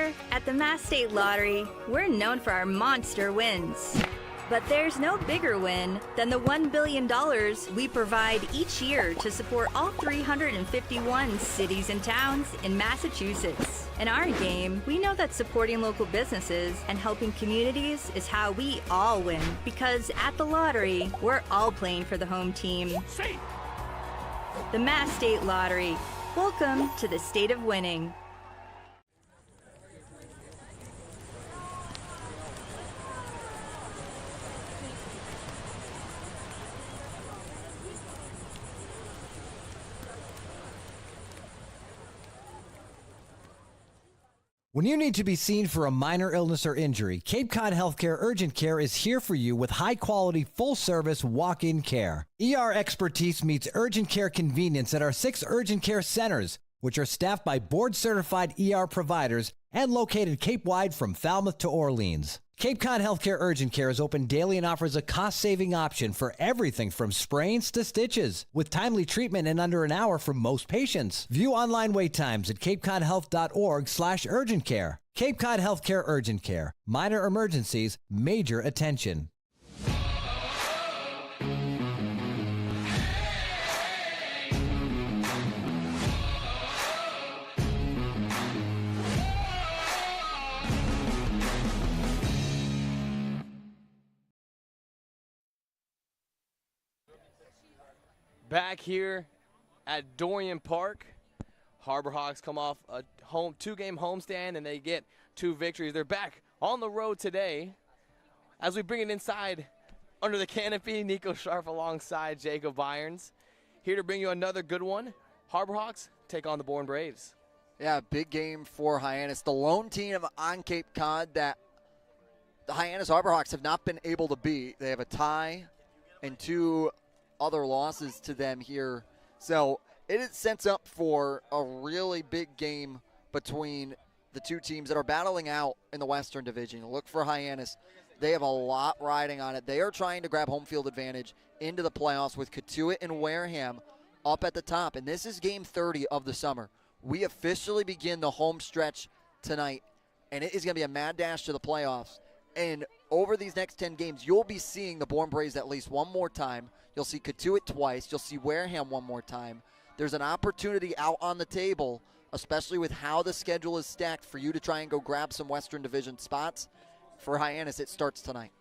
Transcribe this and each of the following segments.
Here at the Mass State Lottery, we're known for our monster wins. But there's no bigger win than the $1 billion we provide each year to support all 351 cities and towns in Massachusetts. In our game, we know that supporting local businesses and helping communities is how we all win. Because at the lottery, we're all playing for the home team. The Mass State Lottery. Welcome to the state of winning. When you need to be seen for a minor illness or injury, Cape Cod Healthcare Urgent Care is here for you with high-quality, full-service walk-in care. ER expertise meets urgent care convenience at our 6 urgent care centers, which are staffed by board-certified ER providers and located Cape-wide from Falmouth to Orleans. Cape Cod Healthcare Urgent Care is open daily and offers a cost-saving option for everything from sprains to stitches, with timely treatment in under an hour for most patients. View online wait times at capecodhealth.org/urgent care. Cape Cod Healthcare Urgent Care. Minor emergencies, major attention. Back here at Dorrian Park, Harbor Hawks come off a 2-game homestand and they get 2 victories. They're back on the road today. As we bring it inside under the canopy, Nico Sharp alongside Jacob Irons. Here to bring you another good one. Harbor Hawks take on the Bourne Braves. Yeah, big game for Hyannis. The lone team on Cape Cod that the Hyannis Harbor Hawks have not been able to beat. They have a tie and 2 other losses to them here. So it sets up for a really big game between the 2 teams that are battling out in the Western Division. Look for Hyannis. They have a lot riding on it. They are trying to grab home field advantage into the playoffs with Cotuit and Wareham up at the top. And this is game 30 of the summer. We officially begin the home stretch tonight, and it is going to be a mad dash to the playoffs. And over these next 10 games, you'll be seeing the Bourne Braves at least one more time. You'll see Cotuit twice. You'll see Wareham one more time. There's an opportunity out on the table, especially with how the schedule is stacked, for you to try and go grab some Western Division spots. For Hyannis, it starts tonight.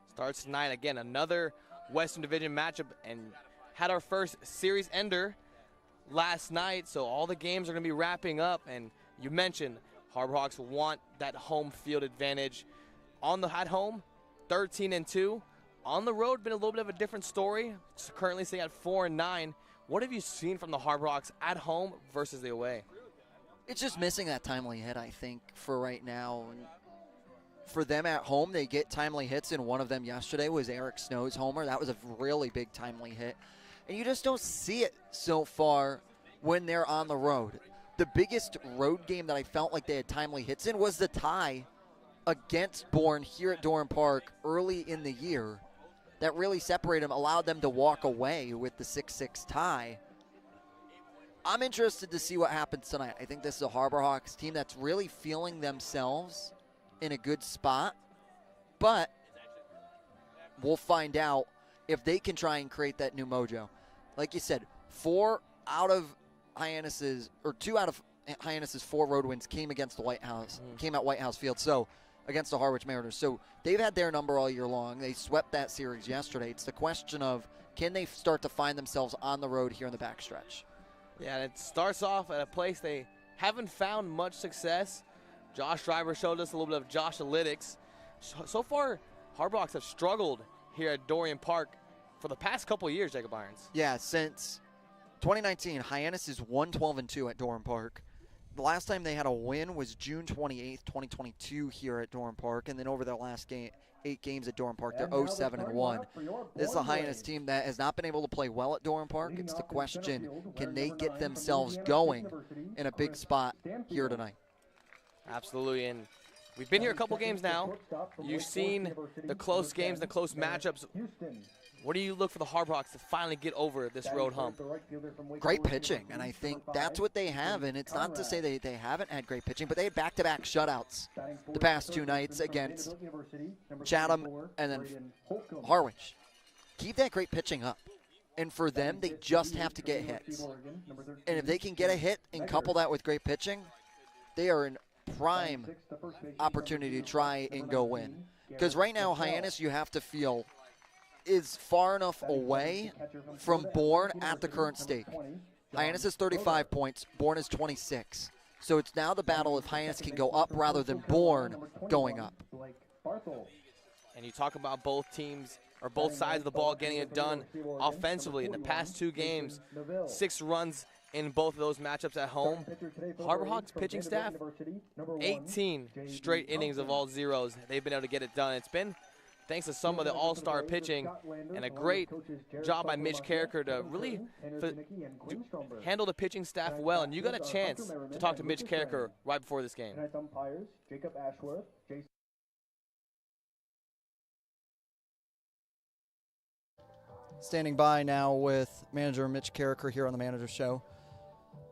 Starts tonight. Again, another Western Division matchup, and had our first series ender last night, so all the games are going to be wrapping up. And you mentioned Harbor Hawks want that home field advantage. At home, 13-2. On the road, been a little bit of a different story. Currently sitting at 4-9. What have you seen from the Harbor Hawks at home versus the away? It's just missing that timely hit, I think, for right now. And for them at home, they get timely hits, and one of them yesterday was Eric Snow's homer. That was a really big timely hit. And you just don't see it so far when they're on the road. The biggest road game that I felt like they had timely hits in was the tie against Bourne here at Dorrian Park early in the year. That really separated them, allowed them to walk away with the 6-6 tie. I'm interested to see what happens tonight. I think this is a Harbor Hawks team that's really feeling themselves in a good spot, but we'll find out if they can try and create that new mojo. Like you said, 2 out of Hyannis's 4 road wins came against the White House, came at White House Field. So against the Harwich Mariners. So they've had their number all year long. They swept that series yesterday. It's the question of, can they start to find themselves on the road here in the backstretch? Yeah, and it starts off at a place they haven't found much success. Josh Driver showed us a little bit of Josh Analytics. So far, Harbor Hawks have struggled here at Dorrian Park for the past couple of years, Jacob Irons. Yeah, since 2019, Hyannis is 1-12-2 at Dorrian Park. The last time they had a win was June 28th, 2022 here at Dorrian Park. And then over their last 8 games at Dorrian Park, they're 0-7-1. This is a Hyannis team that has not been able to play well at Dorrian Park. It's the question, can they get themselves going in a big spot here tonight? Absolutely, and we've been here a couple games now. You've seen the close games, the close matchups. What do you look for the Harbor Hawks to finally get over this road hump? Great pitching, and I think that's what they have. And it's not to say they haven't had great pitching, but they had back-to-back shutouts the past 2 nights against Chatham and then Harwich. Keep that great pitching up. And for them, they just have to get hits. And if they can get a hit and couple that with great pitching, they are in prime opportunity to try and go win. Because right now, Hyannis, you have to feel, is far enough away from Bourne at the current state. Hyannis is 35 points, Bourne is 26. So it's now the battle if Hyannis can go up rather than Bourne going up. And you talk about both teams, or both sides of the ball getting it done offensively. In the past 2 games, 6 runs in both of those matchups at home. Harbor Hawks pitching staff, 18 straight innings of all zeros. They've been able to get it done. It's been thanks to some of the all-star pitching and a great job by Mitch Carricker to really handle the pitching staff well. And you got a chance to talk to Mitch Carricker right before this game. Standing by now with manager Mitch Carricker here on the Manager Show.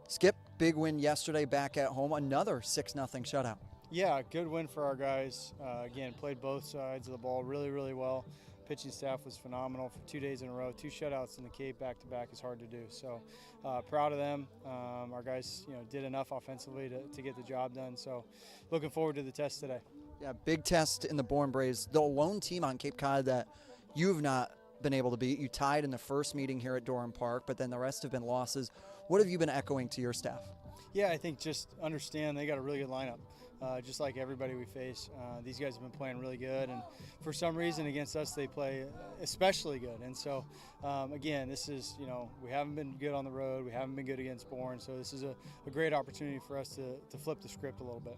Skip, big win yesterday back at home, another 6-0 shutout. Yeah, good win for our guys. Again, played both sides of the ball really, really well. Pitching staff was phenomenal for 2 days in a row. 2 shutouts in the Cape back-to-back is hard to do. So proud of them. Our guys, did enough offensively to get the job done. So looking forward to the test today. Yeah, big test in the Bourne Braves. The lone team on Cape Cod that you've not been able to beat. You tied in the first meeting here at Durham Park, but then the rest have been losses. What have you been echoing to your staff? Yeah, I think just understand they got a really good lineup. Just like everybody we face. These guys have been playing really good, and for some reason against us they play especially good. And so, again, this is, we haven't been good on the road. We haven't been good against Bourne, so this is a great opportunity for us to flip the script a little bit.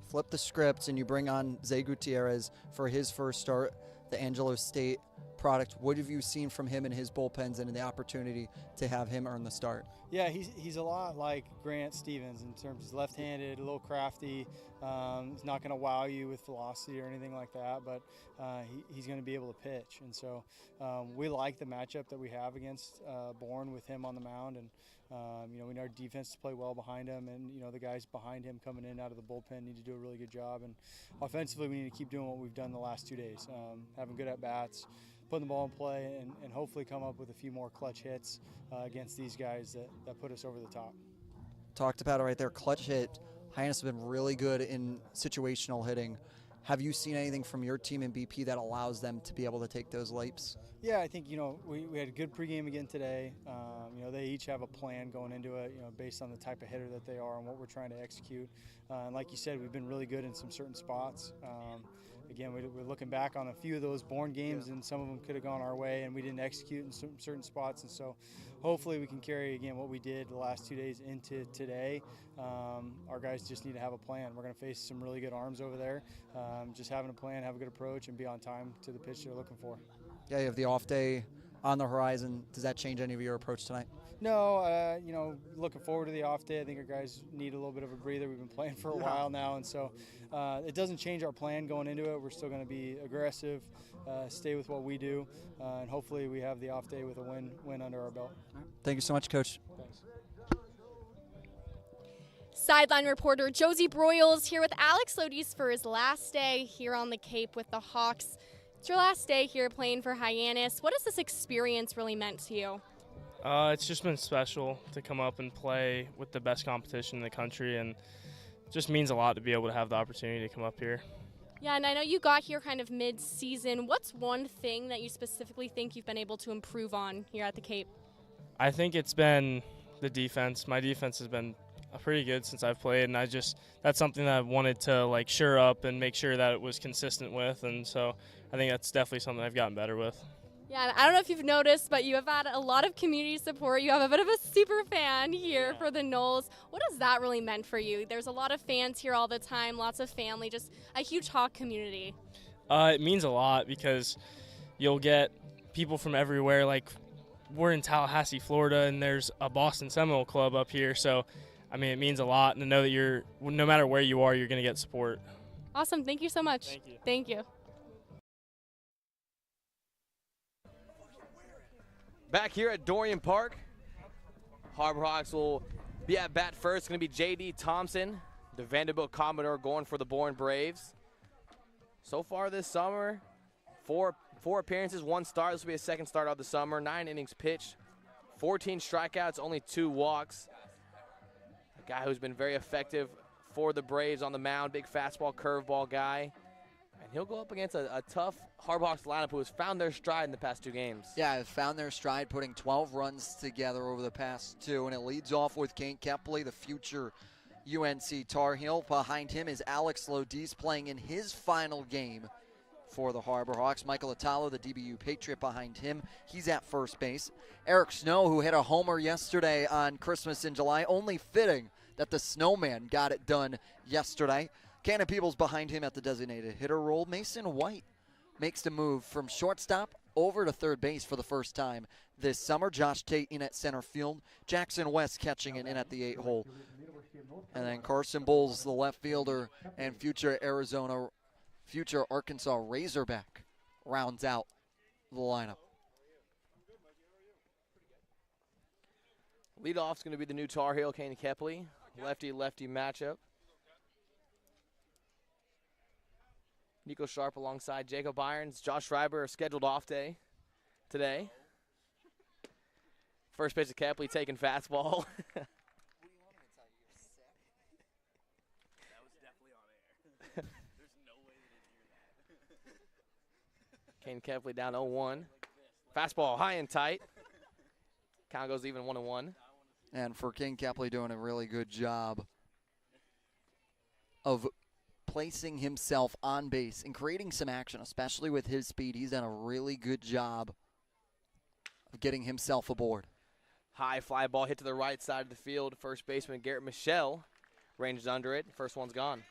Flip the script, and you bring on Zay Gutierrez for his first start, the Angelo State product. What have you seen from him in his bullpens and the opportunity to have him earn the start? Yeah, he's a lot like Grant Stevens in terms of left-handed, a little crafty. He's not going to wow you with velocity or anything like that, but he's going to be able to pitch. And so we like the matchup that we have against Bourne with him on the mound. And we need our defense to play well behind him, and the guys behind him coming in out of the bullpen need to do a really good job. And offensively, we need to keep doing what we've done the last 2 days, having good at-bats, putting the ball in play, and hopefully come up with a few more clutch hits against these guys that put us over the top. Talked about it right there, clutch hit. Hyannis has been really good in situational hitting. Have you seen anything from your team in BP that allows them to be able to take those leaps? Yeah, I think, we had a good pregame again today. They each have a plan going into it, based on the type of hitter that they are and what we're trying to execute. And like you said, we've been really good in some certain spots. Again, we're looking back on a few of those Bourne games, and some of them could have gone our way, and we didn't execute in some certain spots. And so hopefully we can carry, again, what we did the last 2 days into today. Our guys just need to have a plan. We're going to face some really good arms over there. Just having a plan, have a good approach, and be on time to the pitch they're looking for. Yeah, you have the off day on the horizon. Does that change any of your approach tonight? No, looking forward to the off day. I think our guys need a little bit of a breather. We've been playing for a while now, and so it doesn't change our plan going into it. We're still going to be aggressive, stay with what we do, and hopefully we have the off day with a win under our belt. Thank you so much, Coach. Thanks. Sideline reporter Josie Broyles here with Alex Lodis for his last day here on the Cape with the Hawks. It's your last day here playing for Hyannis. What has this experience really meant to you? It's just been special to come up and play with the best competition in the country, and it just means a lot to be able to have the opportunity to come up here. Yeah, and I know you got here kind of mid-season. What's one thing that you specifically think you've been able to improve on here at the Cape? I think it's been the defense. My defense has been pretty good since I've played, and that's something that I wanted to shore up and make sure that it was consistent with, and so I think that's definitely something I've gotten better with. Yeah, I don't know if you've noticed, but you have had a lot of community support. You have a bit of a super fan here for the Knolls. What has that really meant for you? There's a lot of fans here all the time, lots of family, just a huge Hawk community. It means a lot because you'll get people from everywhere. Like, we're in Tallahassee, Florida, and there's a Boston Seminole club up here. So, it means a lot to know that no matter where you are, you're going to get support. Awesome. Thank you so much. Thank you. Thank you. Back here at Dorian Park, Harbor Hawks will be at bat first. It's going to be J.D. Thompson, the Vanderbilt Commodore, going for the Bourne Braves. So far this summer, four appearances, 1 start. This will be his 2nd start of the summer. 9 innings pitched, 14 strikeouts, only 2 walks. A guy who's been very effective for the Braves on the mound, big fastball, curveball guy. And he'll go up against a tough Harbor Hawks lineup who has found their stride in the past 2 games. Yeah, have found their stride, putting 12 runs together over the past 2, and it leads off with Kane Kepley, the future UNC Tar Heel. Behind him is Alex Lodis playing in his final game for the Harbor Hawks. Michael Italo, the DBU Patriot, behind him. He's at first base. Eric Snow, who hit a homer yesterday on Christmas in July, only fitting that the Snowman got it done yesterday. Cannon Peebles behind him at the designated hitter role. Mason White makes the move from shortstop over to third base for the first time this summer. Josh Tate in at center field. Jackson West catching it in at the 8-hole. And then Carson Bowles, the left fielder and future Arkansas Razorback, rounds out the lineup. Leadoff's going to be the new Tar Heel, Kane Kepley. Lefty-lefty matchup. Nico Sharp alongside Jacob Irons. Josh Schreiber, a scheduled off day today. First pitch to Kepley, taking fastball. Kane Kepley down 0-1. Fastball high and tight. Count goes even 1-1. And for King Kepley doing a really good job of placing himself on base and creating some action, especially with his speed. He's done a really good job of getting himself aboard. High fly ball hit to the right side of the field. First baseman Garrett Michelle ranges under it. First one's gone.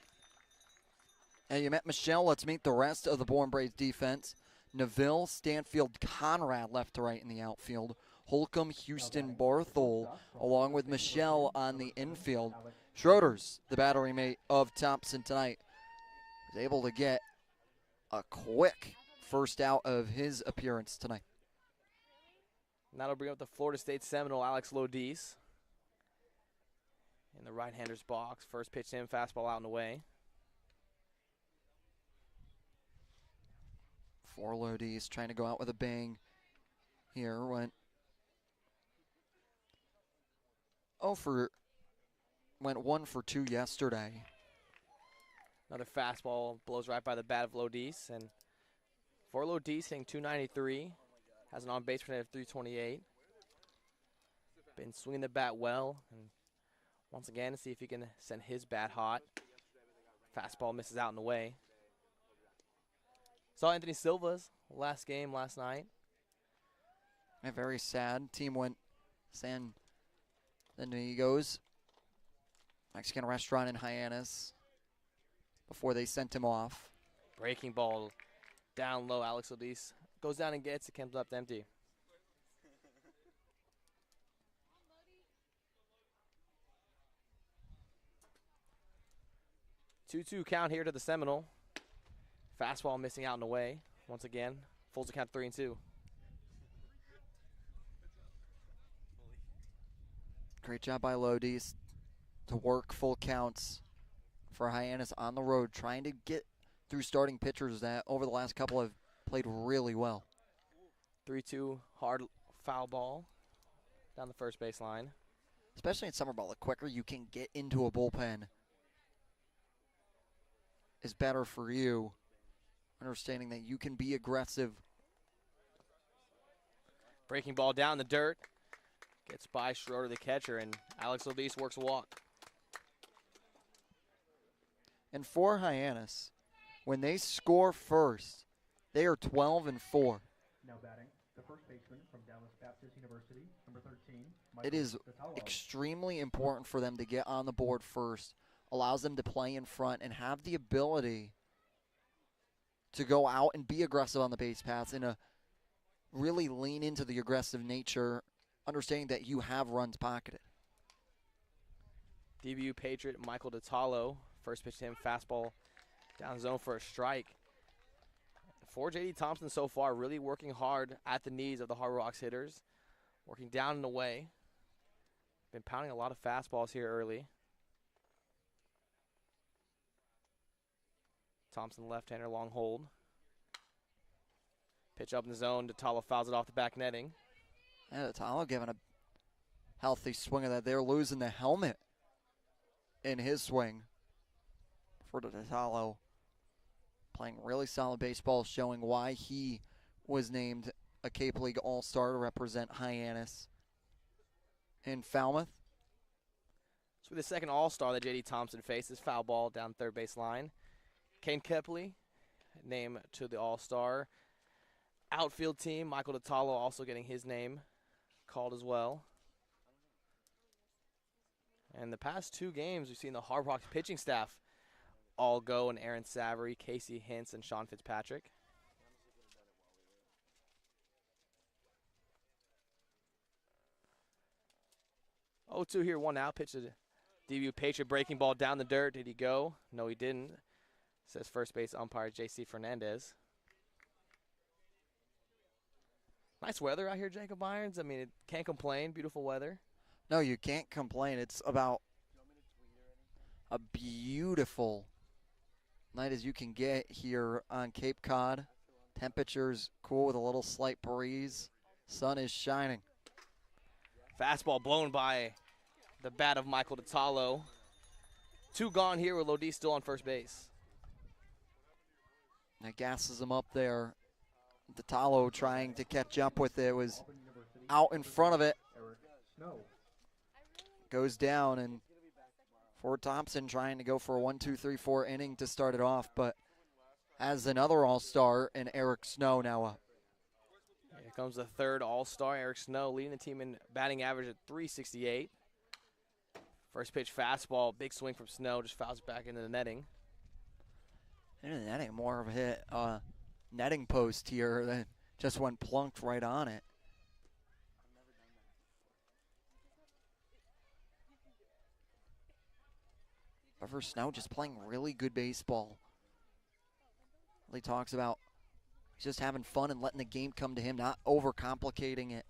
And you met Michelle. Let's meet the rest of the Bourne Braves defense. Neville, Stanfield, Conrad left to right in the outfield. Holcomb, Houston, Barthol, along with Michelle on the infield. Schroeder's the battery mate of Thompson tonight. Was able to get a quick first out of his appearance tonight. And that'll bring up the Florida State Seminole, Alex Lodis. In the right-hander's box. First pitch to him, fastball out and away. For Lodis, trying to go out with a bang here. Went 1 for 2 yesterday. Another fastball blows right by the bat of Lodis. And for Lodis, hitting .293. Has an on-base percentage of .328. Been swinging the bat well. And once again, see if he can send his bat hot. Fastball misses out and away. Saw Anthony Silva's last game last night. Yeah, very sad. Team went San Amigos, Mexican restaurant in Hyannis, before they sent him off. Breaking ball down low. Alex Lodis goes down and gets it, comes up empty. Two-two count here to the Seminole. Fastball missing out and away. Once again, full to count 3-2. Great job by Lodis to work full counts for Hyannis on the road, trying to get through starting pitchers that over the last couple have played really well. 3-2 hard foul ball down the first base line. Especially in summer ball, the quicker you can get into a bullpen is better for you, understanding that you can be aggressive. Breaking ball down the dirt. Gets by Schroeder, the catcher, and Alex Lodis works a walk. And for Hyannis, when they score first, they are 12-4. Now batting, the first baseman from Dallas Baptist University, number 13. It is extremely important for them to get on the board first, allows them to play in front and have the ability to go out and be aggressive on the base paths and really lean into the aggressive nature, understanding that you have runs pocketed. DBU Patriot Michael DeTalo, first pitch to him, fastball Down zone for a strike. For J.D. Thompson so far, really working hard at the knees of the Harbor Hawks hitters. Working down and away. Been pounding a lot of fastballs here early. Thompson left-hander, long hold. Pitch up in the zone. Detallo fouls it off the back netting. Yeah, Detallo giving a healthy swing of that. They're losing the helmet in his swing for Detallo. Playing really solid baseball, showing why he was named a Cape League All-Star to represent Hyannis in Falmouth. So the second All-Star that J.D. Thompson faces, foul ball down third base line. Kane Kepley named to the All-Star outfield team. Michael Detallo also getting his name called as well. And the past two games, we've seen the Harbor Hawks pitching staff all go, and Aaron Savory, Casey Hintz, and Sean Fitzpatrick. Oh, 2 here, 1 out. Pitch to debut Patriot, breaking ball down the dirt. Did he go? No, he didn't. Says first base umpire J.C. Fernandez. Nice weather out here, Jacob Irons. I mean, can't complain. Beautiful weather. No, you can't complain. It's about a beautiful night as you can get here on Cape Cod. Temperatures cool with a little slight breeze. Sun is shining. Fastball blown by the bat of Michael Detallo. 2 gone here with Lodi still on first base. That gasses him up there. Detallo trying to catch up with it, was out in front of it. Goes down, and Ford Thompson trying to go for a 1-2-3-4 inning to start it off, but has another All-Star in Eric Snow now up. Here comes the third All-Star, Eric Snow, leading the team in batting average at .368. First pitch fastball, big swing from Snow, just fouls it back into the netting. Into the netting, more of a hit netting post here that just went plunked right on it. However, Snow just playing really good baseball. He talks about just having fun and letting the game come to him, not overcomplicating it.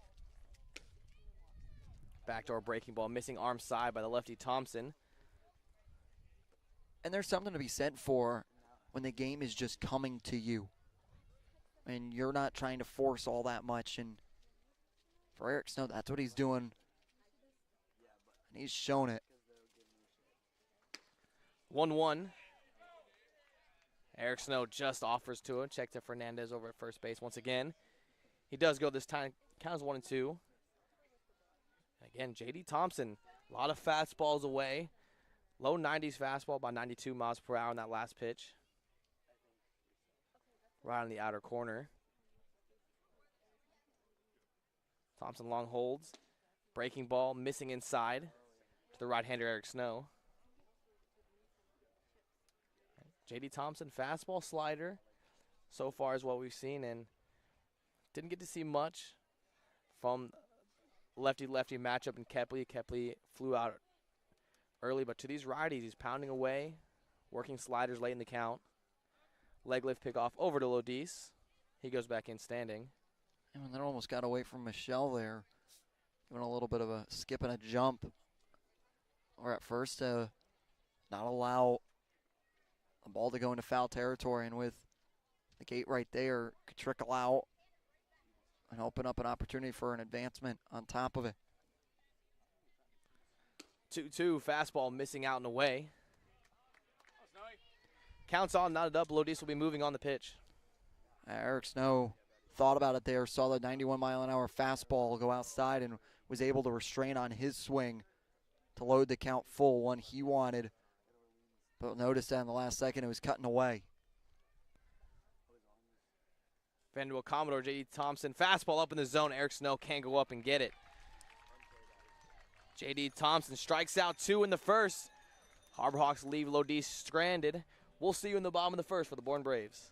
Backdoor breaking ball, missing arm side by the lefty Thompson. And there's something to be said for when the game is just coming to you. And you're not trying to force all that much. And for Eric Snow, that's what he's doing. And he's shown it. 1-1. Eric Snow just offers to him. Check to Fernandez over at first base once again. He does go this time. Counts 1-2. Again, J.D. Thompson, a lot of fastballs away. Low 90s fastball, by 92 miles per hour on that last pitch. Right on the outer corner. Thompson long holds. Breaking ball, missing inside to the right-hander Eric Snow. J.D. Thompson, fastball slider so far is what we've seen, and didn't get to see much from lefty-lefty matchup in Kepley. Kepley flew out early, but to these righties, he's pounding away, working sliders late in the count. Leg lift pickoff over to Lodis. He goes back in standing. And they almost got away from Michelle there, doing a little bit of a skip and a jump. Or at first, not allow the ball to go into foul territory, and with the gate right there, could trickle out and open up an opportunity for an advancement on top of it. 2-2, fastball missing out and away. Counts on, knotted up. Lodis will be moving on the pitch. Eric Snow thought about it there, saw the 91-mile-an-hour fastball go outside and was able to restrain on his swing to load the count full, one he wanted. But noticed that in the last second it was cutting away. Vanderbilt Commodore, J.D. Thompson, fastball up in the zone. Eric Snow can't go up and get it. J.D. Thompson strikes out 2 in the first. Harbor Hawks leave Lodis stranded. We'll see you in the bottom of the first for the Bourne Braves.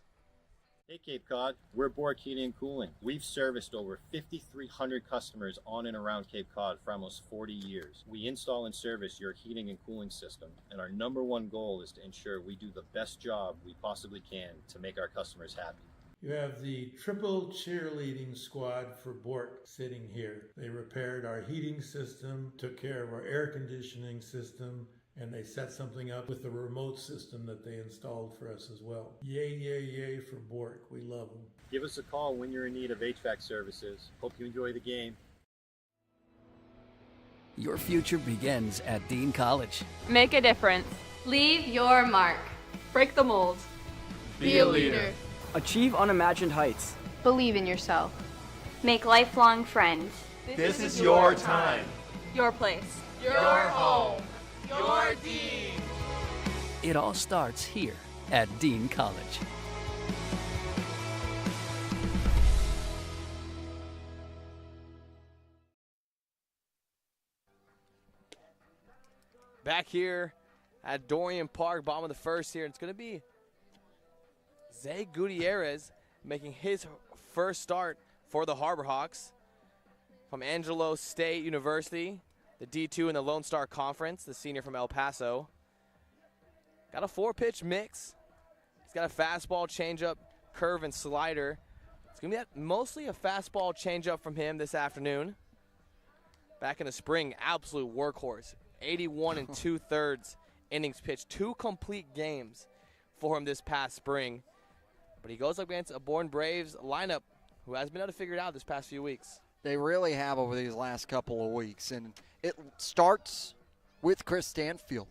Hey Cape Cod, we're Bork Heating and Cooling. We've serviced over 5,300 customers on and around Cape Cod for almost 40 years. We install and service your heating and cooling system, and our number one goal is to ensure we do the best job we possibly can to make our customers happy. You have the triple cheerleading squad for Bork sitting here. They repaired our heating system, took care of our air conditioning system, and they set something up with the remote system that they installed for us as well. Yay, yay, yay for Bork. We love them. Give us a call when you're in need of HVAC services. Hope you enjoy the game. Your future begins at Dean College. Make a difference. Leave your mark. Break the mold. Be a leader. Achieve unimagined heights. Believe in yourself. Make lifelong friends. This is your time. Your place. Your home. Your Dean. It all starts here at Dean College. Back here at Dorian Park, bottom of the first here. It's going to be Zay Gutierrez making his first start for the Harbor Hawks from Angelo State University, the D2 in the Lone Star Conference, the senior from El Paso. Got a 4-pitch mix. He's got a fastball, changeup, curve, and slider. It's going to be mostly a fastball changeup from him this afternoon. Back in the spring, absolute workhorse. 81 and 2/3 innings pitched, 2 complete games for him this past spring. But he goes up against a Bourne Braves lineup who has been able to figure it out this past few weeks. They really have over these last couple of weeks. And it starts with Chris Stanfield,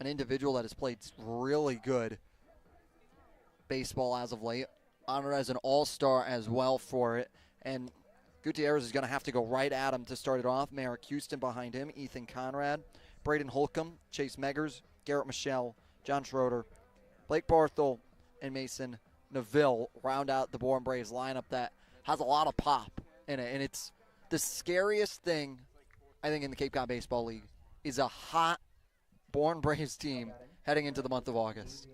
an individual that has played really good baseball as of late. Honored as an all-star as well for it. And Gutierrez is going to have to go right at him to start it off. Merrick Houston behind him, Ethan Conrad, Braden Holcomb, Chase Meggers, Garrett Michelle, John Schroeder, Blake Barthel, and Mason Neville round out the Bourne Braves lineup that has a lot of pop in it. And it's the scariest thing, I think, in the Cape Cod Baseball League is a hot Bourne Braves team heading into the month of August.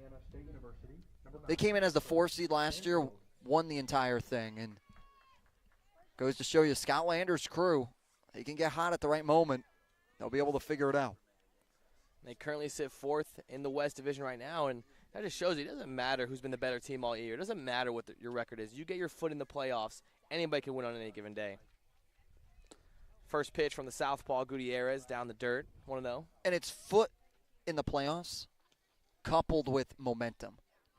They came in as the 4 seed last year, won the entire thing, and goes to show you Scott Lander's crew, they can get hot at the right moment. They'll be able to figure it out. They currently sit 4th in the West Division right now, and that just shows you it doesn't matter who's been the better team all year. It doesn't matter what your record is. You get your foot in the playoffs, anybody can win on any given day. First pitch from the southpaw, Gutierrez, down the dirt, 1-0. And it's foot in the playoffs coupled with momentum.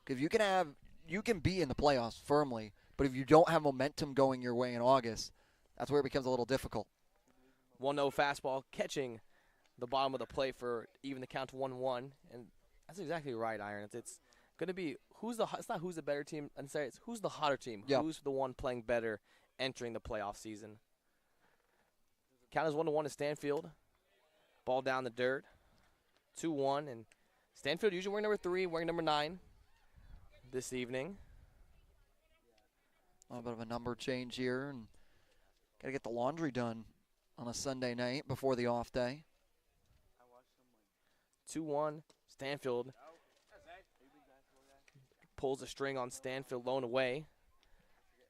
If you can be in the playoffs firmly, but if you don't have momentum going your way in August, that's where it becomes a little difficult. 1-0 fastball, catching the bottom of the plate for even the count to 1-1. And that's exactly right, Iron. It's going to be it's not who's the better team. I'm sorry, it's who's the hotter team. Yep. Who's the one playing better entering the playoff season. Count is 1-1 to Stanfield. Ball down the dirt. 2-1. And Stanfield usually wearing number 3, wearing number 9 this evening. A little bit of a number change here, and got to get the laundry done on a Sunday night before the off day. 2-1, Stanfield pulls a string on Stanfield, lone away.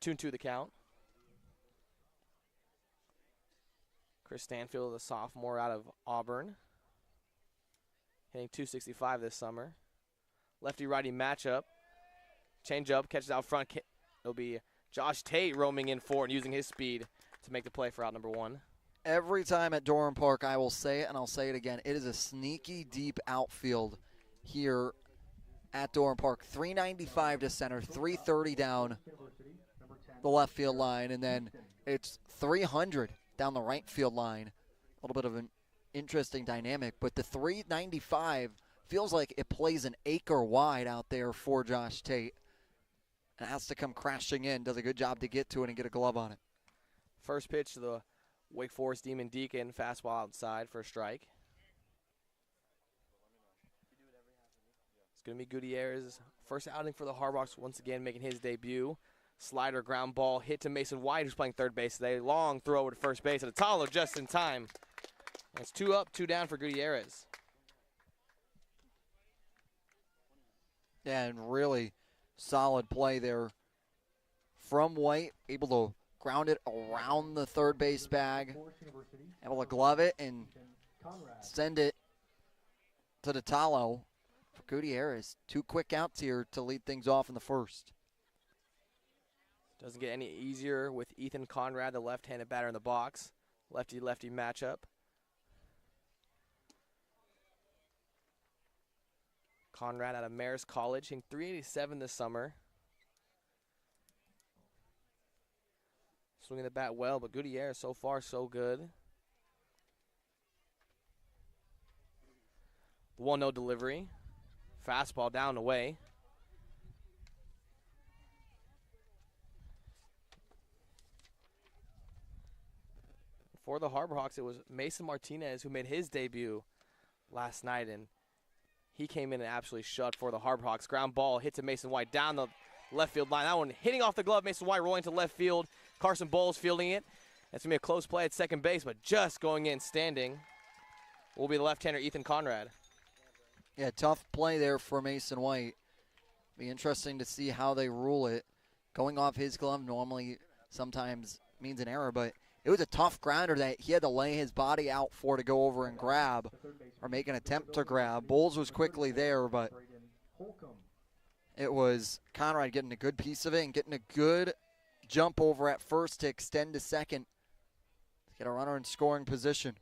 2-2 the count. Chris Stanfield, the sophomore out of Auburn, hitting .265 this summer. Lefty-righty matchup. Change up, catches out front. It'll be Josh Tate roaming in for and using his speed to make the play for out number 1. Every time at Durham Park, I will say it, and I'll say it again. It is a sneaky deep outfield here at Durham Park. 395 to center, 330 down the left field line, and then it's 300 down the right field line. A little bit of an interesting dynamic, but the 395 feels like it plays an acre wide out there for Josh Tate. And has to come crashing in, does a good job to get to it and get a glove on it. First pitch to the Wake Forest Demon Deacon, fastball outside for a strike. It's going to be Gutierrez's first outing for the Harbor Hawks, once again making his debut. Slider, ground ball, hit to Mason White, who's playing third base today. Long throw over to first base, and Atalo just in time. And it's 2 up, 2 down for Gutierrez. Yeah, and really solid play there from White, able to ground it around the third base bag, able to glove it and send it to the Talo for Gutierrez. 2 quick outs here to lead things off in the first. Doesn't get any easier with Ethan Conrad, the left-handed batter in the box. Lefty-lefty matchup. Conrad out of Marist College, hitting .387 this summer. Swinging the bat well, but Gutierrez so far so good. The 1-0 delivery. Fastball down and away. For the Harbor Hawks, it was Mason Martinez who made his debut last night, and he came in and absolutely shut for the Harbor Hawks. Ground ball hit to Mason White down the left field line. That one hitting off the glove. Mason White rolling to left field. Carson Bowles fielding it. It's going to be a close play at second base, but just going in standing will be the left-hander Ethan Conrad. Yeah, tough play there for Mason White. Be interesting to see how they rule it. Going off his glove normally sometimes means an error, but it was a tough grounder that he had to lay his body out for to go over and grab or make an attempt to grab. Bowles was quickly there, but it was Conrad getting a good piece of it and getting a good jump over at first to extend to second. Get a runner in scoring position.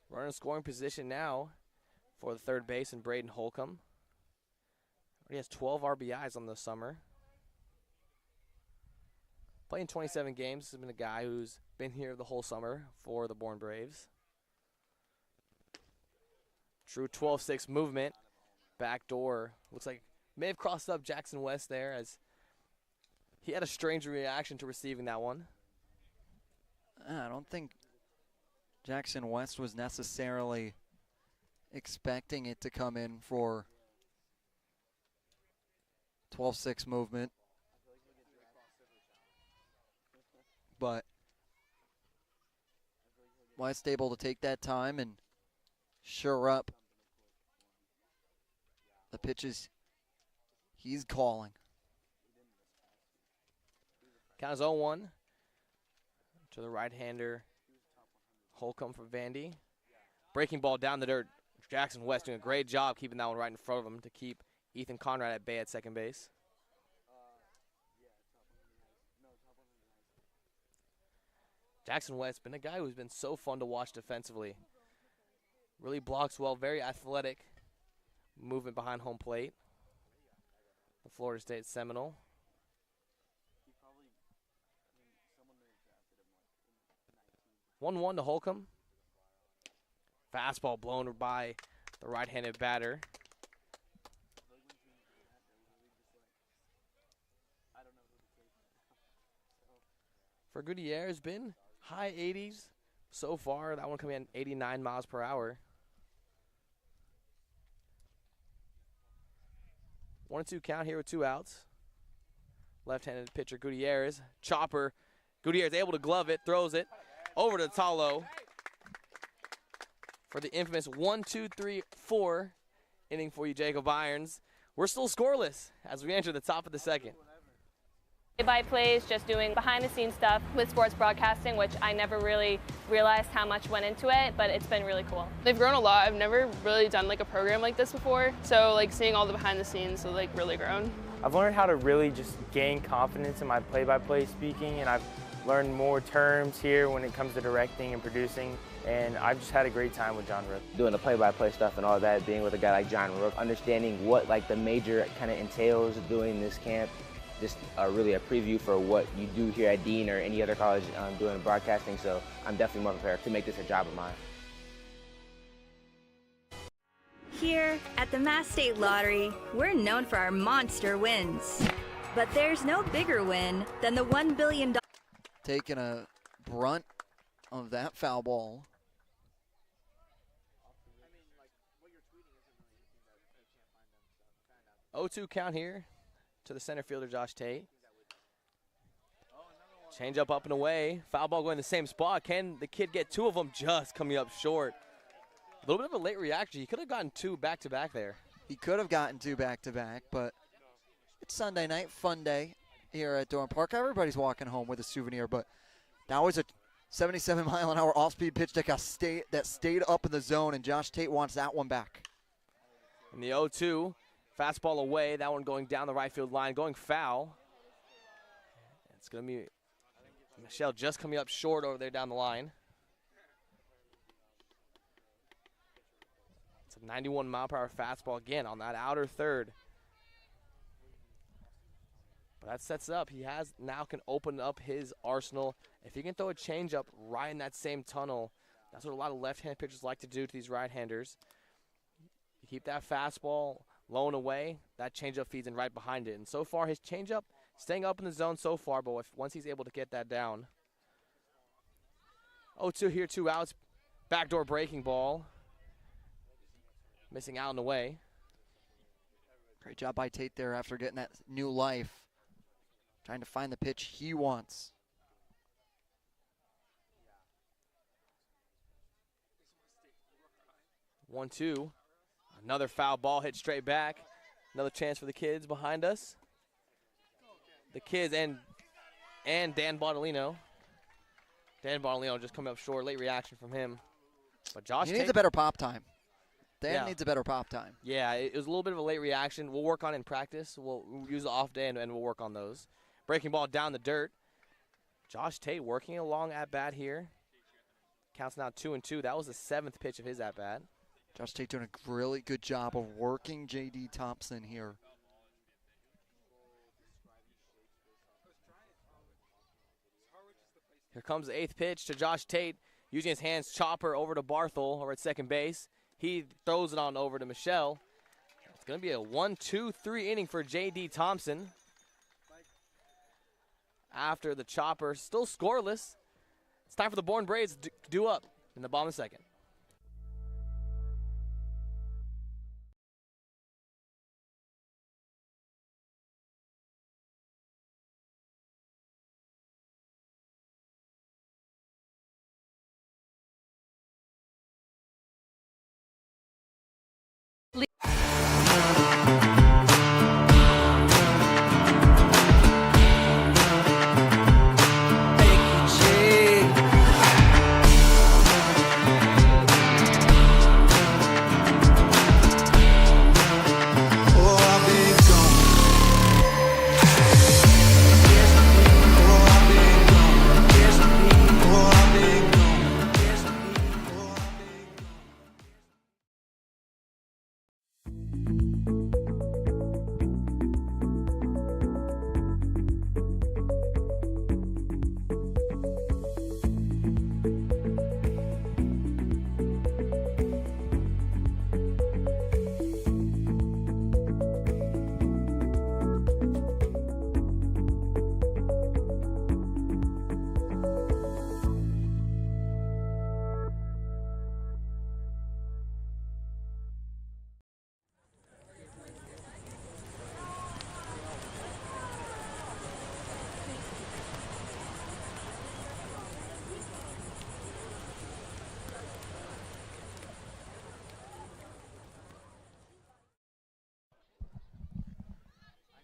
Runner in scoring position now for the third baseman, Braden Holcomb. He has 12 RBIs on the summer. Playing 27 games, has been a guy who's been here the whole summer for the Bourne Braves. True 12-6 movement. Backdoor. Looks like may have crossed up Jackson West there as he had a strange reaction to receiving that one. I don't think Jackson West was necessarily expecting it to come in for 12-6 movement. But West able to take that time and sure up the pitches he's calling. Count is 0-1 to the right-hander Holcomb for Vandy. Breaking ball down the dirt. Jackson West doing a great job keeping that one right in front of him to keep Ethan Conrad at bay at second base. Jackson West, been a guy who's been so fun to watch defensively. Really blocks well, very athletic. Movement behind home plate. The Florida State Seminole. (1-1) to Holcomb. Fastball blown by the right-handed batter. For Gutierrez, been high 80s so far. That one coming in 89 miles per hour. 1-2 count here with 2 outs. Left-handed pitcher Gutierrez. Chopper. Gutierrez able to glove it, throws it over to Talo for the infamous 1-2-3-4 inning for you, Jacob Irons. We're still scoreless as we enter the top of the second. By plays, just doing behind-the-scenes stuff with sports broadcasting, which I never really realized how much went into it, but it's been really cool. They've grown a lot. I've never really done like a program like this before, so like seeing all the behind-the-scenes, so like really grown. I've learned how to really just gain confidence in my play-by-play speaking, and I've learned more terms here when it comes to directing and producing, and I've just had a great time with John Rook. Doing the play-by-play stuff and all that, being with a guy like John Rook, understanding what like the major kind of entails doing this camp. Just really a preview for what you do here at Dean or any other college doing broadcasting, so I'm definitely more prepared to make this a job of mine. Here at the Mass State Lottery, we're known for our monster wins. But there's no bigger win than the $1 billion. Taking a brunt of that foul ball. (0-2) count here to the center fielder, Josh Tate. Change up and away. Foul ball going the same spot. Can the kid get 2 of them? Just coming up short. A little bit of a late reaction. He could have gotten 2 back-to-back there. He could have gotten 2 back-to-back, but it's Sunday night, fun day. here at Dorn Park. Everybody's walking home with a souvenir, but that was a 77-mile-an-hour off-speed pitch that stayed up in the zone, and Josh Tate wants that one back. And the 0-2, fastball away. That one going down the right field line, going foul. It's going to be Michelle just coming up short over there down the line. It's a 91-mile-per-hour fastball again on that outer third. But that sets up. He now can open up his arsenal. If he can throw a changeup right in that same tunnel, that's what a lot of left-hand pitchers like to do to these right-handers. You keep that fastball low and away, that changeup feeds in right behind it. And so far, his changeup staying up in the zone so far, but once he's able to get that down. 0-2 here, 2 outs. Backdoor breaking ball. Missing out and away. Great job by Tate there after getting that new life. Trying to find the pitch he wants. One, two. Another foul ball hit straight back. Another chance for the kids behind us. The kids and Dan Bottolino. Dan Bottolino just coming up short. Late reaction from him. But Josh He needs a better pop time. Dan needs a better pop time. Yeah, it was a little bit of a late reaction. We'll work on it in practice. We'll use the off day and we'll work on those. Breaking ball down the dirt. Josh Tate working along at bat here. Counts now 2-2. That was the 7th pitch of his at bat. Josh Tate doing a really good job of working J.D. Thompson here. Here comes the 8th pitch to Josh Tate. Using his hands, chopper over to Barthel over at second base. He throws it on over to Michelle. It's going to be a 1-2-3 inning for J.D. Thompson. After the chopper, still scoreless. It's time for the Bourne Braves to do up in the bottom of the second.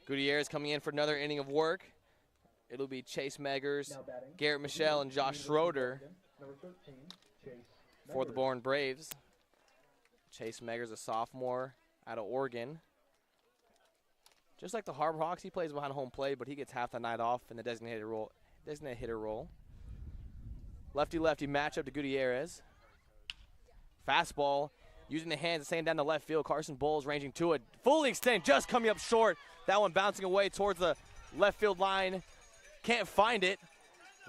Gutierrez coming in for another inning of work. It'll be Chase Meggers, Garrett Michelle, and Josh Schroeder for the Bourne Braves. Chase Meggers, a sophomore out of Oregon. Just like the Harbor Hawks, he plays behind home plate, but he gets half the night off in the designated hitter role. Lefty-lefty matchup to Gutierrez. Fastball, using the hands and staying down the left field. Carson Bowles ranging to it. Fully extended, just coming up short. That one bouncing away towards the left field line. Can't find it.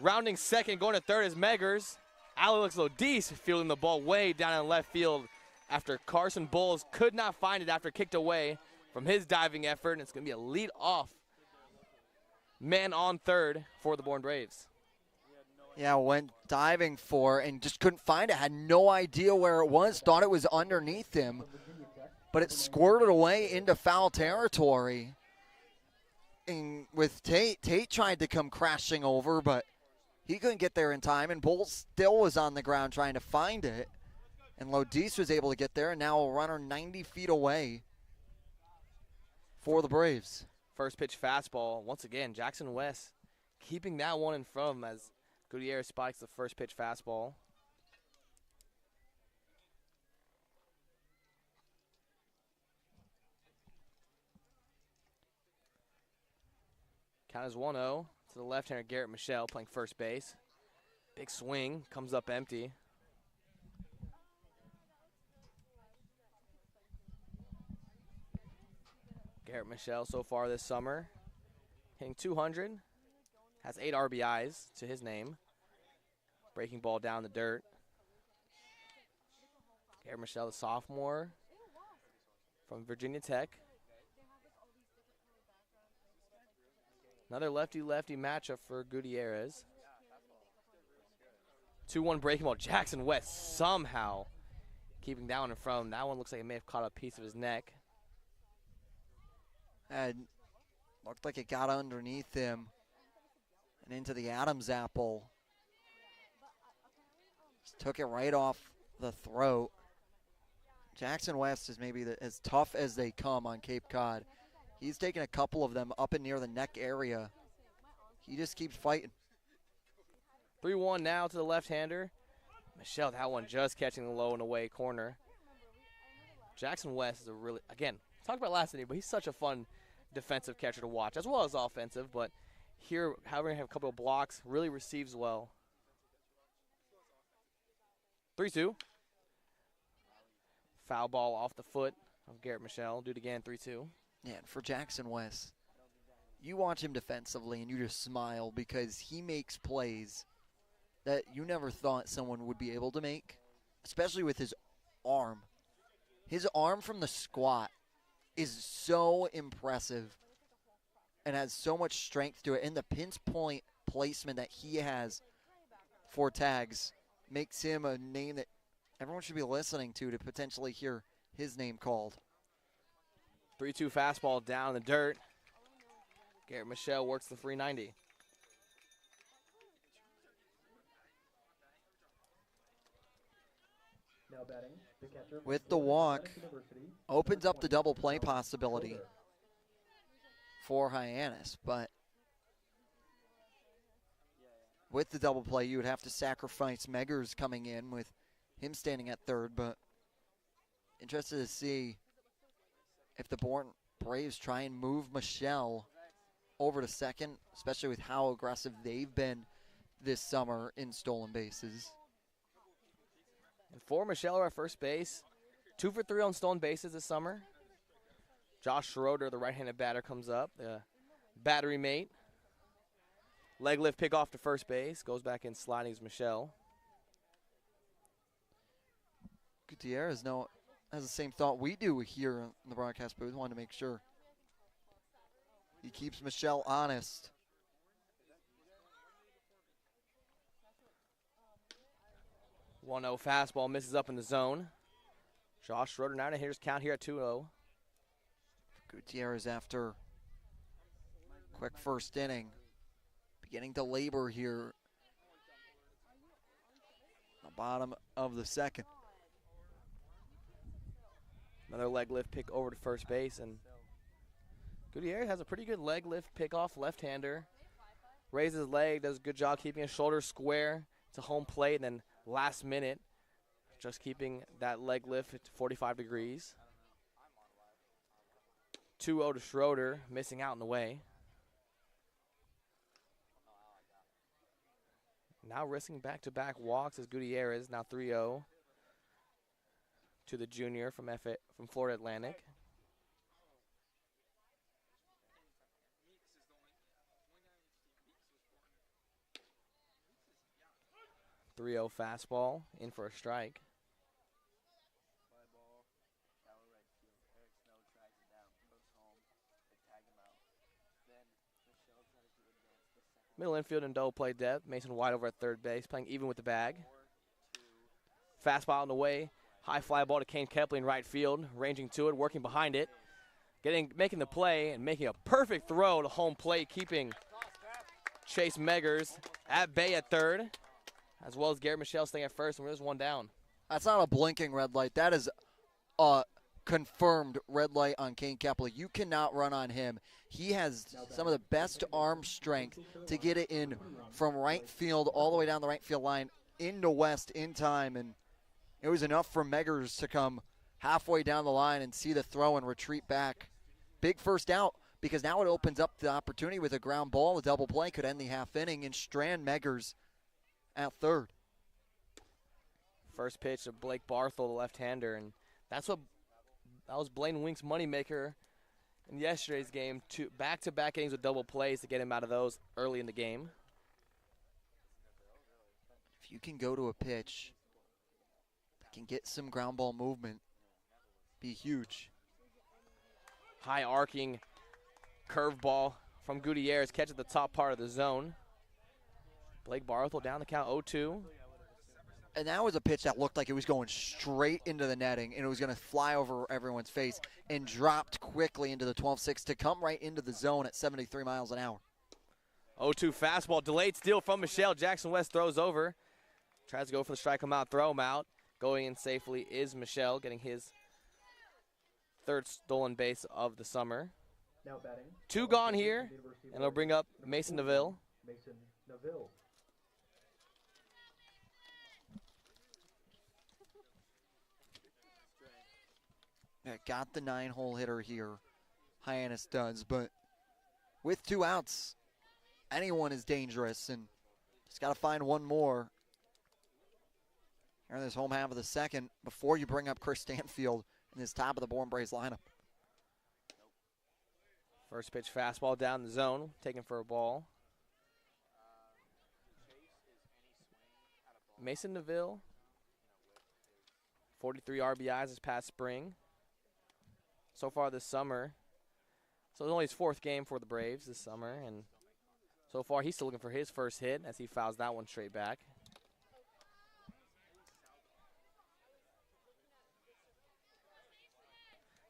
Rounding second, going to third is Meggers. Alex Lodis fielding the ball way down in left field after Carson Bowles could not find it after kicked away from his diving effort. And it's going to be a lead-off man on third for the Bourne Braves. Yeah, went diving for and just couldn't find it. Had no idea where it was. Thought it was underneath him. But it squirted away into foul territory. And with Tate tried to come crashing over, but he couldn't get there in time. And Bowles still was on the ground trying to find it. And Lodis was able to get there. And now a runner 90 feet away for the Braves. First pitch fastball. Once again, Jackson West keeping that one in front of him as Gutierrez spikes the first pitch fastball. Count is 1-0 to the left-hander Garrett Michelle playing first base. Big swing, comes up empty. Garrett Michelle so far this summer hitting 200, has 8 RBIs to his name. Breaking ball down the dirt. Garrett Michelle, the sophomore from Virginia Tech. Another lefty-lefty matchup for Gutierrez. 2-1 breaking ball. Jackson West somehow keeping that one in front of him. That one looks like it may have caught a piece of his neck. And looked like it got underneath him and into the Adam's apple. Just took it right off the throat. Jackson West is maybe as tough as they come on Cape Cod. He's taken a couple of them up and near the neck area. He just keeps fighting. 3-1 now to the left-hander. Michelle, that one just catching the low and away corner. Jackson West is a really, again, talked about last inning, but he's such a fun defensive catcher to watch, as well as offensive. But here, however, have a couple of blocks, really receives well. 3-2. Foul ball off the foot of Garrett Michelle. Do it again, 3-2. Yeah, and for Jackson West, you watch him defensively and you just smile because he makes plays that you never thought someone would be able to make, especially with his arm. His arm from the squat is so impressive and has so much strength to it. And the pinpoint placement that he has for tags makes him a name that everyone should be listening to potentially hear his name called. 3-2 fastball down in the dirt. Garrett Michelle works the 390. Now batting, the catcher With the walk, opens up the double play possibility for Hyannis, but with the double play, you would have to sacrifice Meggers coming in with him standing at third, but interested to see if the Bourne Braves try and move Michelle over to second, especially with how aggressive they've been this summer in stolen bases. And for Michelle at first base, 2 for 3 on stolen bases this summer. Josh Schroeder, the right-handed batter, comes up, the battery mate. Leg lift pick off to first base, goes back in sliding is Michelle. Gutierrez has the same thought we do here in the broadcast booth. Wanted to make sure he keeps Michelle honest. .1-0 fastball misses up in the zone. Josh Schroeder now to hitter's count here at 2-0. Gutierrez after quick first inning, beginning to labor here. The bottom of the second. Another leg lift pick over to first base, and Gutierrez has a pretty good leg lift pick off left-hander. Raises his leg, does a good job keeping his shoulder square to home plate, and then last minute, just keeping that leg lift at 45 degrees. 2-0 to Schroeder, missing out in the way. Now risking back-to-back walks as Gutierrez, now 3-0 to the junior from Florida Atlantic. .3-0 fastball, in for a strike. Middle infield and double play depth. Mason White over at third base, playing even with the bag. Fastball in the way. High fly ball to Kane Kepley in right field, ranging to it, working behind it. Making the play and making a perfect throw to home plate, keeping Chase Meggers at bay at third, as well as Garrett Michelle staying at first, and there's one down. That's not a blinking red light. That is a confirmed red light on Kane Kepler. You cannot run on him. He has some of the best arm strength to get it in from right field all the way down the right field line into West in time, and it was enough for Meggers to come halfway down the line and see the throw and retreat back. Big first out, because now it opens up the opportunity with a ground ball. A double play could end the half inning and strand Meggers at third. First pitch of Blake Barthel, the left-hander, and that was Blaine Wink's moneymaker in yesterday's game. Two back-to-back innings with double plays to get him out of those early in the game. If you can go to a pitch that can get some ground ball movement, be huge. High arcing curveball from Gutierrez, catch at the top part of the zone. Blake Barthel down the count 0-2. And that was a pitch that looked like it was going straight into the netting, and it was going to fly over everyone's face, and dropped quickly into the 12-6 to come right into the zone at 73 miles an hour. 0-2 fastball, delayed steal from Michelle. Jackson West throws over. Tries to go for the strike him out, throw him out. Going in safely is Michelle, getting his third stolen base of the summer. Now batting. 2 gone here, and they'll bring up Mason Neville. Mason Neville. Got the 9-hole hitter here, Hyannis does, but with 2 outs, anyone is dangerous, and just got to find one more here in this home half of the second before you bring up Chris Stanfield in this top of the Bourne Braves lineup. First pitch fastball down the zone, taken for a ball. Mason Neville, 43 RBIs this past spring. So far this summer. So it's only his 4th game for the Braves this summer, and so far he's still looking for his first hit as he fouls that one straight back.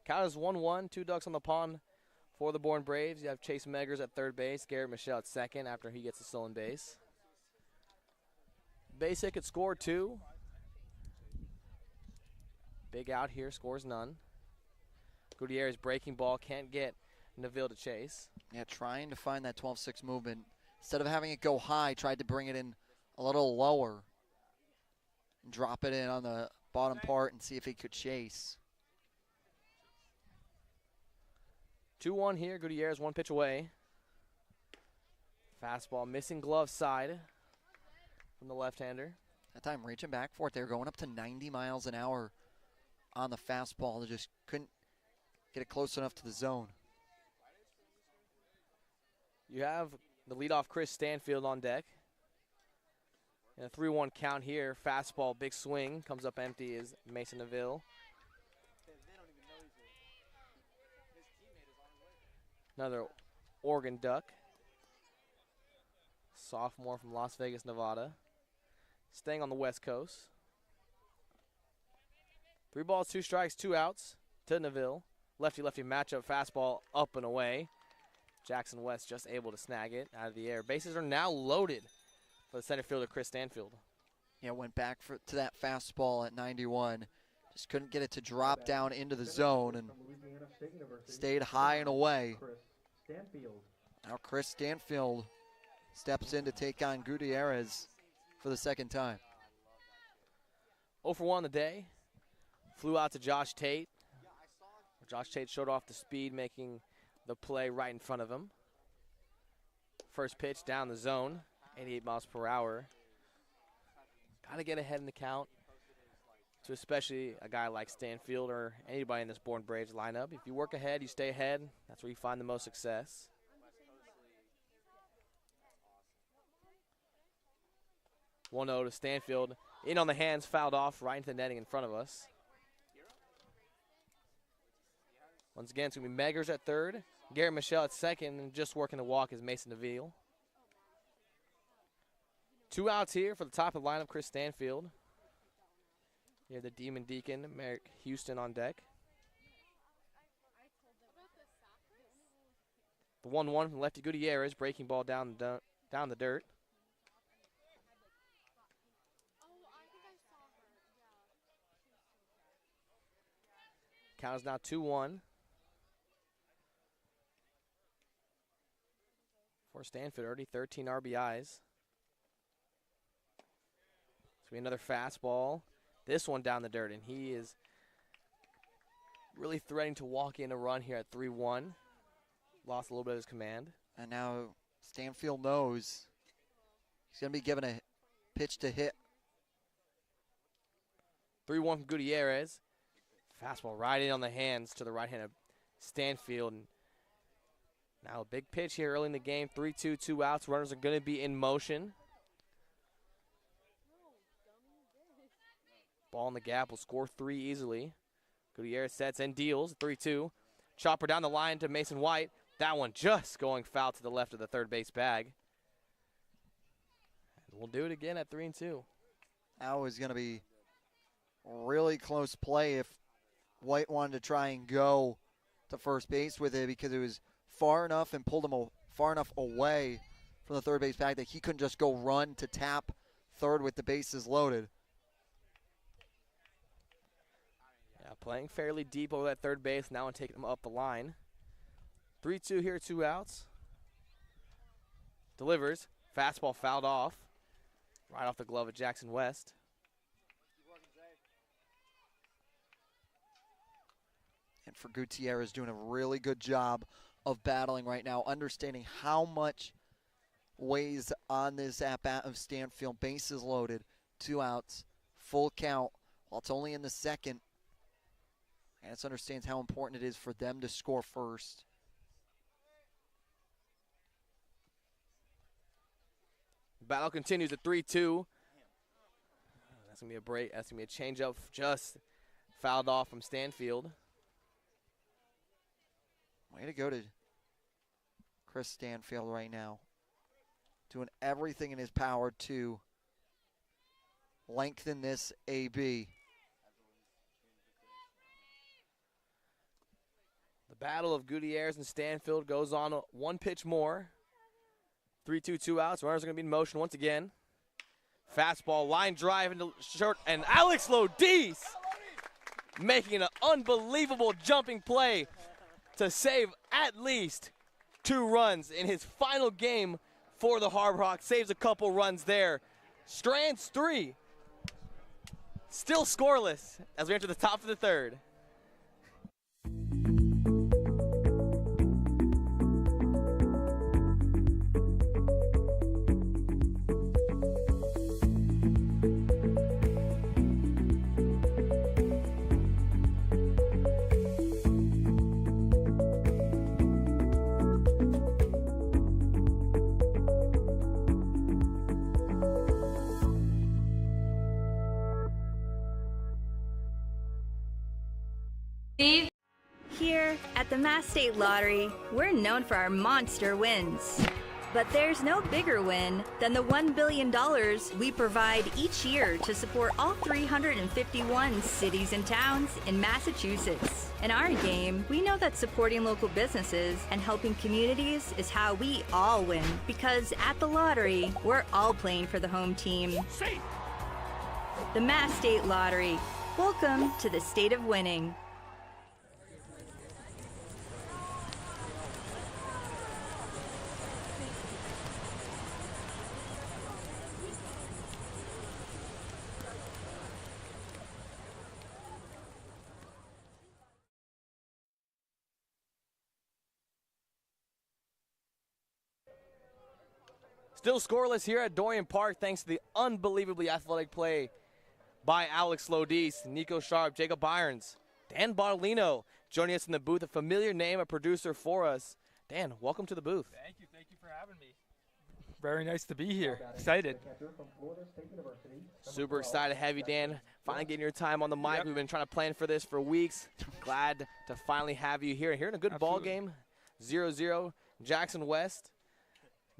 Count is 1-1, 2 ducks on the pond for the Bourne Braves. You have Chase Meggers at third base, Garrett Michelle at second after he gets a stolen base. Base hit could score 2. Big out here, scores none. Gutierrez breaking ball, can't get Neville to chase. Yeah, trying to find that 12-6 movement. Instead of having it go high, tried to bring it in a little lower. And drop it in on the bottom part and see if he could chase. 2-1 here, Gutierrez 1 pitch away. Fastball missing glove side from the left-hander. That time reaching back for it. They're going up to 90 miles an hour on the fastball. They just couldn't get it close enough to the zone. You have the leadoff Chris Stanfield on deck. And a 3-1 count here. Fastball, big swing. Comes up empty is Mason Neville. Another Oregon Duck. Sophomore from Las Vegas, Nevada. Staying on the West Coast. 3 balls, 2 strikes, 2 outs to Neville. Lefty-lefty matchup, fastball up and away. Jackson West just able to snag it out of the air. Bases are now loaded for the center fielder, Chris Stanfield. Yeah, went back to that fastball at 91. Just couldn't get it to drop down into the zone and stayed high and away. Now Chris Stanfield steps in to take on Gutierrez for the second time. 0 for 1 on the day. Flew out to Josh Tate. Josh Tate showed off the speed, making the play right in front of him. First pitch down the zone, 88 miles per hour. Got to get ahead in the count, to especially a guy like Stanfield or anybody in this Bourne Braves lineup. If you work ahead, you stay ahead. That's where you find the most success. One 0 to Stanfield. In on the hands, fouled off right into the netting in front of us. Once again, it's going to be Meggers at third, Garrett Michelle at second, and just working the walk is Mason Neville. 2 outs here for the top of the lineup, Chris Stanfield. You have the Demon Deacon, Merrick Houston on deck. The 1-1 from lefty Gutierrez, breaking ball down the dirt. Count is now 2-1. For Stanfield, already 13 RBIs. It's going to be another fastball. This one down the dirt, and he is really threatening to walk in a run here at 3-1. Lost a little bit of his command. And now Stanfield knows he's going to be given a pitch to hit. 3-1 from Gutierrez. Fastball right in on the hands to the right hand of Stanfield. And now a big pitch here early in the game. 3-2, 2 outs. Runners are going to be in motion. Ball in the gap will score 3 easily. Gutierrez sets and deals. 3-2. Chopper down the line to Mason White. That one just going foul to the left of the third base bag. And we'll do it again at 3-2. Now is going to be really close play if White wanted to try and go to first base with it, because it was far enough and pulled him far enough away from the third base bag that he couldn't just go run to tap third with the bases loaded. Yeah, playing fairly deep over that third base now and taking him up the line. 3-2 here, 2 outs. Delivers. Fastball fouled off. Right off the glove of Jackson West. And for Gutierrez, doing a really good job of battling right now, understanding how much weighs on this at-bat of Stanfield. Bases loaded, 2 outs, full count. While it's only in the second, and it understands how important it is for them to score first. Battle continues at 3-2. That's going to be a break. That's going to be a changeup just fouled off from Stanfield. Way to go to Chris Stanfield right now. Doing everything in his power to lengthen this AB. The battle of Gutierrez and Stanfield goes on 1 pitch more. 3-2, 2 outs. Runners are going to be in motion once again. Fastball, line drive into short, and Alex Lodis making an unbelievable jumping play to save at least 2 runs in his final game for the Harbor Hawks. Saves a couple runs there. Strands 3. Still scoreless as we enter the top of the third. Here at the Mass State Lottery, we're known for our monster wins. But there's no bigger win than the $1 billion we provide each year to support all 351 cities and towns in Massachusetts. In our game, we know that supporting local businesses and helping communities is how we all win. Because at the lottery, we're all playing for the home team. The Mass State Lottery. Welcome to the state of winning. Still scoreless here at Dorian Park thanks to the unbelievably athletic play by Alex Lodis, Nico Sharp, Jacob Irons, Dan Bartolino joining us in the booth, a familiar name, a producer for us. Dan, welcome to the booth. Thank you for having me. Very nice to be here. Excited. Super excited to have you, Dan. Finally getting your time on the mic. Yep. We've been trying to plan for this for weeks. Glad to finally have you here. Here in a good ball game, 0-0. Jackson West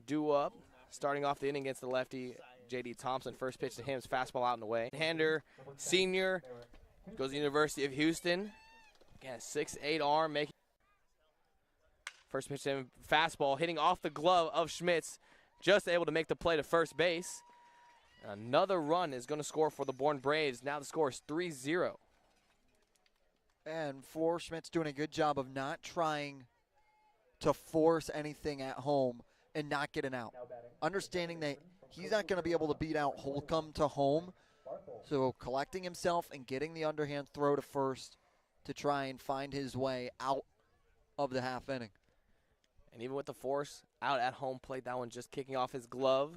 due up. Starting off the inning against the lefty, J.D. Thompson. First pitch to him is fastball out and away. Hander, senior, goes to the University of Houston. Again, a 6'8" arm. Making first pitch to him, fastball hitting off the glove of Schmitz. Just able to make the play to first base. Another run is going to score for the Bourne Braves. Now the score is 3-0. And Schmidt's doing a good job of not trying to force anything at home and not get an out. Understanding that he's not going to be able to beat out Holcomb to home. So collecting himself and getting the underhand throw to first to try and find his way out of the half inning. And even with the force out at home plate, that one just kicking off his glove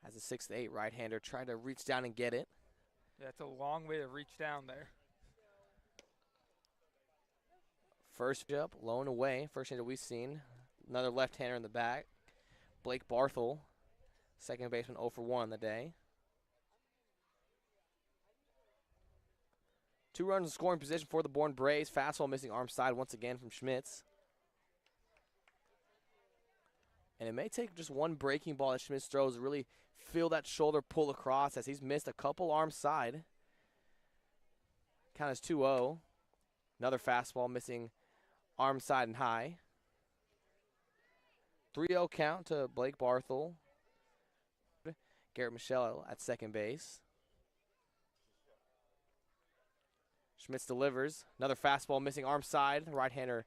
as a 6'8" right-hander trying to reach down and get it. Yeah, it's a long way to reach down there. First up, low and away. First hander we've seen. Another left-hander in the back. Blake Barthel, second baseman, 0 for 1 on the day. 2 runs in scoring position for the Bourne Braves. Fastball missing arm side once again from Schmitz. And it may take just one breaking ball that Schmitz throws to really feel that shoulder pull across as he's missed a couple arm side. Count is 2-0. Another fastball missing arm side and high. 3-0 count to Blake Barthel. Garrett Michelle at second base. Schmitz delivers. Another fastball missing arm side. Right-hander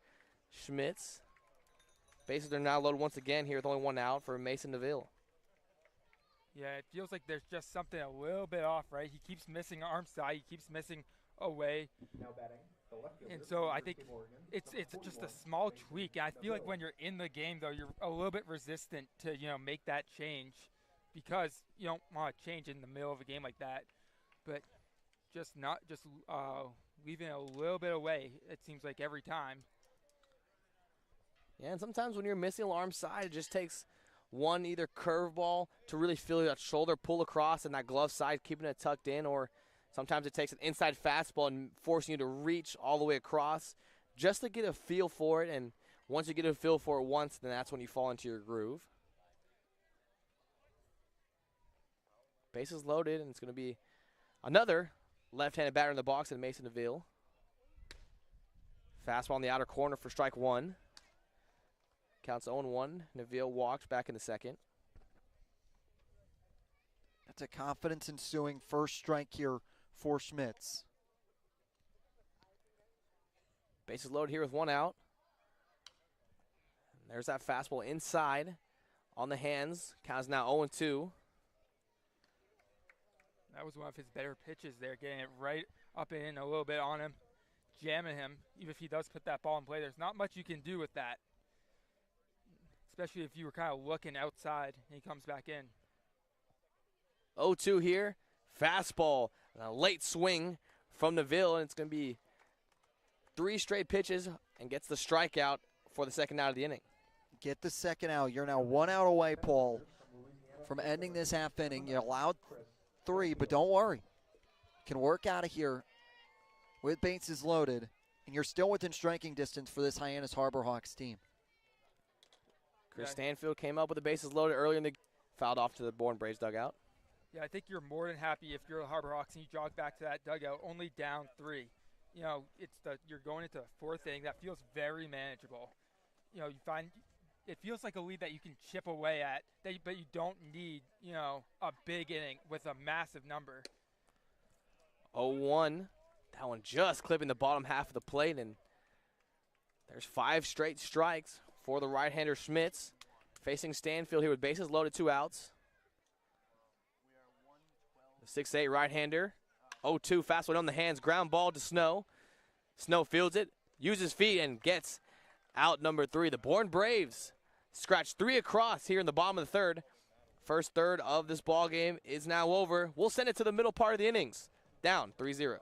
Schmitz. Bases are now loaded once again here with only 1 out for Mason Neville. Yeah, it feels like there's just something a little bit off, right? He keeps missing arm side. He keeps missing away. Now batting, the left fielder, and so I think it's just a small tweak. And I feel like when you're in the game, though, you're a little bit resistant to, make that change because you don't want to change in the middle of a game like that. But just leaving it a little bit away, it seems like every time. Yeah, and sometimes when you're missing an arm side, it just takes one either curveball to really feel that shoulder pull across and that glove side, keeping it tucked in, or sometimes it takes an inside fastball and forcing you to reach all the way across just to get a feel for it. And once you get a feel for it once, then that's when you fall into your groove. Bases loaded, and it's going to be another left-handed batter in the box in Mason Neville. Fastball in the outer corner for strike 1. Counts 0-1. Neville walked back in the second. That's a confidence ensuing first strike here for Schmitz. Bases loaded here with 1 out. And there's that fastball inside on the hands. Count is now 0-2. That was one of his better pitches there, getting it right up and in a little bit on him, jamming him. Even if he does put that ball in play, there's not much you can do with that. Especially if you were kind of looking outside and he comes back in. 0-2 here. Fastball. And a late swing from Neville, and it's going to be 3 straight pitches and gets the strikeout for the second out of the inning. Get the second out. You're now 1 out away, Paul, from ending this half inning. You're allowed 3, but don't worry. You can work out of here with bases loaded, and you're still within striking distance for this Hyannis Harbor Hawks team. Chris Stanfield came up with the bases loaded earlier in the fouled off to the Bourne Braves dugout. Yeah, I think you're more than happy if you're the Harbor Hawks and you jog back to that dugout only down 3. You're going into the 4th inning. That feels very manageable. You find it feels like a lead that you can chip away at, but you don't need, a big inning with a massive number. 0-1. That one just clipping the bottom half of the plate, and there's 5 straight strikes for the right-hander Schmitz. Facing Stanfield here with bases loaded, 2 outs. The 6'8" right-hander. 0-2 fastball on the hands. Ground ball to Snow. Snow fields it, uses feet, and gets out number 3. The Bourne Braves scratch 3 across here in the bottom of the 3rd. First third of this ball game is now over. We'll send it to the middle part of the innings. Down 3-0.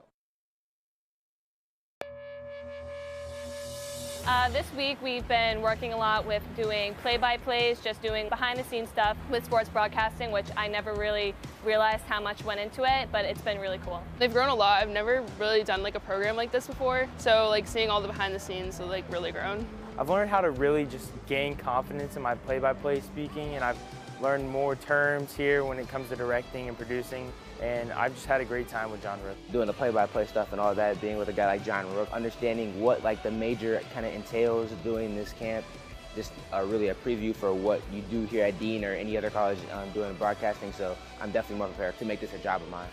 This week we've been working a lot with doing play-by-plays, just doing behind-the-scenes stuff with sports broadcasting, which I never really realized how much went into it, but it's been really cool. They've grown a lot. I've never really done a program like this before, so seeing all the behind-the-scenes has really grown. I've learned how to really just gain confidence in my play-by-play speaking, and I've learned more terms here when it comes to directing and producing, and I've just had a great time with John Rook. Doing the play-by-play stuff and all that, being with a guy like John Rook, understanding what the major kind of entails doing this camp, just really a preview for what you do here at Dean or any other college doing broadcasting, so I'm definitely more prepared to make this a job of mine.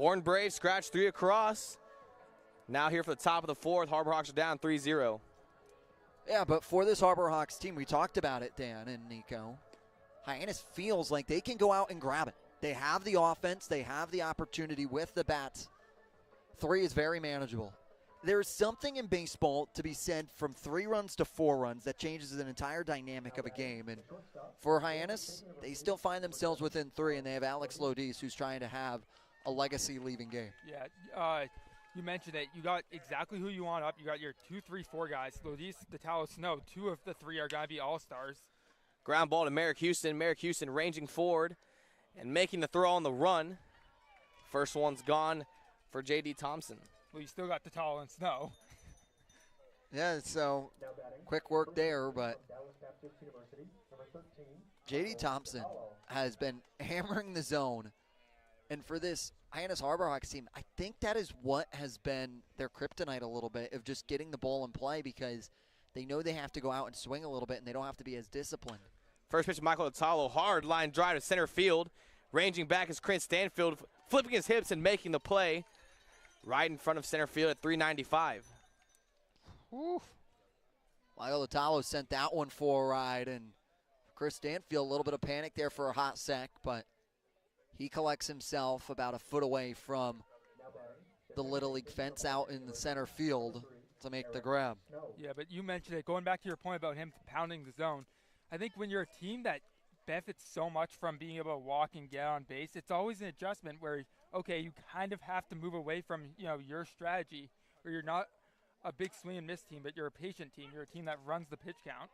Bourne Braves scratch 3 across. Now here for the top of the 4th. Harbor Hawks are down 3-0. Yeah, but for this Harbor Hawks team, we talked about it, Dan and Nico. Hyannis feels like they can go out and grab it. They have the offense. They have the opportunity with the bats. 3 is very manageable. There's something in baseball to be said from 3 runs to 4 runs that changes an entire dynamic of a game. And for Hyannis, they still find themselves within 3, and they have Alex Lodis, who's trying to have a legacy leaving game. Yeah, you mentioned it. You got exactly who you want up. You got your 2, 3, 4 guys. Lodis, Detallo, Snow. 2 of the 3 are going to be all-stars. Ground ball to Merrick Houston. Merrick Houston ranging forward and making the throw on the run. First one's gone for J.D. Thompson. Well, you still got Detallo and Snow. Yeah, so quick work there, but J.D. Thompson has been hammering the zone. And for this Hyannis Harbor Hawks team, I think that is what has been their kryptonite a little bit, of just getting the ball in play, because they know they have to go out and swing a little bit and they don't have to be as disciplined. First pitch, Michael Detallo, hard line drive to center field. Ranging back is Chris Stanfield, flipping his hips and making the play right in front of center field at 395. Oof. Michael Detallo sent that one for a ride, and Chris Stanfield, a little bit of panic there for a hot sec, but he collects himself about a foot away from the Little League fence out in the center field to make the grab. Yeah, but you mentioned it. Going back to your point about him pounding the zone, I think when you're a team that benefits so much from being able to walk and get on base, it's always an adjustment where, okay, you kind of have to move away from, your strategy, where you're not a big swing and miss team, but you're a patient team. You're a team that runs the pitch count.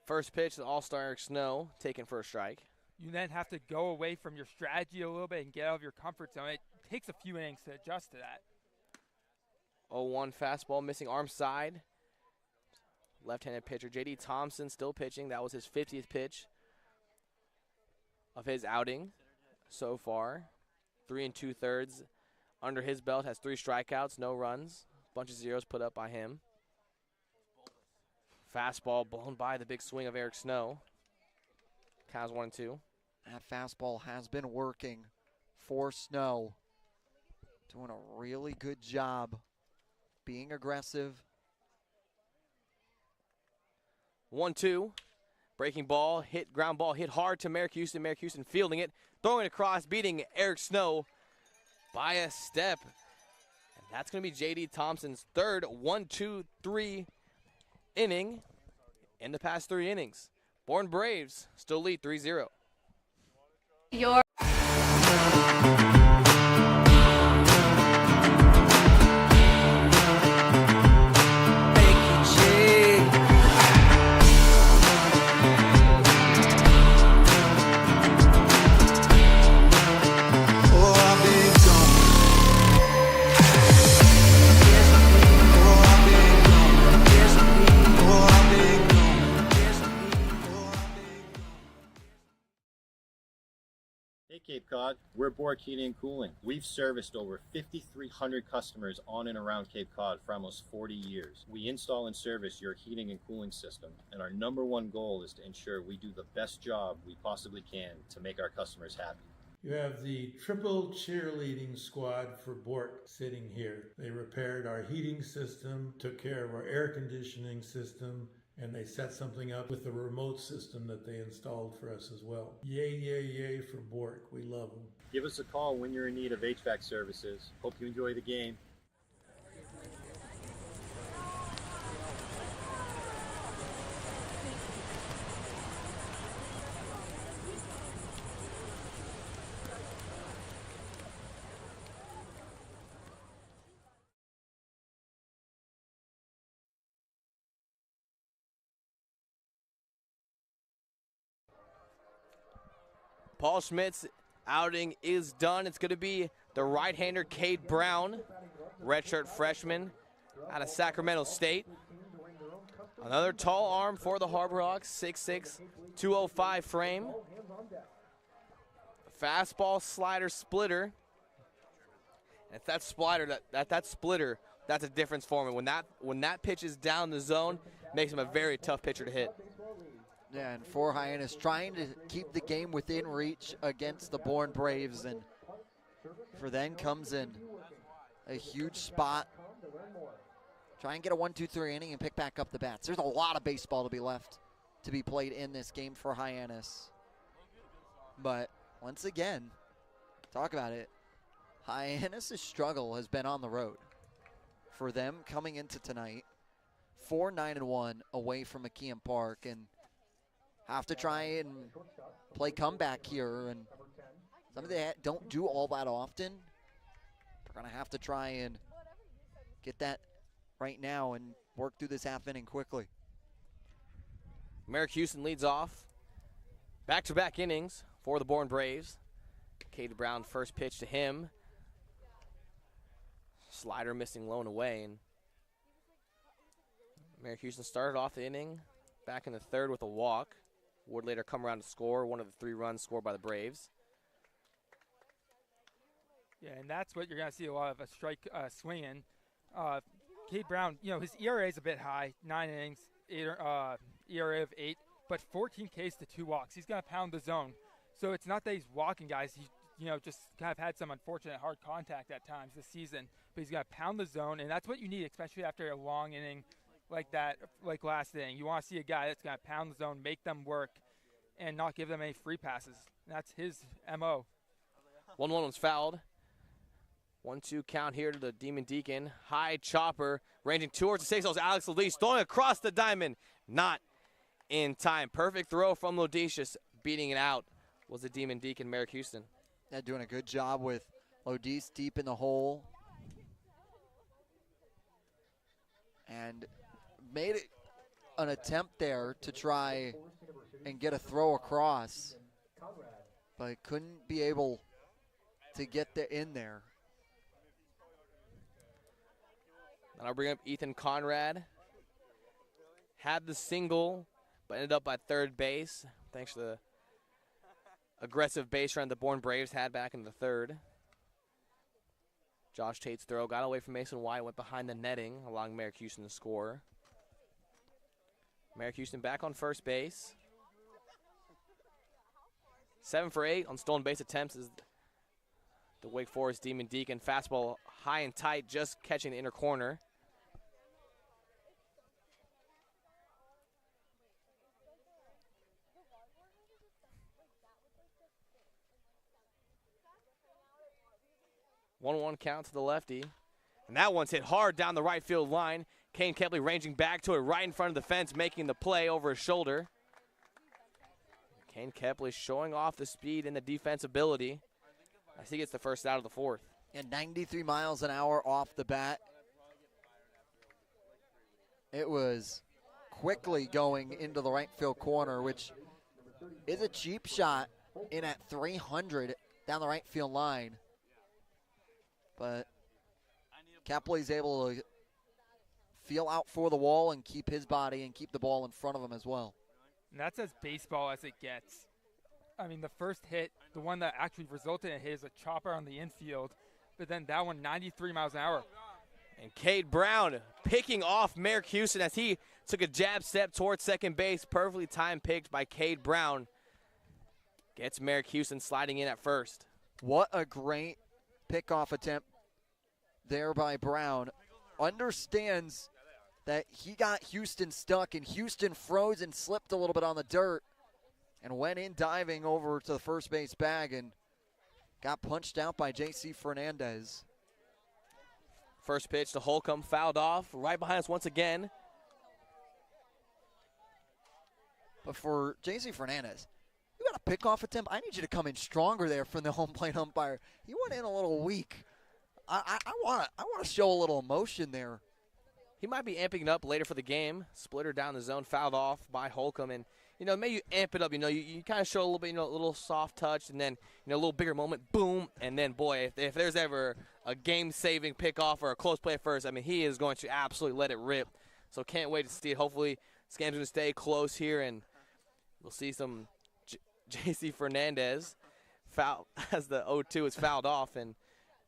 First pitch, the all-star Eric Snow, taken for a strike. You then have to go away from your strategy a little bit and get out of your comfort zone. It takes a few innings to adjust to that. 0-1 fastball, missing arm side. Left-handed pitcher J.D. Thompson still pitching. That was his 50th pitch of his outing so far. 3 2/3 under his belt, has 3 strikeouts, no runs. Bunch of zeros put up by him. Fastball blown by the big swing of Eric Snow. Counts 1-2. That fastball has been working for Snow. Doing a really good job being aggressive. 1-2. Breaking ball, ground ball, hit hard to Merrick Houston. Merrick Houston fielding it, throwing it across, beating Eric Snow by a step. And that's going to be J.D. Thompson's third 1-2-3 inning in the past 3 innings. Bourne Braves still lead 3-0. Your Cape Cod, we're Bourne Heating and Cooling. We've serviced over 5,300 customers on and around Cape Cod for almost 40 years. We install and service your heating and cooling system, and our #1 goal is to ensure we do the best job we possibly can to make our customers happy. You have the triple cheerleading squad for Bork sitting here. They repaired our heating system, took care of our air conditioning system, and they set something up with the remote system that they installed for us as well. Yay, yay, yay for Bork. We love them. Give us a call when you're in need of HVAC services. Hope you enjoy the game. Paul Schmidt's outing is done. It's going to be the right-hander Cade Brown, redshirt freshman out of Sacramento State. Another tall arm for the Harbor Hawks, 6'6", 205 frame. Fastball, slider, splitter. And it's that splitter, that splitter, that's a difference for him. When that pitch is down the zone, makes him a very tough pitcher to hit. Yeah, and for Hyannis, trying to keep the game within reach against the Bourne Braves, and For then comes in a huge spot. Try and get a 1-2-3 inning and pick back up the bats. There's a lot of baseball to be left to be played in this game for Hyannis. But once again, talk about it. Hyannis' struggle has been on the road. For them coming into tonight, 4-9-1 away from McKeon Park, and have to try and play comeback here. And something they don't do all that often. They're going to have to try and get that right now and work through this half inning quickly. Merrick Houston leads off. Back-to-back innings for the Bourne Braves. Cade Brown first pitch to him. Slider missing low and away. And Merrick Houston started off the inning back in the third with a walk. Would later come around to score one of the 3 runs scored by the Braves. Yeah, and that's what you're going to see a lot of a strike swinging. Cade Brown, his ERA is a bit high, 9 innings, ERA of 8, but 14 Ks to 2 walks. He's going to pound the zone. So it's not that he's walking guys. He, just kind of had some unfortunate hard contact at times this season, but he's going to pound the zone, and that's what you need, especially after a long inning like that, like last inning. You want to see a guy that's going to pound the zone, make them work, and not give them any free passes. And that's his MO. 1-1 was fouled. 1-2 count here to the Demon Deacon. High chopper ranging towards the safe. Alex Lodice throwing across the diamond. Not in time. Perfect throw from Lodicius. Beating it out was the Demon Deacon, Merrick Houston. Yeah, doing a good job with Lodice deep in the hole. And made it an attempt there to try and get a throw across, but couldn't be able to get in there. And I'll bring up Ethan Conrad. Had the single, but ended up at third base, thanks to the aggressive base run the Bourne Braves had back in the third. Josh Tate's throw got away from Mason White, went behind the netting, allowing Merrick Houston to score. Merrick Houston back on first base. 7 for 8 on stolen base attempts is the Wake Forest Demon Deacon. Fastball high and tight, just catching the inner corner. One count to the lefty. And that one's hit hard down the right field line. Kane Kepley ranging back to it right in front of the fence, making the play over his shoulder. Kane Kepley showing off the speed and the defensibility as he gets the first out of the fourth. And 93 miles an hour off the bat. It was quickly going into the right field corner, which is a cheap shot in at 300 down the right field line. But Kepley's able to feel out for the wall and keep his body and keep the ball in front of him as well. And that's as baseball as it gets. I mean, the first hit, the one that actually resulted in a hit, is a chopper on the infield. But then that one, 93 miles an hour. And Cade Brown picking off Merrick Houston as he took a jab step towards second base. Perfectly timed picked by Cade Brown. Gets Merrick Houston sliding in at first. What a great pickoff attempt there by Brown. Understands that he got Houston stuck, and Houston froze and slipped a little bit on the dirt and went in diving over to the first base bag and got punched out by J.C. Fernandez. First pitch to Holcomb, fouled off, right behind us once again. But for J.C. Fernandez, you got a pickoff attempt. I need you to come in stronger there from the home plate umpire. He went in a little weak. I want to show a little emotion there. He might be amping it up later for the game. Splitter down the zone, fouled off by Holcomb. And, maybe you amp it up. You kind of show a little bit, a little soft touch, and then, a little bigger moment, boom. And then, boy, if there's ever a game-saving pickoff or a close play at first, I mean, he is going to absolutely let it rip. So can't wait to see it. Hopefully, this game's going to stay close here, and we'll see some J.C. Fernandez foul as the 0-2 is fouled off. And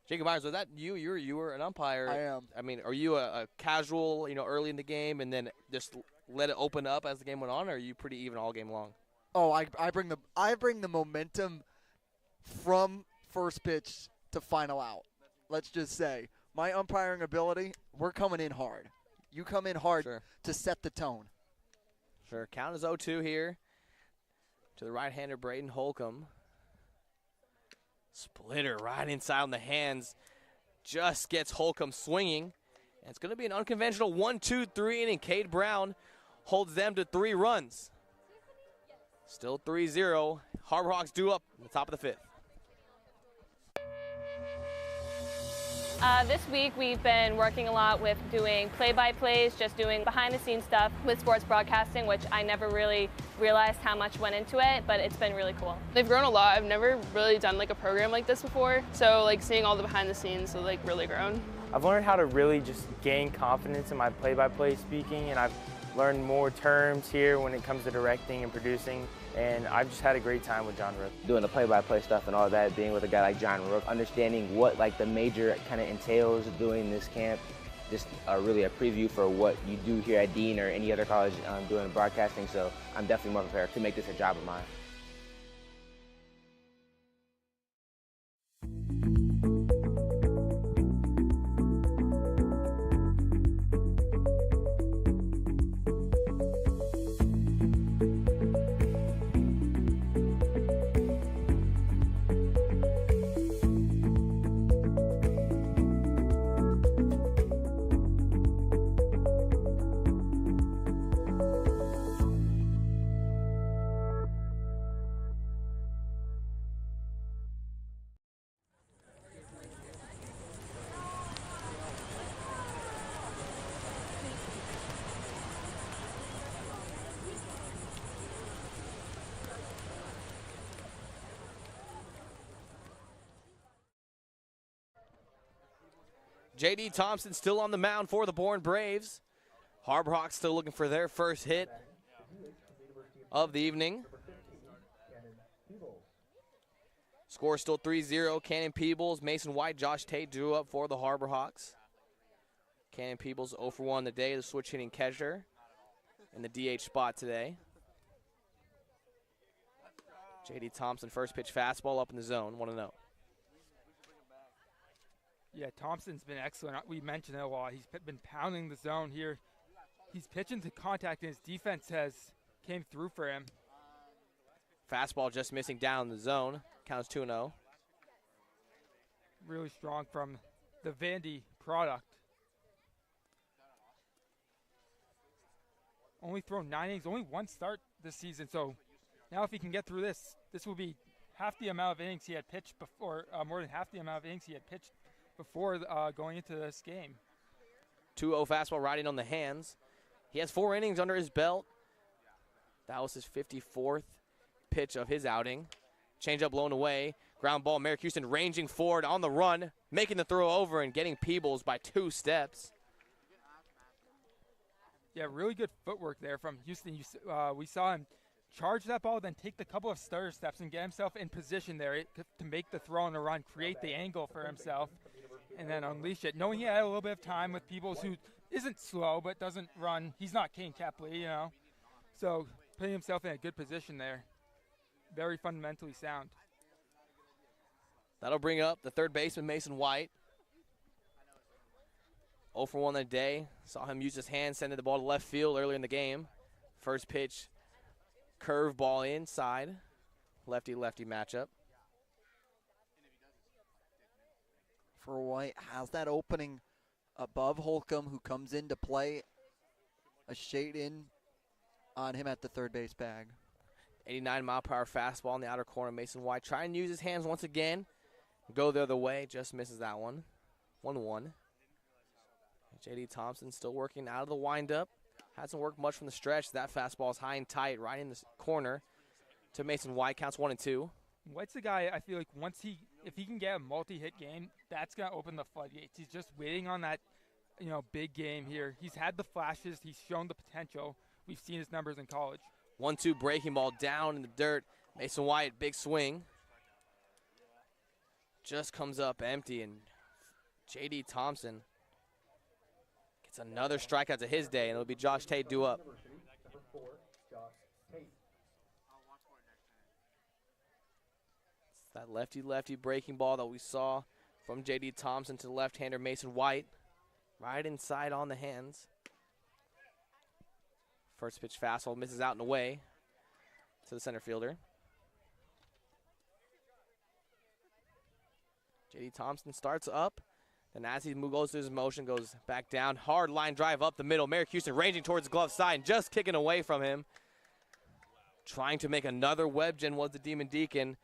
Jacob Myers, was that you? You were an umpire. I am. I mean, are you a casual, early in the game and then just let it open up as the game went on, or are you pretty even all game long? Oh, I bring the momentum from first pitch to final out. Let's just say my umpiring ability, we're coming in hard. You come in hard to set the tone. Sure. Count is 0-2 here to the right-hander Braden Holcomb. Splitter right inside on the hands. Just gets Holcomb swinging. And it's going to be an unconventional 1-2-3 inning. Cade Brown holds them to 3 runs. Still 3-0. Harbor Hawks due up in the top of the 5th. This week we've been working a lot with doing play-by-plays, just doing behind-the-scenes stuff with sports broadcasting, which I never really realized how much went into it, but it's been really cool. They've grown a lot. I've never really done like a program like this before, so like seeing all the behind-the-scenes, so like really grown. I've learned how to really just gain confidence in my play-by-play speaking, and I've learned more terms here when it comes to directing and producing, and I've just had a great time with John Rook. Doing the play-by-play stuff and all that, being with a guy like John Rook, understanding what like the major kind of entails doing this camp, just really a preview for what you do here at Dean or any other college doing broadcasting, so I'm definitely more prepared to make this a job of mine. J.D. Thompson still on the mound for the Bourne Braves. Harbor Hawks still looking for their first hit of the evening. Score still 3-0. Cannon Peebles, Mason White, Josh Tate drew up for the Harbor Hawks. Cannon Peebles 0 for 1 today, the switch hitting catcher in the DH spot today. J.D. Thompson, first pitch fastball up in the zone, 1-0. Yeah, Thompson's been excellent. We mentioned it a lot. He's been pounding the zone here. He's pitching to contact, and his defense has came through for him. Fastball just missing down the zone. Counts 2-0. Really strong from the Vandy product. Only thrown 9 innings, only 1 start this season. So now if he can get through this, this will be half the amount of innings he had pitched before, more than half the amount of innings he had pitched before going into this game. 2-0 fastball riding on the hands. He has 4 innings under his belt. That was his 54th pitch of his outing. Changeup blown away. Ground ball, Merrick Houston ranging forward on the run, making the throw over and getting Peebles by 2 steps. Yeah, really good footwork there from Houston. We saw him charge that ball, then take the couple of stutter steps and get himself in position there to make the throw on the run, create the angle for himself, and then unleash it. Knowing he had a little bit of time with Peebles, who isn't slow but doesn't run. He's not Kane Kepley, you know. So putting himself in a good position there. Very fundamentally sound. That'll bring up the third baseman, Mason White. 0 for 1 that day. Saw him use his hand, sending the ball to left field earlier in the game. First pitch, curve ball inside. Lefty-lefty matchup. For White, has that opening above Holcomb, who comes in to play a shade in on him at the third base bag. 89-mile-per-hour fastball in the outer corner. Mason White trying to use his hands once again. Go the other way, just misses that one. 1-1. J.D. Thompson still working out of the windup. Hasn't worked much from the stretch. That fastball is high and tight right in the corner to Mason White. Counts 1-2. White's the guy, I feel like if he can get a multi-hit game, that's going to open the floodgates. He's just waiting on that, big game here. He's had the flashes. He's shown the potential. We've seen his numbers in college. 1-2 breaking ball down in the dirt. Mason White, big swing. Just comes up empty, and J.D. Thompson gets another strikeout to his day, and it'll be Josh Tate due up. It's that lefty-lefty breaking ball that we saw from J.D. Thompson to the left-hander Mason White. Right inside on the hands. First pitch fastball misses out and away to the center fielder. J.D. Thompson starts up. Then as he goes through his motion, goes back down. Hard line drive up the middle. Merrick Houston ranging towards the glove side and just kicking away from him. Trying to make another web gen was the Demon Deacon.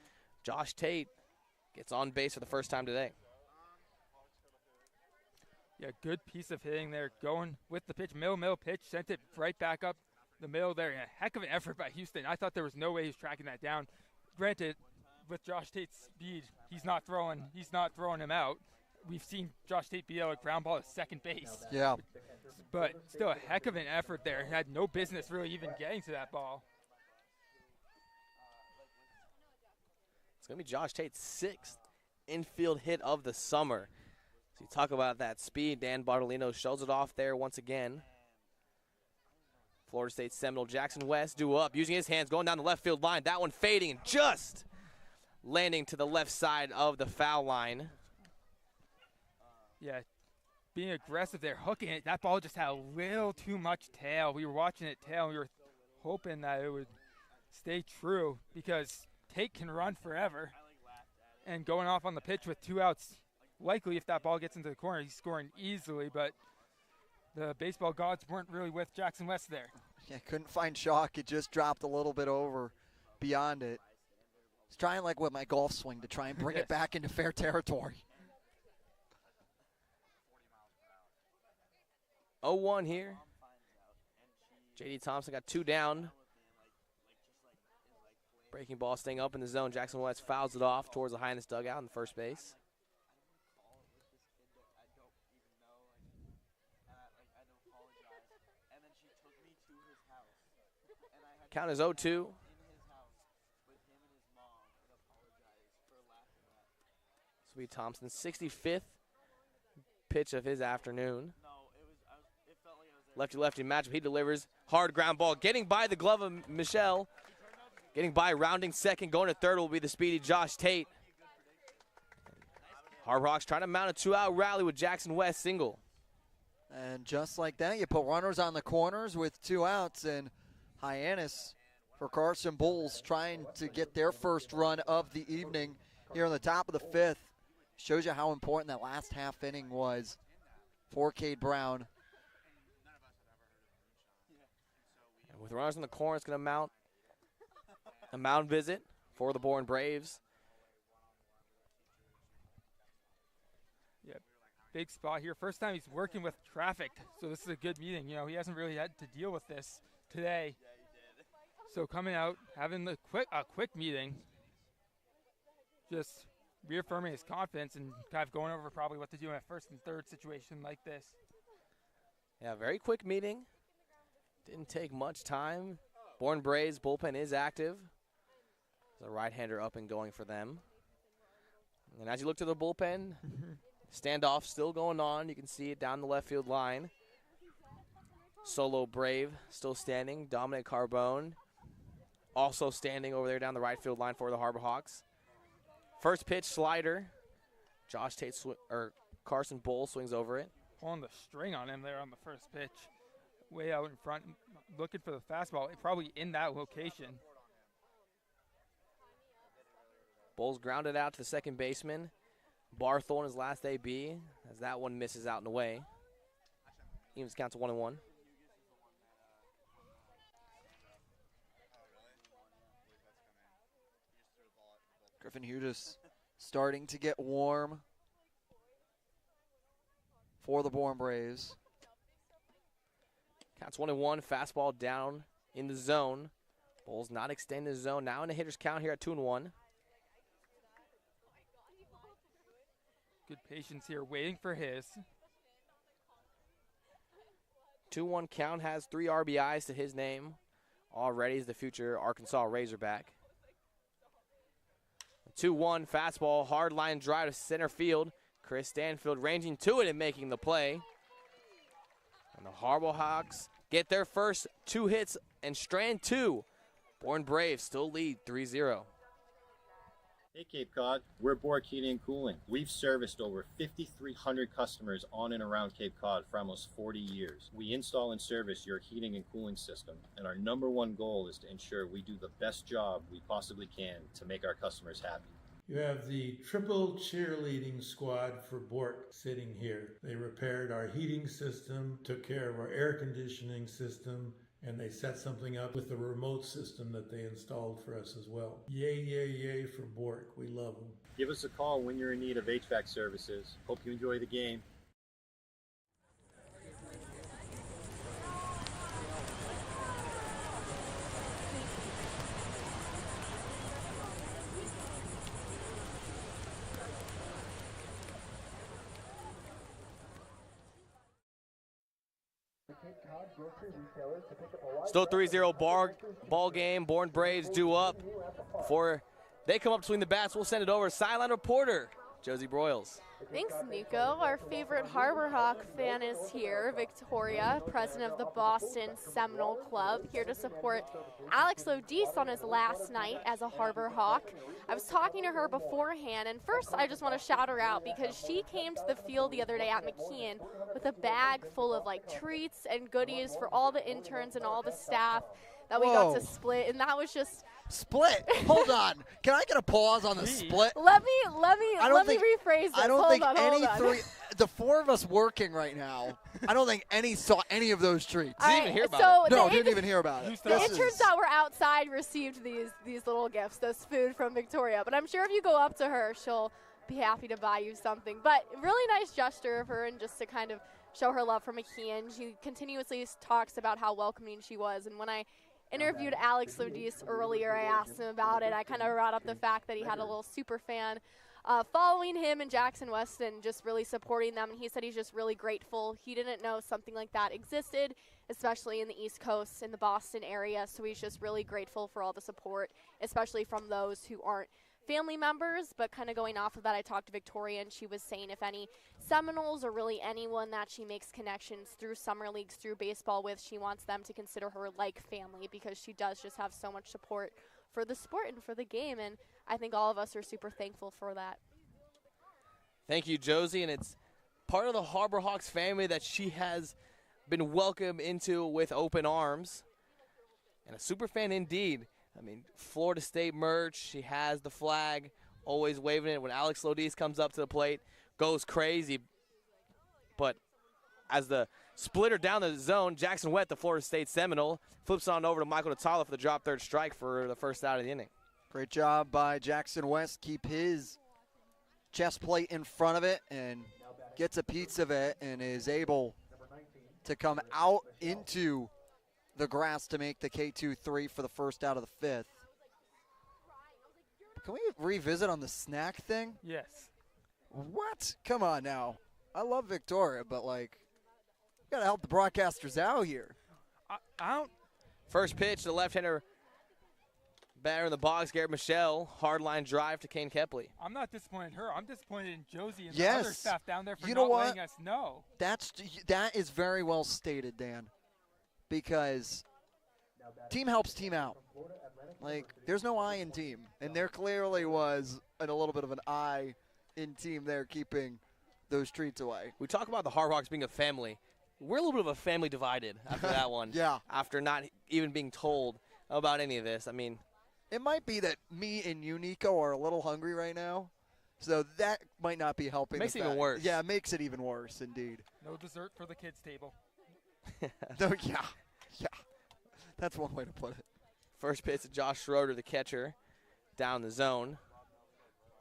Josh Tate gets on base for the first time today. Yeah, good piece of hitting there. Going with the pitch, middle pitch, sent it right back up the middle there. A heck of an effort by Houston. I thought there was no way he was tracking that down. Granted, with Josh Tate's speed, he's not throwing him out. We've seen Josh Tate be able to ground ball to second base. Yeah. But still a heck of an effort there. He had no business really even getting to that ball. It's going to be Josh Tate's 6th infield hit of the summer. So you talk about that speed. Dan Bartolino shows it off there once again. Florida State Seminole Jackson West due up, using his hands, going down the left field line. That one fading and just landing to the left side of the foul line. Yeah, being aggressive there, hooking it. That ball just had a little too much tail. We were watching it tail, and we were hoping that it would stay true because Tate can run forever. And going off on the pitch with 2 outs, likely if that ball gets into the corner, he's scoring easily, but the baseball gods weren't really with Jackson West there. Yeah, couldn't find shock. It just dropped a little bit over beyond it. He's trying like with my golf swing to try and bring it back into fair territory. 0-1 here. J.D. Thompson got 2 down. Breaking ball staying up in the zone. Jackson West fouls it off towards the Hyannis dugout in the first base. Count is 0-2. Sweet Thompson's 65th pitch of his afternoon. Lefty-lefty matchup. He delivers. Hard ground ball. Getting by the glove of Michelle. Getting by, rounding second. Going to third will be the speedy Josh Tate. Harbor Hawks trying to mount a 2-out rally with Jackson West single. And just like that, you put runners on the corners with 2 outs, and Hyannis for Carson Bulls trying to get their first run of the evening here on the top of the 5th. Shows you how important that last half inning was for Cade Brown. And with runners in the corner, it's going to mount a mound visit for the Bourne Braves. Yeah, big spot here. First time he's working with traffic, so this is a good meeting. You know, he hasn't really had to deal with this today. So coming out, having a quick meeting, just reaffirming his confidence and kind of going over probably what to do in a first and third situation like this. Yeah, very quick meeting. Didn't take much time. Bourne Braves bullpen is active. There's a right-hander up and going for them. And as you look to the bullpen, standoff still going on. You can see it down the left field line. Solo Brave still standing. Dominic Carbone also standing over there down the right field line for the Harbor Hawks. First pitch slider. Josh Tate Carson Bull swings over it. Pulling the string on him there on the first pitch. Way out in front, looking for the fastball, probably in that location. Bulls grounded out to the second baseman. Barthol in his last AB as that one misses out and away. Evans counts to 1-1. Griffin Hughes starting to get warm for the Bourne Braves. Counts 1-1, fastball down in the zone. Bulls not extending the zone. Now in the hitter's count here at 2-1. Good patience here, waiting for his. 2-1 count, has 3 RBIs to his name. Already is the future Arkansas Razorback. 2-1 fastball, hard line drive to center field. Chris Stanfield ranging to it and making the play. And the Harbor Hawks get their first 2 hits and strand 2. Bourne Braves still lead 3-0. Hey Cape Cod, we're Bourne Heating and Cooling. We've serviced over 5,300 customers on and around Cape Cod for almost 40 years. We install and service your heating and cooling system, and our number one goal is to ensure we do the best job we possibly can to make our customers happy. You have the triple cheerleading squad for Bork sitting here. They repaired our heating system, took care of our air conditioning system, and they set something up with the remote system that they installed for us as well. Yay, yay, yay for Bork. We love them. Give us a call when you're in need of HVAC services. Hope you enjoy the game. Still 3-0 ball game. Bourne Braves due up. Before they come up between the bats, we'll send it over. Sideline reporter, Josie Broyles. Thanks, Nico. Our favorite Harbor Hawk fan is here, Victoria, president of the Boston Seminole Club, here to support Alex Lodis on his last night as a Harbor Hawk. I was talking to her beforehand, and first I just want to shout her out because she came to the field the other day at McKeon with a bag full of treats and goodies for all the interns and all the staff that we got to split, and that was just... Split? Hold on. Can I get a pause on the split? Let me rephrase this. I don't think any three. The four of us working right now, I don't think any saw any of those treats. Didn't even hear about it. No, didn't even hear about it. The interns that were outside received these little gifts, this food from Victoria. But I'm sure if you go up to her, she'll be happy to buy you something. But really nice gesture of her, and just to kind of show her love for McKeon. She continuously talks about how welcoming she was, and when I interviewed Alex Lodis earlier, I asked him about it. I kind of brought up the fact that he had a little super fan following him and Jackson Weston, just really supporting them, and he said he's just really grateful. He didn't know something like that existed, especially in the East Coast, in the Boston area, so he's just really grateful for all the support, especially from those who aren't family members. But kind of going off of that, I talked to Victoria, and she was saying if any Seminoles or really anyone that she makes connections through summer leagues, through baseball with, she wants them to consider her like family, because she does just have so much support for the sport and for the game, and I think all of us are super thankful for that. Thank you, Josie, and it's part of the Harbor Hawks family that she has been welcomed into with open arms, and a super fan indeed. I mean, Florida State merch, she has the flag, always waving it. When Alex Lodis comes up to the plate, goes crazy. But as the splitter down the zone, Jackson Wett, the Florida State Seminole, flips on over to Michael Natala for the drop third strike for the first out of the inning. Great job by Jackson West. Keep his chest plate in front of it and gets a piece of it and is able to come out into the grass to make the K2-3 for the first out of the fifth. Can we revisit on the snack thing? Yes. What? Come on now. I love Victoria, but we got to help the broadcasters out here. I don't. First pitch, the left-hander batter in the box, Garrett Michelle. Hard line drive to Kane Kepley. I'm not disappointed in her. I'm disappointed in Josie and the Yes. other staff down there for You not know what? letting us know. That is very well stated, Dan, because team helps team out. There's no I in team, and there clearly was a little bit of an I in team there keeping those treats away. We talk about the Harbor Hawks being a family. We're a little bit of a family divided after that one. Yeah. After not even being told about any of this. I mean, it might be that me and you, Nico, are a little hungry right now, so that might not be helping. Makes the it even fact. worse. Yeah, it makes it even worse, indeed. No dessert for the kids' table. No, yeah. That's one way to put it. First pitch to Josh Schroeder, the catcher, down the zone.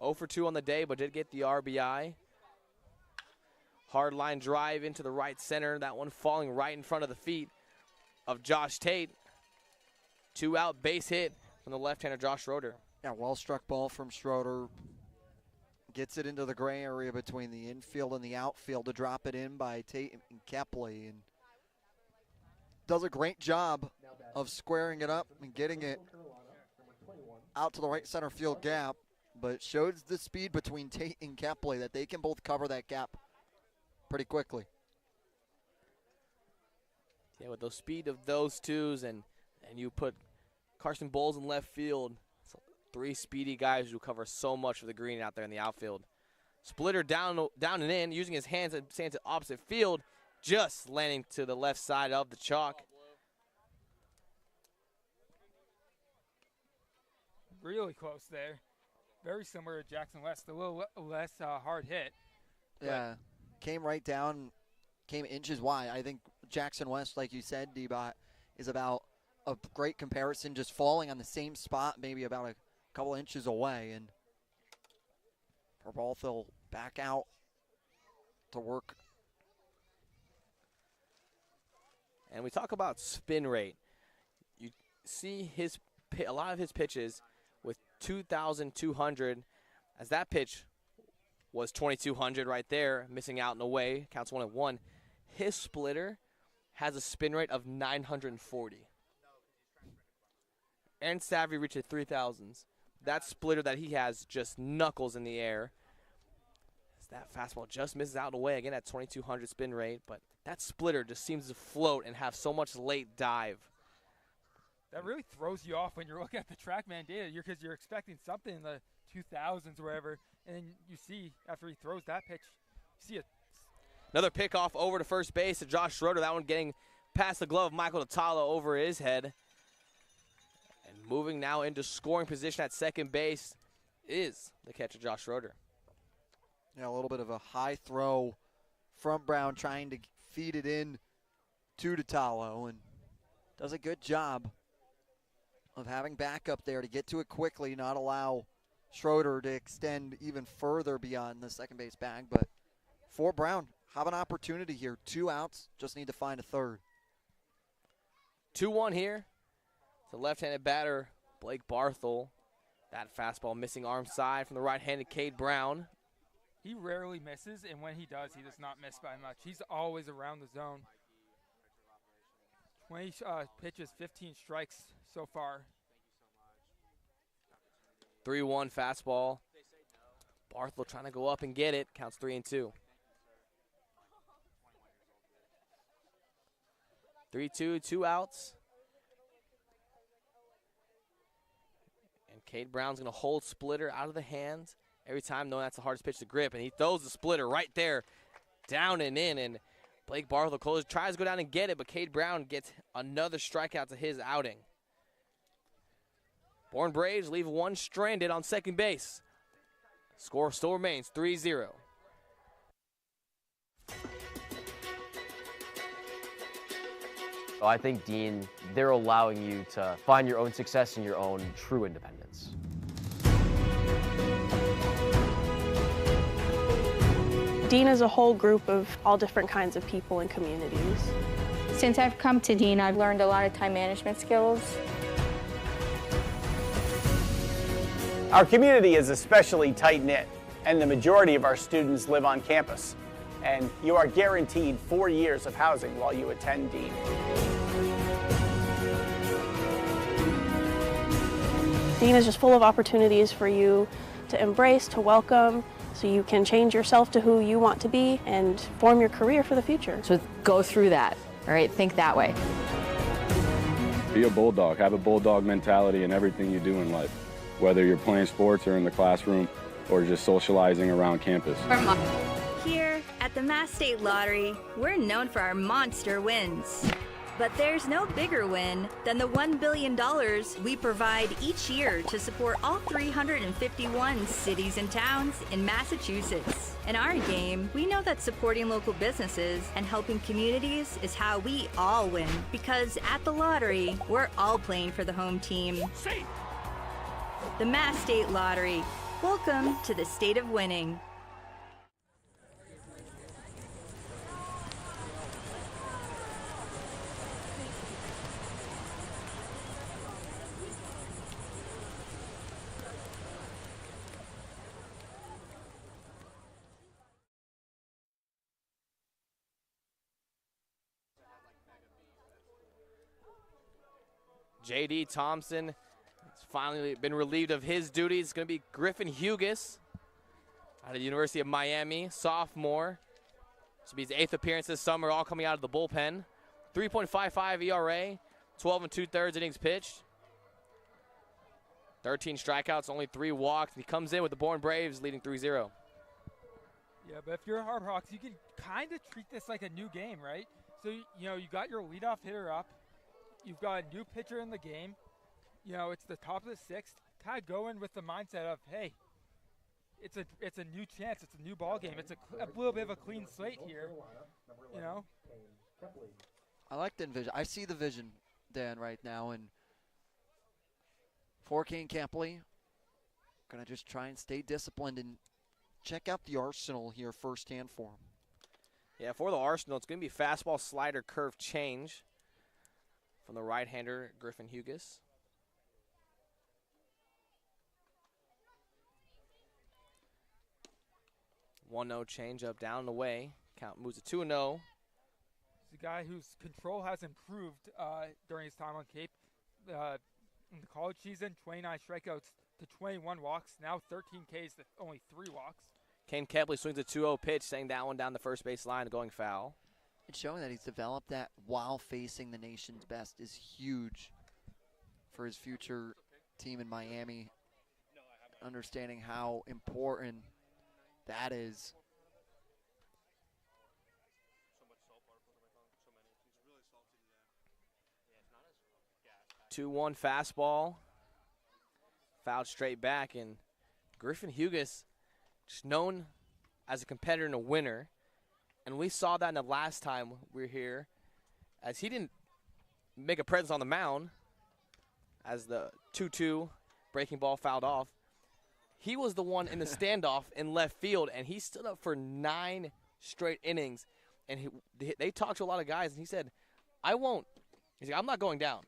0 for 2 on the day, but did get the RBI. Hard line drive into the right center. That one falling right in front of the feet of Josh Tate. 2 out, base hit from the left-hander Josh Schroeder. Yeah, well-struck ball from Schroeder. Gets it into the gray area between the infield and the outfield to drop it in by Tate and Kepley. And does a great job of squaring it up and getting it out to the right center field gap, but shows the speed between Tate and Kepley that they can both cover that gap pretty quickly. Yeah, with the speed of those twos, and you put Carson Bowles in left field, it's Three speedy guys who cover so much of the green out there in the outfield. Splitter down and in, using his hands and stands to opposite field, just landing to the left side of the chalk. Really close there. Very similar to Jackson West, a little less hard hit. Yeah, came right down, came inches wide. I think Jackson West, like you said, D-Bot, is about a great comparison, just falling on the same spot, maybe about a couple inches away. And for Balthil back out to work. And we talk about spin rate. You see a lot of his pitches with 2,200, as that pitch was 2,200 right there, missing out in a way, counts 1-1. His splitter has a spin rate of 940. Aaron Savvy reached 3,000s. That splitter that he has just knuckles in the air. As that fastball just misses out in a way, again at 2,200 spin rate, but that splitter just seems to float and have so much late dive. That really throws you off when you're looking at the TrackMan data, because you're expecting something in the 2000s or wherever, and then you see after he throws that pitch, you see it. Another pickoff over to first base to Josh Schroeder. That one getting past the glove of Michael Natala over his head. And moving now into scoring position at second base is the catcher, Josh Schroeder. Yeah, a little bit of a high throw from Brown, trying to feed it in to Natala, and does a good job of having backup there to get to it quickly, not allow Schroeder to extend even further beyond the second base bag. But for Brown, have an opportunity here. 2 outs, just need to find a third. 2-1 here. The left-handed batter, Blake Barthel. That fastball missing arm side from the right-handed Cade Brown. He rarely misses, and when he does not miss by much. He's always around the zone. 20 pitches, 15 strikes so far. 3-1 fastball. Barthel trying to go up and get it. Counts 3-2. 3-2, 2 outs. And Cade Brown's going to hold splitter out of the hands every time, knowing that's the hardest pitch to grip. And he throws the splitter right there, down and in. And Blake Barthel tries to go down and get it, but Cade Brown gets another strikeout to his outing. Bourne Braves leave one stranded on second base. Score still remains 3-0. So I think, Dean, they're allowing you to find your own success and your own true independence. Dean is a whole group of all different kinds of people and communities. Since I've come to Dean, I've learned a lot of time management skills. Our community is especially tight-knit, and the majority of our students live on campus. And you are guaranteed 4 years of housing while you attend Dean. Dean is just full of opportunities for you to embrace, to welcome, so you can change yourself to who you want to be and form your career for the future. So go through that, all right? Think that way. Be a bulldog. Have a bulldog mentality in everything you do in life, whether you're playing sports or in the classroom or just socializing around campus. Here at the Mass State Lottery, we're known for our monster wins. But there's no bigger win than the $1 billion we provide each year to support all 351 cities and towns in Massachusetts. In our game, we know that supporting local businesses and helping communities is how we all win. Because at the lottery, we're all playing for the home team. The Mass State Lottery. Welcome to the state of winning. J.D. Thompson has finally been relieved of his duties. It's going to be Griffin Hughes out of the University of Miami, sophomore. This will be his 8th appearance this summer, all coming out of the bullpen. 3.55 ERA, 12 2/3 innings pitched. 13 strikeouts, only 3 walks. And he comes in with the Bourne Braves leading 3-0. Yeah, but if you're Harbor Hawks, you can kind of treat this like a new game, right? So, you know, you got your leadoff hitter up. You've got a new pitcher in the game. You know, it's the top of the 6th. Kind of go in with the mindset of, hey, it's a new chance. It's a new ball game. It's a little bit of a clean slate here, you know? I like the vision. I see the vision, Dan, right now. And for Kane Kepley, going to just try and stay disciplined and check out the arsenal here firsthand for him. Yeah, for the arsenal, it's going to be fastball, slider, curve change from the right-hander, Griffin Hughes. 1-0 changeup down and away. Count moves to 2-0. He's a guy whose control has improved during his time on Cape. In the college season, 29 strikeouts to 21 walks. Now 13 Ks to only 3 walks. Kane Kepley swings a 2-0 pitch, sending that one down the first base line, going foul. It's showing that he's developed that while facing the nation's best is huge for his future team in Miami. Understanding how important that is. 2-1 fastball. Fouled straight back, and Griffin Hughes, just known as a competitor and a winner. And we saw that in the last time we were here, as he didn't make a presence on the mound as the 2-2 breaking ball fouled off. He was the one in the standoff in left field, and he stood up for 9 straight innings. And they talked to a lot of guys, and he said, I won't. He's like, I'm not going down.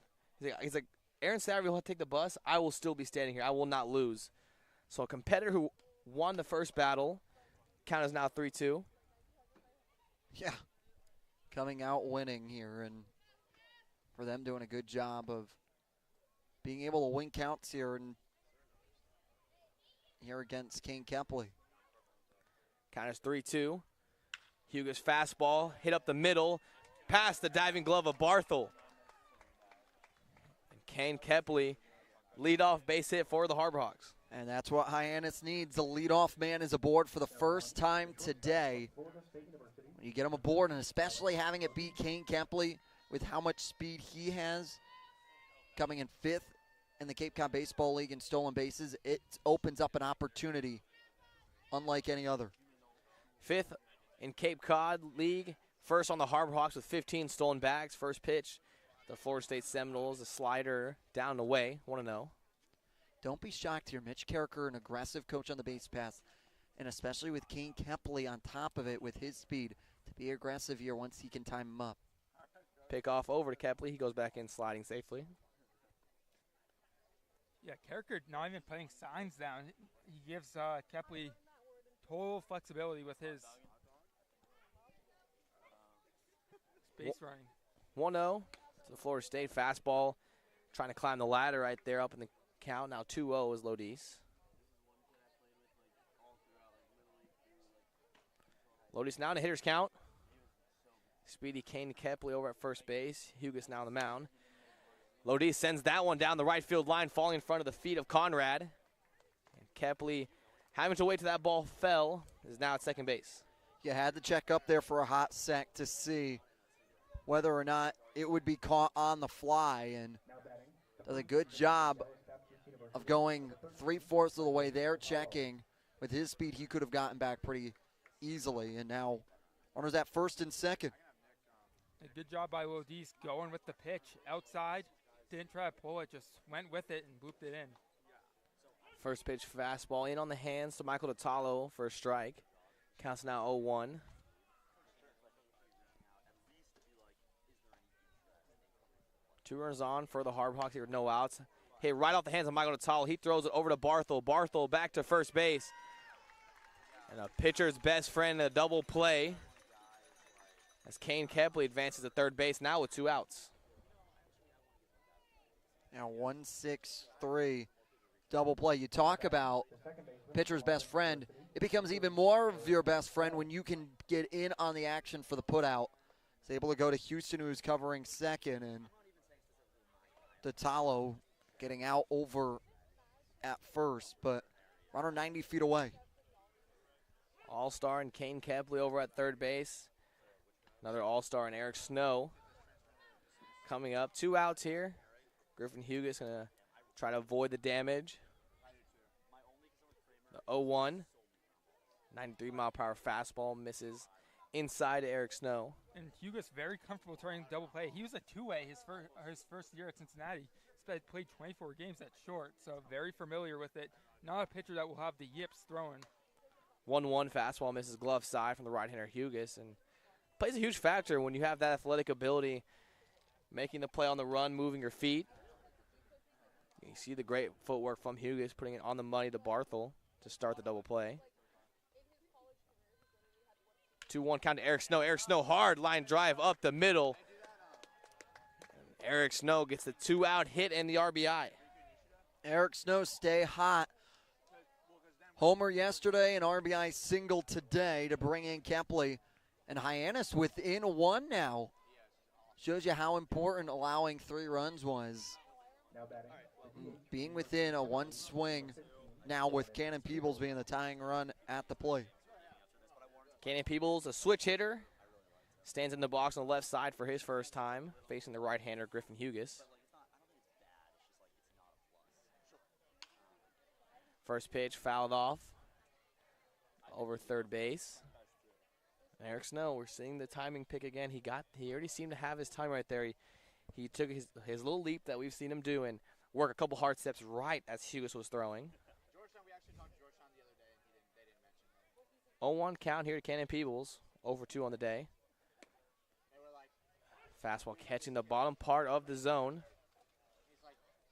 He's like, Aaron Savary will take the bus. I will still be standing here. I will not lose. So a competitor who won the first battle, count is now 3-2. Yeah, coming out winning here, and for them doing a good job of being able to win counts here and here against Kane Kepley. Count is 3-2. Hughes fastball hit up the middle, past the diving glove of Barthel. And Kane Kepley, leadoff base hit for the Harbor Hawks. And that's what Hyannis needs. The leadoff man is aboard for the first time today. When you get him aboard, and especially having it beat Kane Kepley with how much speed he has, coming in 5th in the Cape Cod Baseball League in stolen bases, it opens up an opportunity unlike any other. 5th in Cape Cod League, first on the Harbor Hawks with 15 stolen bags. First pitch, the Florida State Seminoles, a slider down and away, 1-0. Don't be shocked here. Mitch Carricker, an aggressive coach on the base pass, and especially with Kane Kepley on top of it with his speed, to be aggressive here once he can time him up. Pick off over to Kepley. He goes back in sliding safely. Yeah, Carricker not even putting signs down. He gives Kepley total flexibility with his base running. 1-0 to the Florida State fastball. Trying to climb the ladder right there up in the count. Now 2-0 is Lodis. Lodis now in the hitter's count. Speedy Kane Kepley over at first base. Hughes now on the mound. Lodis sends that one down the right field line, falling in front of the feet of Conrad. And Kepley, having to wait till that ball fell, is now at second base. You had to check up there for a hot sec to see whether or not it would be caught on the fly, and does a good job of going 3/4 of the way there, checking. With his speed, he could have gotten back pretty easily, and now runners at first and second. A good job by Lodis going with the pitch outside. Didn't try to pull it, just went with it and looped it in. First pitch fastball in on the hands to Michael Totalo for a strike. Counts now 0-1. Two runners on for the Harbor Hawks here with no outs. Hit right off the hands of Michael Totalo. He throws it over to Barthel. Barthel back to first base. And a pitcher's best friend, a double play. As Kane Kepley advances to third base now with 2 outs. Now 1-6-3 double play. You talk about pitcher's best friend. It becomes even more of your best friend when you can get in on the action for the putout. He's able to go to Houston, who's covering second, and Totalo getting out over at first, but runner 90 feet away. All-star and Kane Kepley over at third base. Another all-star and Eric Snow coming up. 2 outs here. Griffin Hughes going to try to avoid the damage. The 0-1. 93-mile-per-hour fastball misses inside to Eric Snow. And Hughes very comfortable turning double play. He was a two-way his first year at Cincinnati. He's played 24 games at short, so very familiar with it. Not a pitcher that will have the yips throwing. 1-1 fastball misses glove side from the right-hander Hughes, and plays a huge factor when you have that athletic ability, making the play on the run, moving your feet. You see the great footwork from Hughes, putting it on the money to Barthel to start the double play. 2-1 count to Eric Snow. Eric Snow hard line drive up the middle. And Eric Snow gets the 2-out hit and the RBI. Eric Snow stay hot. Homer yesterday, an RBI single today to bring in Kepley. And Hyannis within 1 now. Shows you how important allowing 3 runs was. Being within a 1 swing now with Cannon Peebles being the tying run at the plate. Cannon Peebles, a switch hitter, stands in the box on the left side for his first time, facing the right-hander Griffin Hughes. First pitch fouled off over third base. Eric Snow, we're seeing the timing pick again. He already seemed to have his time right there. He took his little leap that we've seen him do and work a couple hard steps right as Hughes was throwing. 0-1 count here to Cannon Peebles, over 2 on the day. Fastball catching the bottom part of the zone.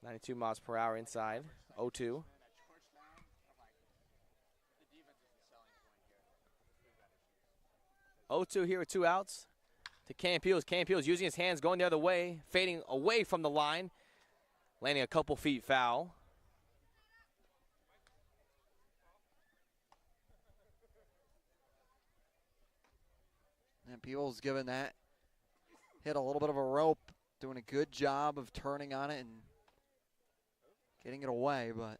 92 miles per hour inside, 0-2. Here with 2 outs to Cannon Peebles. Cannon Peebles using his hands, going the other way, fading away from the line, landing a couple feet foul. And Peebles giving that hit a little bit of a rope, doing a good job of turning on it and getting it away, but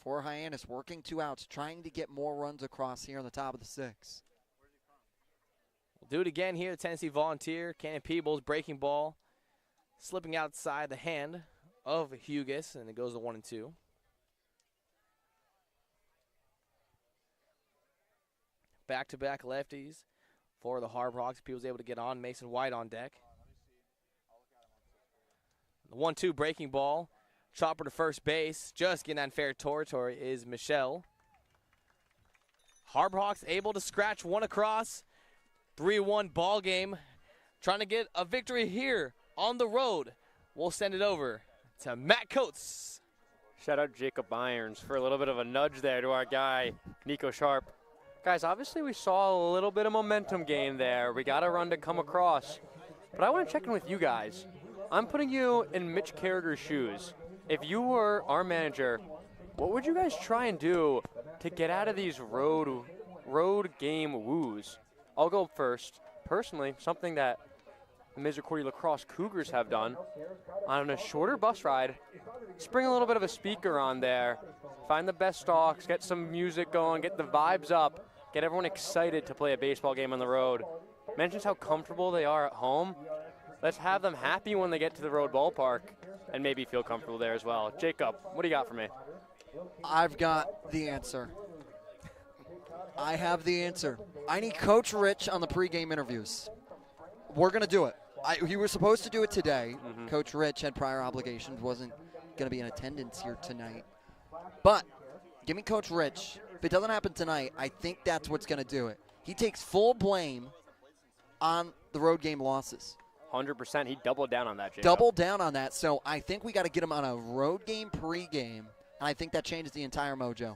for Hyannis, working 2 outs, trying to get more runs across here on the top of the 6. We'll do it again here, the Tennessee Volunteer. Cannon Peebles, breaking ball, slipping outside the hand of Hughes, and it goes to 1-2. Back-to-back lefties for the Harbor Hawks. Peebles able to get on. Mason White on deck. The 1-2 breaking ball. Chopper to first base. Just getting that in fair territory is Michelle. Harbor Hawks able to scratch 1 across. 3-1 ball game. Trying to get a victory here on the road. We'll send it over to Matt Coates. Shout out Jacob Irons for a little bit of a nudge there to our guy, Nico Sharp. Guys, obviously we saw a little bit of momentum gain there. We got a run to come across. But I want to check in with you guys. I'm putting you in Mitch Carragher's shoes. If you were our manager, what would you guys try and do to get out of these road game woos? I'll go first. Personally, something that the Misericordia Lacrosse Cougars have done on a shorter bus ride, spring a little bit of a speaker on there, find the best stalks, get some music going, get the vibes up, get everyone excited to play a baseball game on the road. Mentions how comfortable they are at home. Let's have them happy when they get to the road ballpark and maybe feel comfortable there as well. Jacob, what do you got for me? I've got the answer. I have the answer. I need Coach Rich on the pregame interviews. We're going to do it. He was supposed to do it today. Coach Rich had prior obligations, wasn't going to be in attendance here tonight. But give me Coach Rich. If it doesn't happen tonight, I think that's what's going to do it. He takes full blame on the road game losses. 100%. He doubled down on that, Jacob. Doubled down on that. So I think we got to get him on a road game pregame, and I think that changes the entire mojo.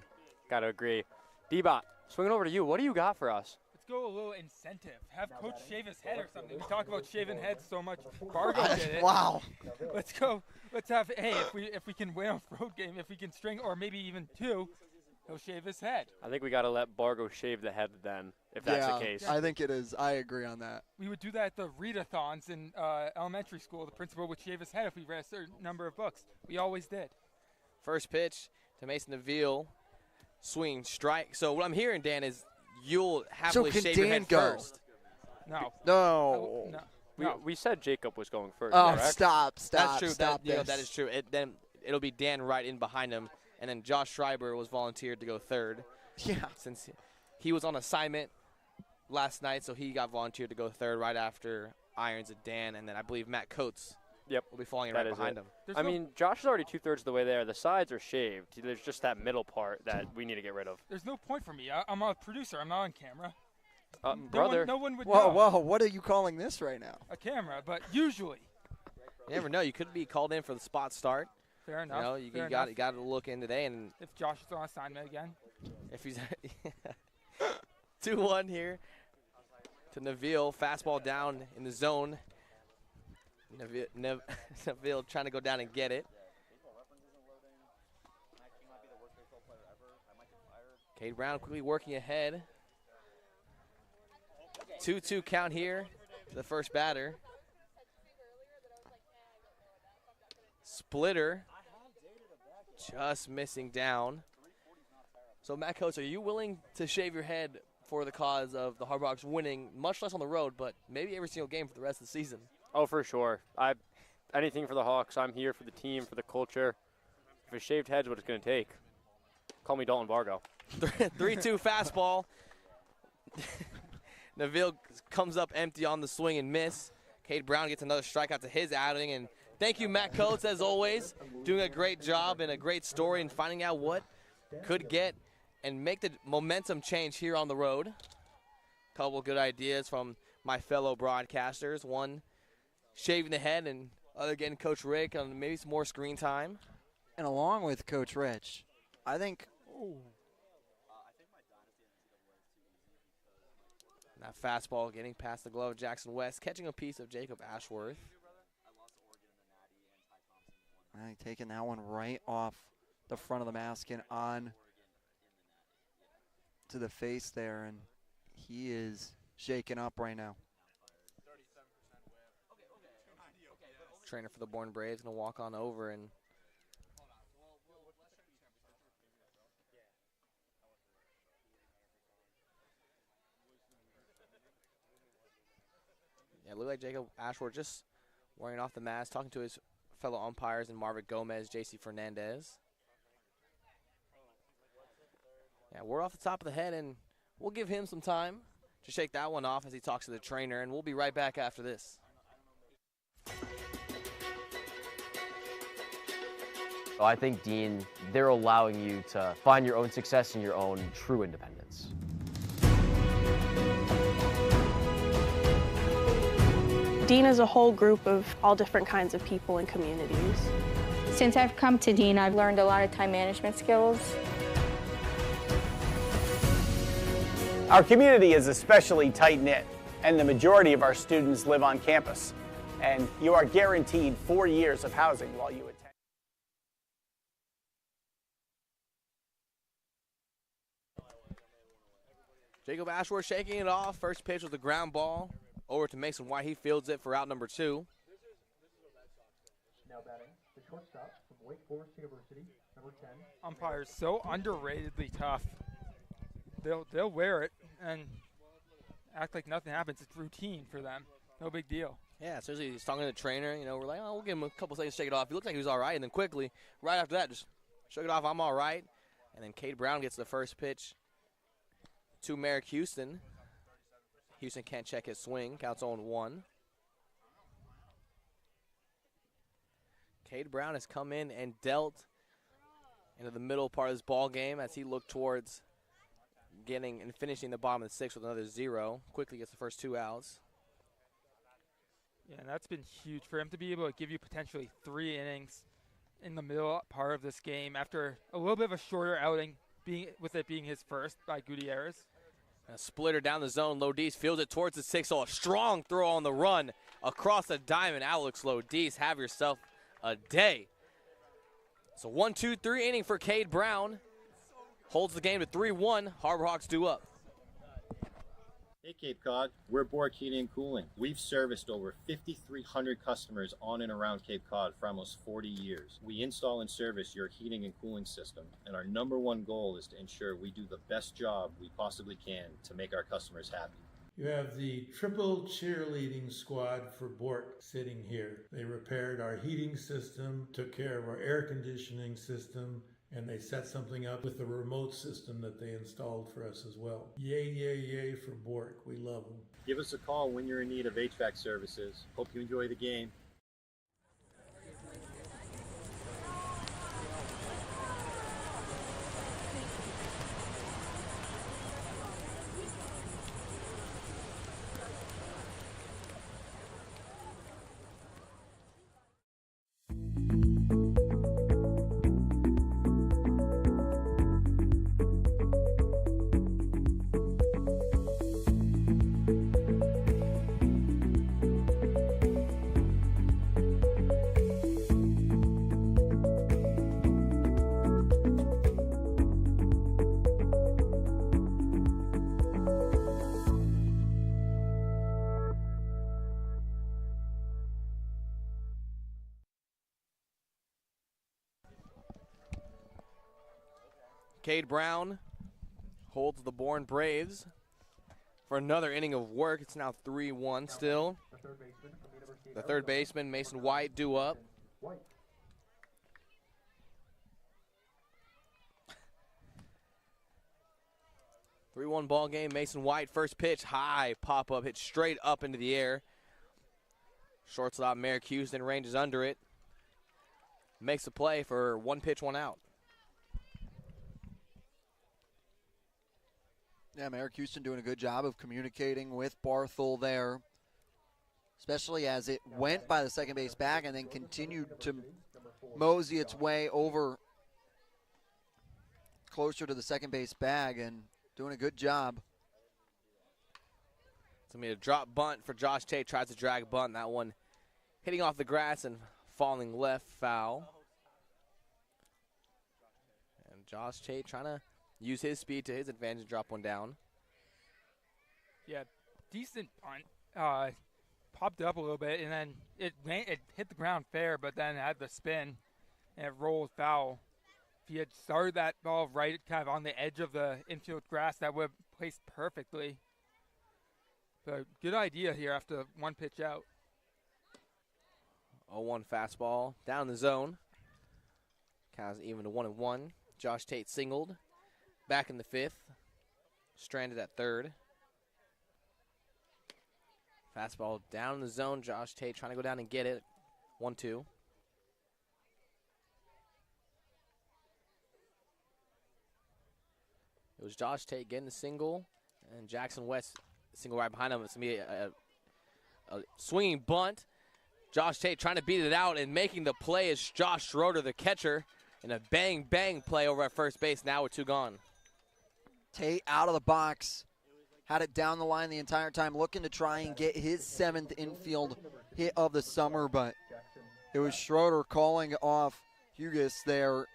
Got to agree. D-Bot, swinging over to you. What do you got for us? Let's go a little incentive. Have Coach shave his head or something. We talk about shaving heads so much. Bargo did it. Wow. Let's go. Let's have, hey, if we can win a road game, if we can string, or maybe even 2, he'll shave his head. I think we got to let Bargo shave the head then, if that's the case. I think it is. I agree on that. We would do that at the readathons in elementary school. The principal would shave his head if we read a certain number of books. We always did. First pitch to Mason DeVille. Swing, strike. So what I'm hearing, Dan, is you'll happily shave your head first. No. No. We said Jacob was going first. Oh, correct? stop. That's true. Stop this. That is true. Then it'll be Dan right in behind him, and then Josh Schreiber was volunteered to go third. Yeah. Since he was on assignment last night, so he got volunteered to go third right after Irons and Dan, and then I believe Matt Coates will be falling right behind him. I mean, Josh is already 2/3 of the way there. The sides are shaved. There's just that middle part that we need to get rid of. There's no point for me. I'm a producer. I'm not on camera. Brother. No one would Whoa, know. whoa, what are you calling this right now? A camera, but usually. You never know. You could be called in for the spot start. Fair enough. You know, you got to look in today. And if Josh is on assignment again. If he's 2-1 here to Neville. Fastball down in the zone. Neville trying to go down and get it. Cade Brown quickly working ahead. 2-2 count here to the first batter. Splitter just missing down. So, Matt Coates, are you willing to shave your head for the cause of the Harbor Hawks winning, much less on the road, but maybe every single game for the rest of the season? Oh, for sure. Anything for the Hawks. I'm here for the team, for the culture. If a shaved head's what it's going to take, call me Dalton Vargo. 3-2 fastball. Neville comes up empty on the swing and miss. Cade Brown gets another strikeout to his outing. And thank you, Matt Coates, as always, doing a great job and a great story and finding out what could get and make the momentum change here on the road. Couple good ideas from my fellow broadcasters. One, shaving the head, and other getting Coach Rick on maybe some more screen time. And along with Coach Rich, I think that fastball getting past the glove of Jackson West, catching a piece of Jacob Ashworth. I think taking that one right off the front of the mask and on to the face there, and he is shaken up right now. Trainer for the Bourne Braves going to walk on over and it looked like Jacob Ashworth just wearing off the mask, talking to his fellow umpires and Marvin Gomez, J.C. Fernandez. Yeah, we're off the top of the head, and we'll give him some time to shake that one off as he talks to the trainer, and we'll be right back after this. I think, Dean, they're allowing you to find your own success and your own true independence. Dean is a whole group of all different kinds of people and communities. Since I've come to Dean, I've learned a lot of time management skills. Our community is especially tight-knit, and the majority of our students live on campus. And you are guaranteed 4 years of housing while you attend. Jacob Ashworth shaking it off. First pitch was a ground ball over to Mason White. He fields it for out number 2. Now batting, the shortstop from Wake Forest University, number 10. Umpires so underratedly tough. They'll wear it and act like nothing happens. It's routine for them. No big deal. Yeah, seriously, he's talking to the trainer. You know, we're like, oh, we'll give him a couple seconds to shake it off. He looked like he was all right, and then quickly, right after that, just shook it off. I'm all right. And then Cade Brown gets the first pitch to Merrick Houston. Houston can't check his swing. Counts 0-1. Cade Brown has come in and dealt into the middle part of this ball game as he looked towards getting and finishing the bottom of the 6th with another 0. Quickly gets the first 2 outs. Yeah, and that's been huge for him to be able to give you potentially 3 innings in the middle part of this game after a little bit of a shorter outing, with it being his first by Gutierrez. A splitter down the zone. Lodice fields it towards the 6-0. A strong throw on the run across the diamond. Alex Lodice, have yourself a day. So 1-2-3 inning for Cade Brown. Holds the game to 3-1. Harbor Hawks due up. Hey Cape Cod, we're Bourne Heating and Cooling. We've serviced over 5,300 customers on and around Cape Cod for almost 40 years. We install and service your heating and cooling system, and our number one goal is to ensure we do the best job we possibly can to make our customers happy. You have the triple cheerleading squad for Bork sitting here. They repaired our heating system, took care of our air conditioning system, and they set something up with the remote system that they installed for us as well. Yay, yay, yay for Bork. We love them. Give us a call when you're in need of HVAC services. Hope you enjoy the game. Cade Brown holds the Bourne Braves for another inning of work. It's now 3-1 still. The third baseman, Mason White, due up. 3-1 ball game. Mason White, first pitch, high pop-up, hit straight up into the air. Shortstop Merrick Houston ranges under it. Makes a play for one pitch, one out. Yeah, Merrick Houston doing a good job of communicating with Barthel there, especially as it went by the second base bag and then continued to mosey its way over closer to the second base bag and doing a good job. It's going to be a drop bunt for Josh Tate. Tries to drag a bunt. That one hitting off the grass and falling left, foul. And Josh Tate trying to use his speed to his advantage, drop one down. Yeah, decent punt. Popped up a little bit, and then it hit the ground fair, but then it had the spin, and it rolled foul. If he had started that ball right kind of on the edge of the infield grass, that would have placed perfectly. So good idea here after one pitch out. 0-1 fastball down the zone. Counts even to 1-1. Josh Tate singled. Back in the fifth. Stranded at third. Fastball down in the zone. Josh Tate trying to go down and get it. 1-2. It was Josh Tate getting the single. And Jackson West single right behind him. It's going to be a swinging bunt. Josh Tate trying to beat it out, and making the play is Josh Schroeder, the catcher. And a bang-bang play over at first base now with two gone. Tate out of the box. Had it down the line the entire time, looking to try and get his 7th infield hit of the summer, but it was Schroeder calling off Hughes there,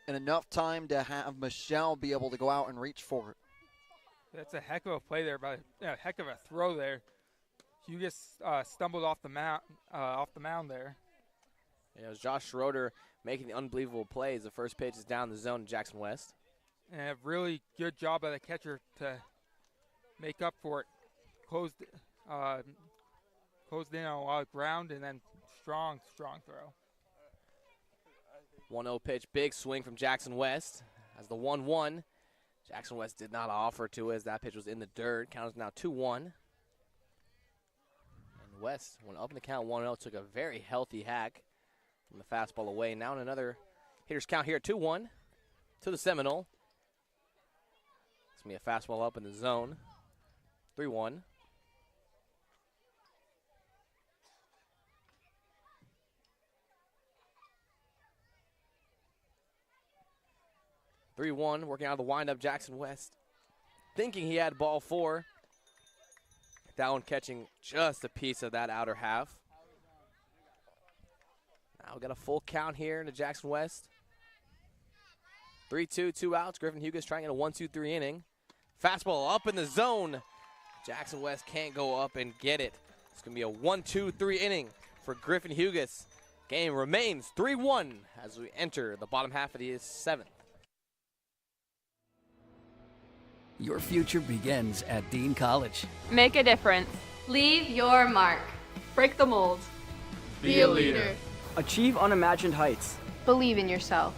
and enough time to have Michelle be able to go out and reach for it. That's a heck of a play there, but a heck of a throw there. Hughes stumbled off the mound there. Yeah, it was Josh Schroeder making the unbelievable plays. The first pitch is down the zone to Jackson West. And a really good job by the catcher to make up for it. Closed in on a lot of ground, and then strong throw. 1-0 pitch, big swing from Jackson West. As the 1-1, Jackson West did not offer to as that pitch was in the dirt. Count is now 2-1. And West went up in the count 1-0, took a very healthy hack from the fastball away. Now in another hitter's count here at 2-1 to the Seminole. It's going to be a fastball up in the zone. 3-1. Working out of the windup, Jackson West thinking he had ball 4. That one catching just a piece of that outer half. Now we got a full count here into Jackson West. 3-2, 2 outs. Griffin Hughes trying in a 1-2-3 inning. Fastball up in the zone. Jackson West can't go up and get it. It's going to be a 1-2-3 inning for Griffin Hugas. Game remains 3-1 as we enter the bottom half of the 7th. Your future begins at Dean College. Make a difference. Leave your mark. Break the mold. Be a leader. Achieve unimagined heights. Believe in yourself.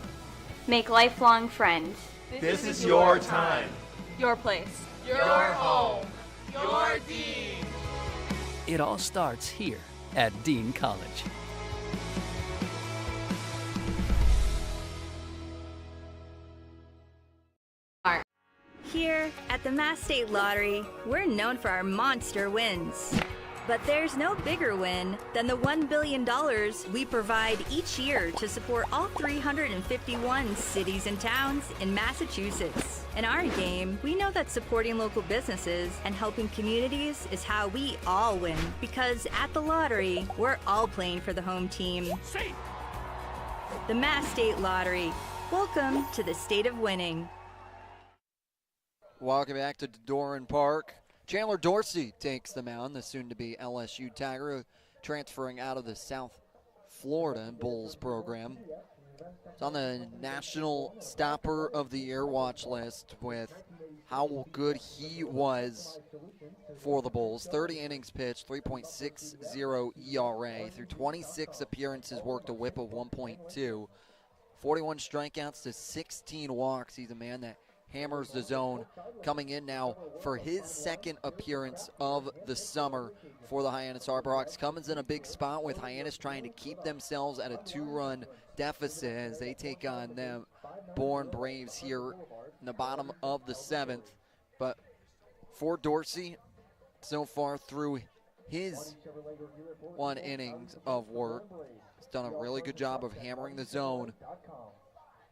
Make lifelong friends. This is your time. Your place. Your home. Your Dean. It all starts here at Dean College. Here at the Mass State Lottery, we're known for our monster wins. But there's no bigger win than the $1 billion we provide each year to support all 351 cities and towns in Massachusetts. In our game, we know that supporting local businesses and helping communities is how we all win. Because at the lottery, we're all playing for the home team. The Mass State Lottery. Welcome to the state of winning. Welcome back to Doran Park. Chandler Dorsey takes the mound, the soon-to-be LSU Tiger, transferring out of the South Florida Bulls program. It's on the National Stopper of the Year watch list with how good he was for the Bulls. 30 innings pitched, 3.60 ERA. Through 26 appearances, worked a whip of 1.2. 41 strikeouts to 16 walks. He's a man that hammers the zone, coming in now for his second appearance of the summer for the Hyannis Harbor Hawks. Comes in a big spot with Hyannis trying to keep themselves at a 2-run deficit as they take on them Bourne Braves here in the bottom of the 7th. But for Dorsey, so far through his 1 innings of work, he's done a really good job of hammering the zone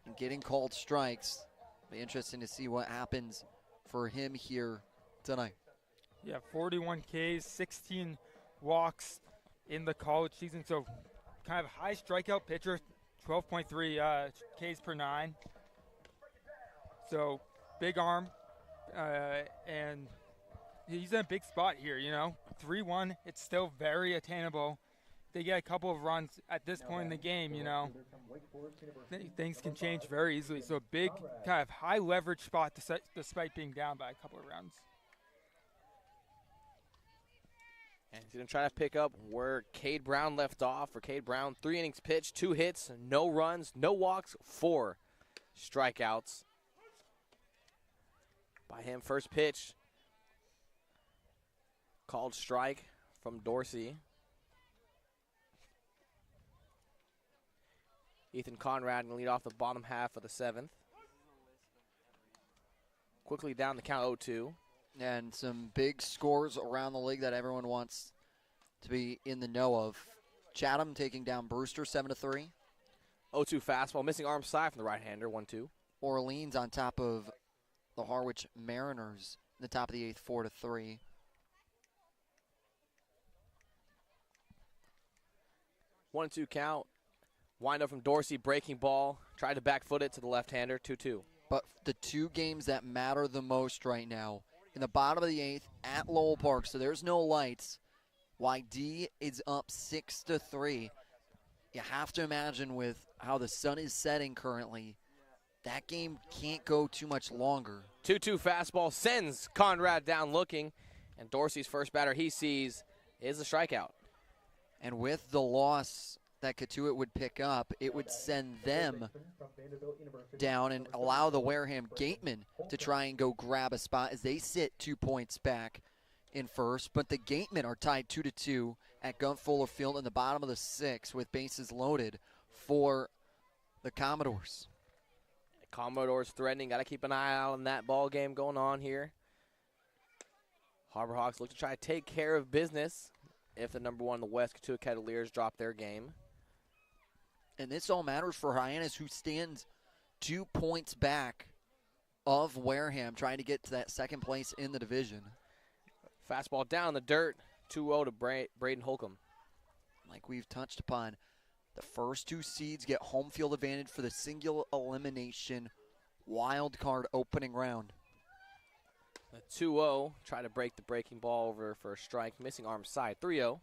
and getting called strikes. Be interesting to see what happens for him here tonight. Yeah, 41 Ks, 16 walks in the college season. So kind of high strikeout pitcher, 12.3 Ks per 9. So big arm, and he's in a big spot here, 3-1, it's still very attainable. They get a couple of runs at this point in the game, things can change very easily. So a big kind of high leverage spot despite being down by a couple of rounds. And he's going to try to pick up where Cade Brown left off. For Cade Brown, 3 innings pitched, 2 hits, no runs, no walks, 4 strikeouts. By him, first pitch called strike from Dorsey. Ethan Conrad going to lead off the bottom half of the 7th. Quickly down the count 0-2. And some big scores around the league that everyone wants to be in the know of. Chatham taking down Brewster 7-3. 0-2 fastball, missing arm side from the right-hander, 1-2. Orleans on top of the Harwich Mariners in the top of the 8th, 4-3. 1-2 count. Wind up from Dorsey, breaking ball. Tried to back foot it to the left-hander, 2-2. But the 2 games that matter the most right now, in the bottom of the 8th at Lowell Park, so there's no lights. YD is up 6-3. You have to imagine with how the sun is setting currently, that game can't go too much longer. 2-2 fastball sends Conrad down looking, and Dorsey's first batter he sees is a strikeout. And with the loss that Katuitt would pick up, it would send them down and allow the Wareham Gatemen to try and go grab a spot as they sit 2 points back in first. But the Gatemen are tied 2-2 at Gunfuller Field in the bottom of the 6th with bases loaded for the Commodores. Commodores threatening. Got to keep an eye out on that ball game going on here. Harbor Hawks look to try to take care of business if the number 1 in the West, Katuitt Cavaliers, drop their game. And this all matters for Hyannis, who stands 2 points back of Wareham, trying to get to that second place in the division. Fastball down in the dirt, 2-0 to Braden Holcomb. Like we've touched upon, the first 2 seeds get home field advantage for the single elimination wild card opening round. A 2-0, try to break the breaking ball over for a strike, missing arm side, 3-0.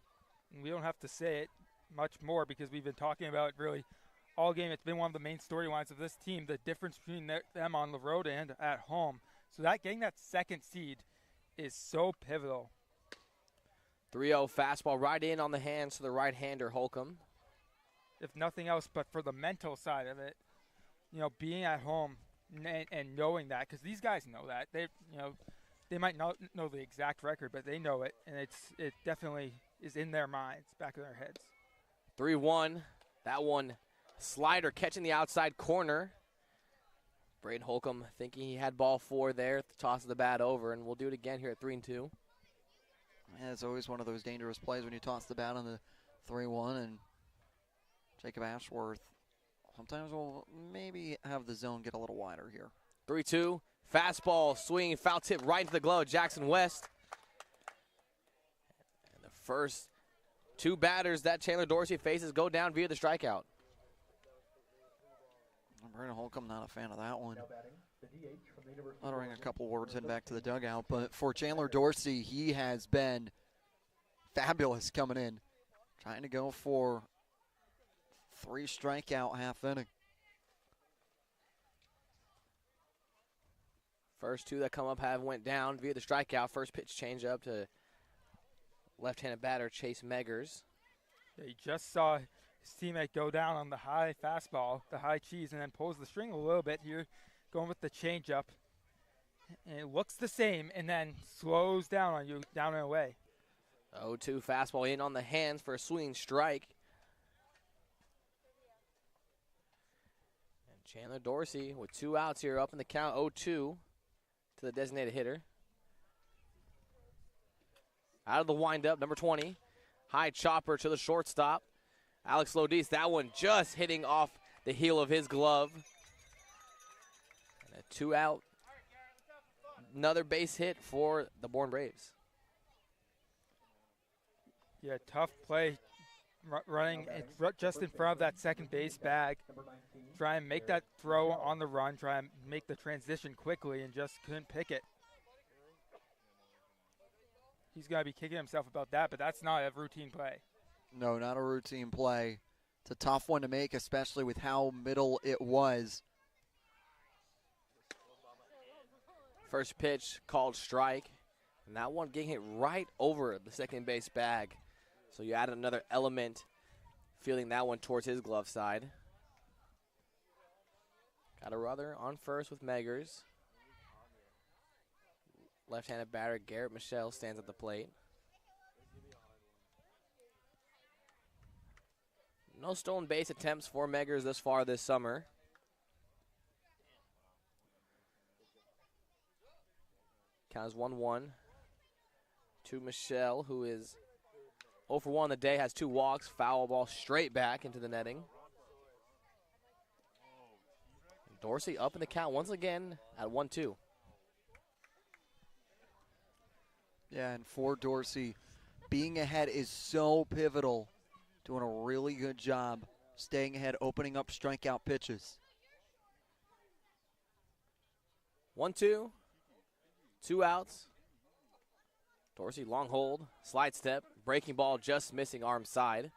We don't have to say it much more because we've been talking about it really all game. It's been one of the main storylines of this team, the difference between them on the road and at home. So that getting that second seed is so pivotal. 3-0 fastball right in on the hands to the right-hander Holcomb. If nothing else, but for the mental side of it, being at home and knowing that, because these guys know that. They might not know the exact record, but they know it, and it definitely is in their minds, back of their heads. 3-1. That one, slider catching the outside corner. Braden Holcomb thinking he had ball 4 there, tosses the bat over, and we'll do it again here at 3-2. Yeah, it's always one of those dangerous plays when you toss the bat on the 3-1, and Jacob Ashworth sometimes will maybe have the zone get a little wider here. 3-2, fastball, swinging, foul tip right into the glove of Jackson West. And the first 2 batters that Chandler Dorsey faces go down via the strikeout. Brandon Holcomb, not a fan of that one. Uttering a couple words heading back to the dugout, but for Chandler Dorsey, he has been fabulous coming in, trying to go for 3 strikeout half inning. First 2 that come up have went down via the strikeout. First pitch change up to left-handed batter Chase Meggers. Yeah, he just saw his teammate go down on the high fastball, the high cheese, and then pulls the string a little bit here, going with the changeup. And it looks the same, and then slows down on you, down and away. 0-2 fastball in on the hands for a swinging strike. And Chandler Dorsey with 2 outs here up in the count, 0-2 to the designated hitter. Out of the windup, number 20. High chopper to the shortstop. Alex Lodis, that one just hitting off the heel of his glove. And a 2-out, another base hit for the Bourne Braves. Yeah, tough play running just in front of that second base bag. Try and make that throw on the run, try and make the transition quickly, and just couldn't pick it. He's going to be kicking himself about that, but that's not a routine play. No, not a routine play. It's a tough one to make, especially with how middle it was. First pitch called strike, and that one getting hit right over the second base bag. So you add another element, feeling that one towards his glove side. Got a runner on first with Meggers. Left-handed batter Garrett Michelle stands at the plate. No stolen base attempts for Meggers thus far this summer. Count is 1-1 to Michelle, who is 0 for 1 on the day, has 2 walks, foul ball straight back into the netting. Dorsey up in the count once again at 1-2. Yeah, and for Dorsey, being ahead is so pivotal. Doing a really good job staying ahead, opening up strikeout pitches. 1-2, 2 outs. Dorsey long hold, slide step, breaking ball just missing arm side.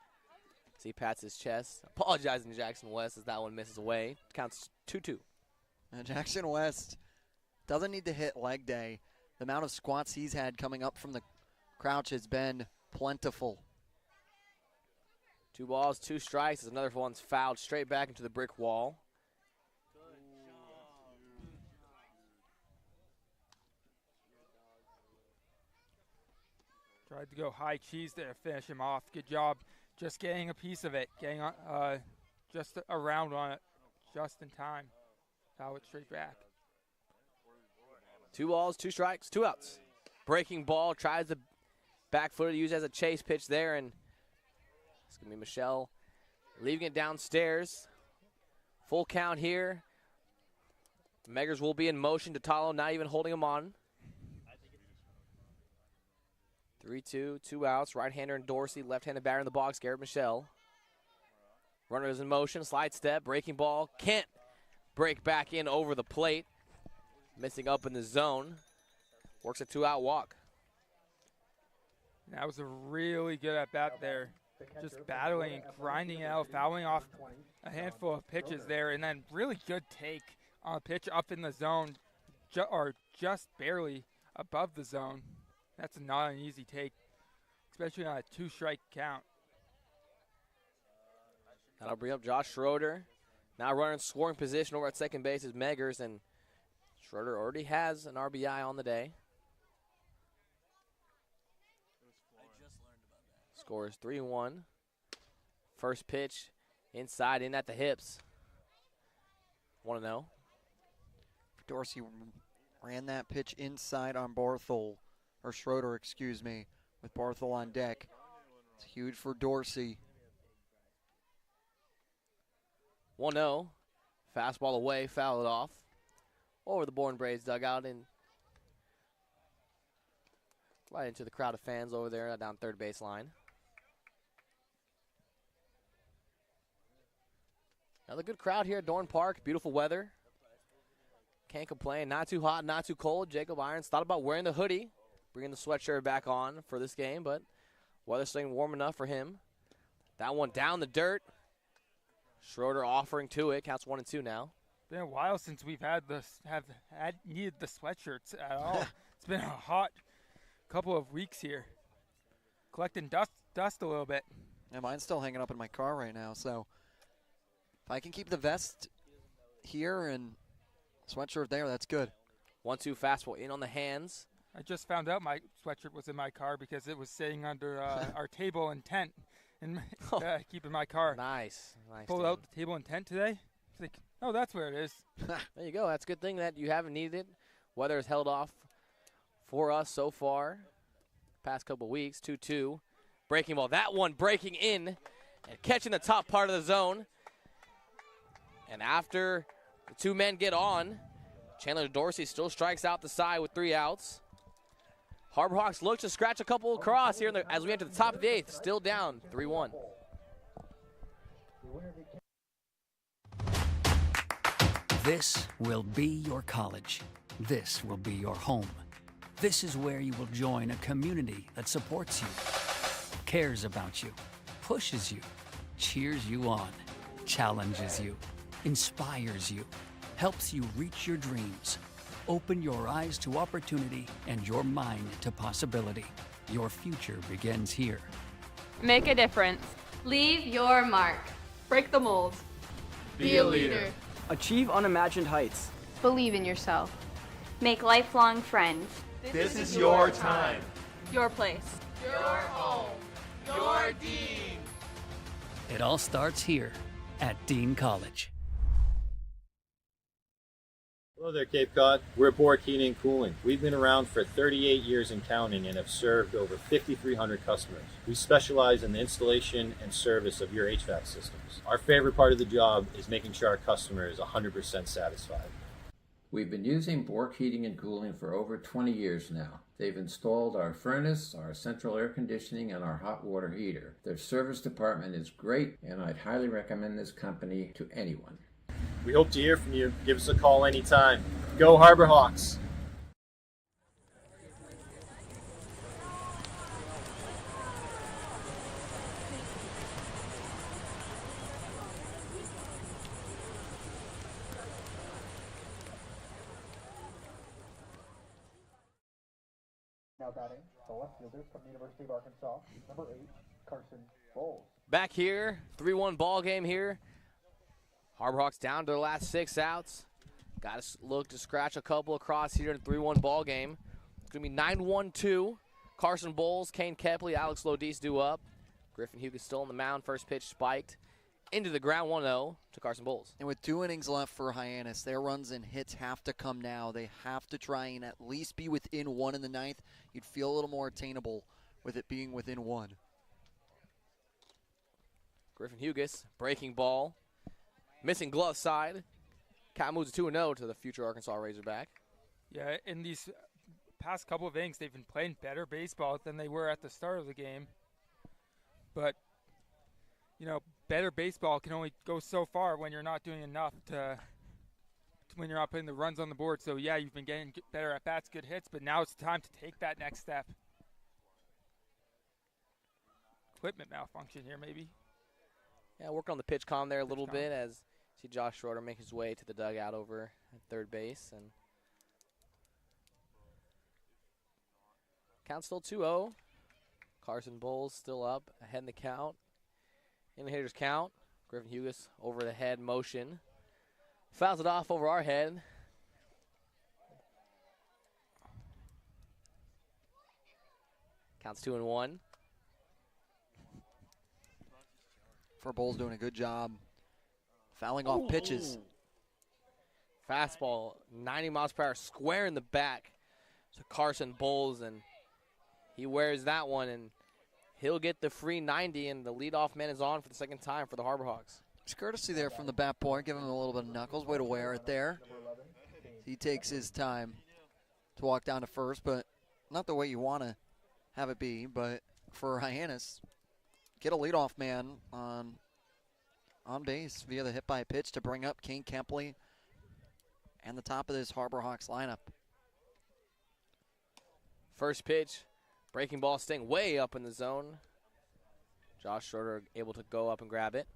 As he pats his chest, apologizing to Jackson West as that one misses away. Counts 2-2. And Jackson West doesn't need to hit leg day. The amount of squats he's had coming up from the crouch has been plentiful. 2 balls, 2 strikes. As another one's fouled straight back into the brick wall. Tried to go high cheese there to finish him off. Good job just getting a piece of it, getting just around on it just in time. Foul it straight back. 2 balls, 2 strikes, 2 outs. Breaking ball, tries the back foot to use as a chase pitch there, and it's going to be Michelle leaving it downstairs. Full count here. Meggers will be in motion. Totalo not even holding him on. 3-2, 2 outs. Right-hander and Dorsey, left-handed batter in the box, Garrett Michelle. Runner is in motion, slide step, breaking ball. Can't break back in over the plate. Missing up in the zone. Works a 2-out walk. That was a really good at-bat there. Just battling and grinding it out, fouling off a handful of pitches there, and then really good take on a pitch up in the zone, or just barely above the zone. That's not an easy take, especially on a 2-strike count. That'll bring up Josh Schroeder. Now running scoring position over at second base is Meggers, and Schroeder already has an RBI on the day. Score is 3-1. First pitch inside, in at the hips. 1-0. Dorsey ran that pitch inside on Barthel, or Schroeder, excuse me, with Barthel on deck. It's huge for Dorsey. 1-0. Fastball away, foul it off. Over the Bourne Braves dugout and right into the crowd of fans over there down third base line. Another good crowd here at Dorn Park. Beautiful weather. Can't complain. Not too hot, not too cold. Jacob Irons thought about wearing the hoodie, bringing the sweatshirt back on for this game, but weather's staying warm enough for him. That one down the dirt. Schroeder offering to it. Counts 1-2 now. Been a while since we've needed the sweatshirts at all. It's been a hot couple of weeks here. Collecting dust a little bit. Yeah, mine's still hanging up in my car right now, so if I can keep the vest here and sweatshirt there, that's good. 1-2 fastball in on the hands. I just found out my sweatshirt was in my car because it was sitting under our table and tent and keep in my car. Nice. Pulled out the table and tent today. It's like, oh, that's where it is. There you go. That's a good thing that you haven't needed it. Weather has held off for us so far. Past couple weeks. 2-2. Breaking ball. That one breaking in and catching the top part of the zone. And after the two men get on, Chandler Dorsey still strikes out the side with 3 outs. Harbor Hawks look to scratch a couple across here as we enter the top of the 8th. Still down 3-1. This will be your college. This will be your home. This is where you will join a community that supports you, cares about you, pushes you, cheers you on, challenges you, inspires you, helps you reach your dreams. Open your eyes to opportunity and your mind to possibility. Your future begins here. Make a difference. Leave your mark. Break the mold. Be a leader. Achieve unimagined heights. Believe in yourself. Make lifelong friends. This is your time. Your place. Your home. Your Dean. It all starts here at Dean College. Hello there, Cape Cod. We're Bourne Heating and Cooling. We've been around for 38 years and counting and have served over 5,300 customers. We specialize in the installation and service of your HVAC systems. Our favorite part of the job is making sure our customer is 100% satisfied. We've been using Bourne Heating and Cooling for over 20 years now. They've installed our furnace, our central air conditioning, and our hot water heater. Their service department is great, and I'd highly recommend this company to anyone. We hope to hear from you. Give us a call anytime. Go Harbor Hawks! Now batting, the left fielder from the University of Arkansas, number 8, Carson Bowles. Back here, 3-1 ball game here. Harbor Hawks down to the last 6 outs. Got to look to scratch a couple across here in a 3-1 ball game. It's going to be 9-1-2. Carson Bowles, Kane Kepley, Alex Lodis due up. Griffin Hughes still on the mound. First pitch spiked into the ground, 1-0 to Carson Bowles. And with 2 innings left for Hyannis, their runs and hits have to come now. They have to try and at least be within 1 in the 9th. You'd feel a little more attainable with it being within 1. Griffin Hughes, breaking ball. Missing glove side. Count moves 2-0 to the future Arkansas Razorback. Yeah, in these past couple of innings, they've been playing better baseball than they were at the start of the game. But, you know, better baseball can only go so far when you're not doing enough to when you're not putting the runs on the board. So, yeah, you've been getting better at bats, good hits, but now it's time to take that next step. Equipment malfunction here, maybe. Yeah, working on the pitch comm there a little bit as see Josh Schroeder make his way to the dugout over at third base. And count still 2-0. Carson Bowles still up, ahead in the count. In the hitter's count, Griffin Hughes over the head motion. Fouls it off over our head. Counts 2-1. For Bowles doing a good job fouling off pitches. Fastball, 90 miles per hour, square in the back to Carson Bowles, and he wears that one, and he'll get the free 90, and the leadoff man is on for the second time for the Harbor Hawks. It's courtesy there from the bat boy, give him a little bit of knuckles. Way to wear it there. He takes his time to walk down to first, but not the way you want to have it be. But for Hyannis, get a leadoff man on base via the hit by pitch to bring up Kane Kempley and the top of this Harbor Hawks lineup. First pitch, breaking ball staying way up in the zone. Josh Schroeder able to go up and grab it.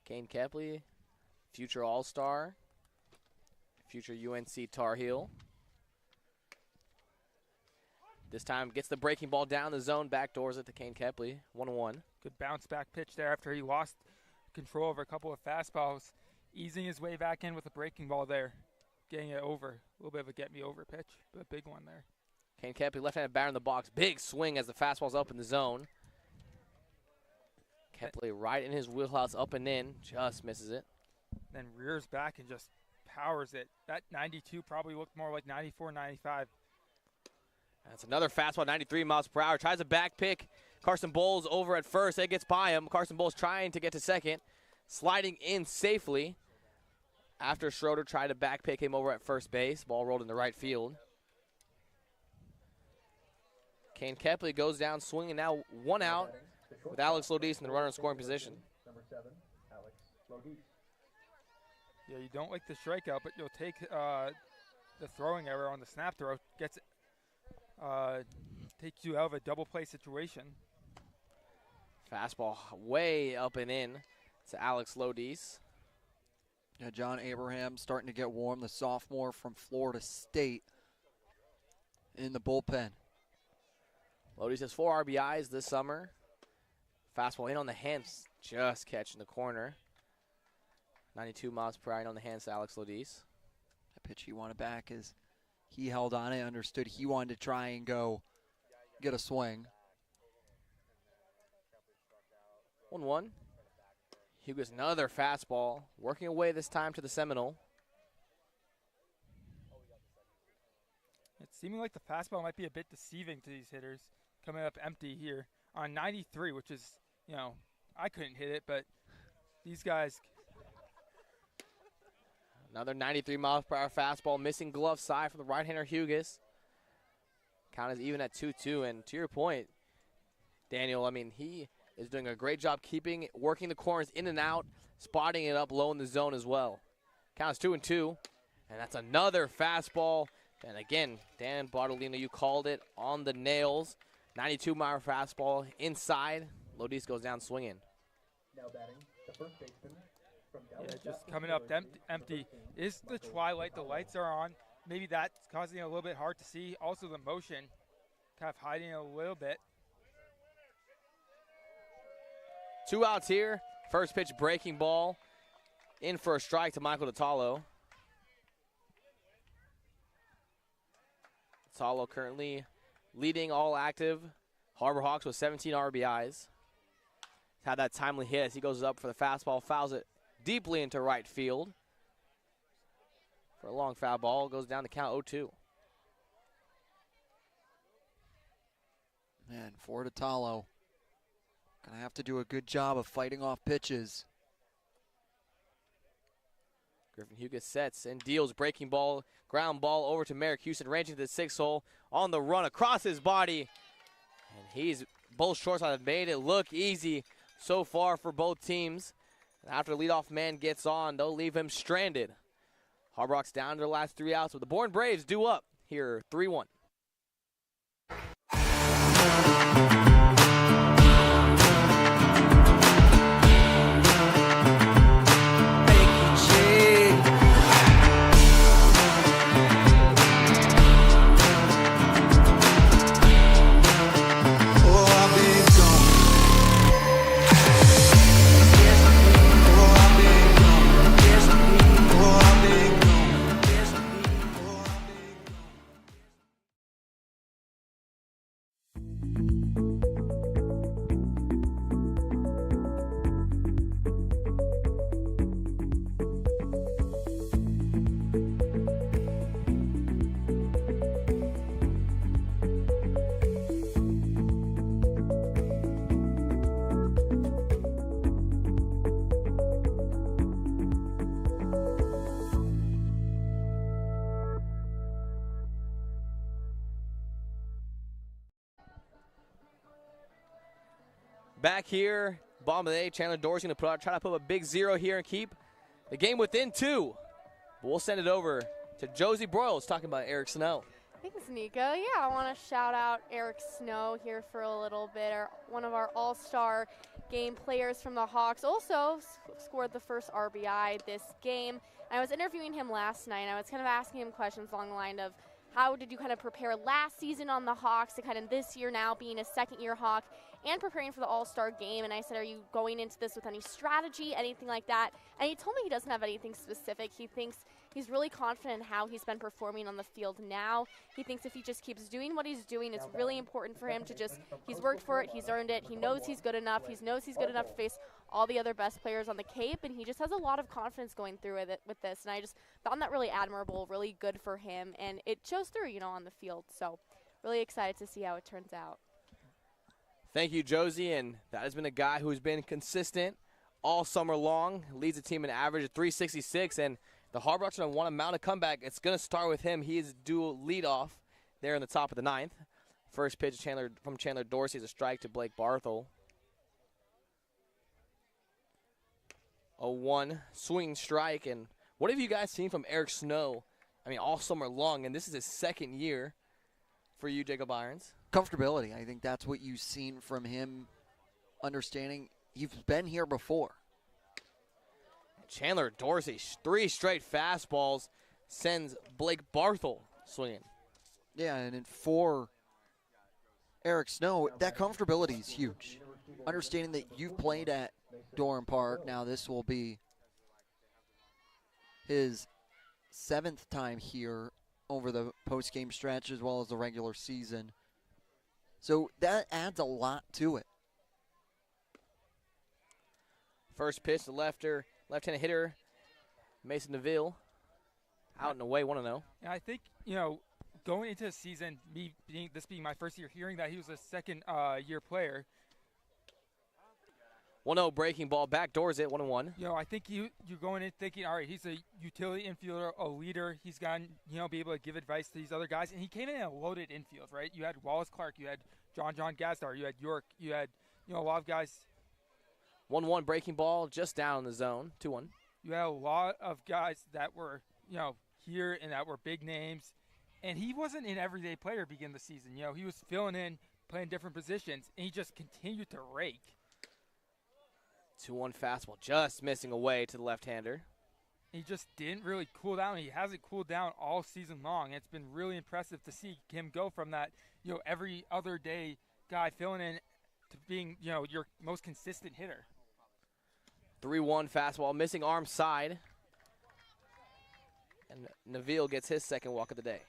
Kane Kepley, future All-Star, future UNC Tar Heel. This time gets the breaking ball down the zone, backdoors it to Kane Kepley, 1-1. Good bounce back pitch there after he lost control over a couple of fastballs. Easing his way back in with a breaking ball there. Getting it over. A little bit of a get-me-over pitch, but a big one there. Kane Kepley, left-handed batter in the box. Big swing as the fastball's up in the zone. Kepley right in his wheelhouse, up and in. Just misses it. Then rears back and just powers it. That 92 probably looked more like 94, 95. That's another fastball, 93 miles per hour. Tries a back pick. Carson Bowles over at first. It gets by him. Carson Bowles trying to get to second. Sliding in safely after Schroeder tried to back pick him over at first base. Ball rolled into right field. Kane Kepley goes down swinging now, one out with Alex Lodis in the runner in scoring position. Number 7, Alex Lodis. Yeah, you don't like the strikeout, but you'll take the throwing error on the snap throw. Gets takes you out of a double play situation. Fastball way up and in to Alex Lodis. Yeah, John Abraham starting to get warm, the sophomore from Florida State in the bullpen. Lodis has 4 RBIs this summer. Fastball in on the hands, just catching the corner. 92 miles per hour on the hands to Alex Lodis. That pitch he wanted back as he held on it, understood he wanted to try and go get a swing. 1-1. Hugo's another fastball, working away this time to the Seminole. It's seeming like the fastball might be a bit deceiving to these hitters. Coming up empty here on 93, which is, you know, I couldn't hit it, but these guys. Another 93 miles per hour fastball, missing glove side from the right-hander Hughes. Count is even at 2-2, and to your point, Daniel, I mean, he is doing a great job working the corners in and out, spotting it up low in the zone as well. Count is 2-2, and that's another fastball. And again, Dan Bartolino, you called it on the nails. 92-mile fastball inside. Lodis goes down swinging. Now batting, the first baseman from Yeah, just coming up empty. Is the twilight, the lights are on. Maybe that's causing it a little bit hard to see. Also the motion kind of hiding it a little bit. 2 outs here. First pitch breaking ball. In for a strike to Michael Detallo. Detallo currently leading all active Harbor Hawks with 17 RBIs. He's had that timely hit as he goes up for the fastball, fouls it deeply into right field. For a long foul ball, goes down the count 0-2. Man, for Detallo, gonna have to do a good job of fighting off pitches. Griffin Hughes sets and deals breaking ball, ground ball over to Merrick Houston, ranging to the 6th hole on the run across his body. And both shortstops have made it look easy so far for both teams. After the leadoff man gets on, they'll leave him stranded. Harbor Hawks down to the last 3 outs, with the Bourne Braves due up here 3-1. Back here, bottom of the 8th, Chandler Dorsey going to try to put a big 0 here and keep the game within 2. But we'll send it over to Josie Broyles talking about Eric Snow. Thanks, Nico. Yeah, I want to shout out Eric Snow here for a little bit. One of our all-star game players from the Hawks. Also scored the first RBI this game. And I was interviewing him last night, and I was kind of asking him questions along the line of, how did you kind of prepare last season on the Hawks to kind of this year now being a second-year Hawk and preparing for the All-Star game? And I said, are you going into this with any strategy, anything like that? And he told me he doesn't have anything specific. He thinks he's really confident in how he's been performing on the field now. He thinks if he just keeps doing what he's doing, it's really important for him to just, he's worked for it, he's earned it, he knows he's good enough, he knows he's good enough to face all the other best players on the Cape, and he just has a lot of confidence going through with this. And I just found that really admirable, really good for him, and it shows through, on the field. So really excited to see how it turns out. Thank you, Josie, and that has been a guy who's been consistent all summer long, leads the team in average of 366, and the Harbor Hawks want to mount a comeback. It's going to start with him. He is dual leadoff there in the top of the 9th. First pitch from Chandler Dorsey is a strike to Blake Barthel. 0-1 swinging strike. And what have you guys seen from Eric Snow? I mean, all summer long, and this is his second year for you, Jacob Irons. Comfortability. I think that's what you've seen from him, understanding he's been here before. Chandler Dorsey, 3 straight fastballs, sends Blake Barthel swinging. Yeah, and for Eric Snow, that comfortability is huge. Understanding that you've played at Durham Park, now this will be his 7th time here over the post-game stretch as well as the regular season. So that adds a lot to it. First pitch, the left-handed hitter, Mason Neville, out and away, 1-0. Yeah, I think, going into the season, this being my first year, hearing that he was a second-year player. 1-0 breaking ball, backdoors it, 1-1. I think you're going in thinking, all right, he's a utility infielder, a leader. He's going to be able to give advice to these other guys. And he came in a loaded infield, right? You had Wallace Clark, you had John Gazdar, you had York, you had, a lot of guys. 1-1 breaking ball, just down in the zone, 2-1. You had a lot of guys that were, here and that were big names. And he wasn't an everyday player to begin the season. He was filling in, playing different positions, and he just continued to rake. 2-1 fastball, just missing away to the left-hander. He just didn't really cool down. He hasn't cooled down all season long. It's been really impressive to see him go from that, every other day guy filling in to being, your most consistent hitter. 3-1 fastball, missing arm side. And Neville gets his second walk of the day.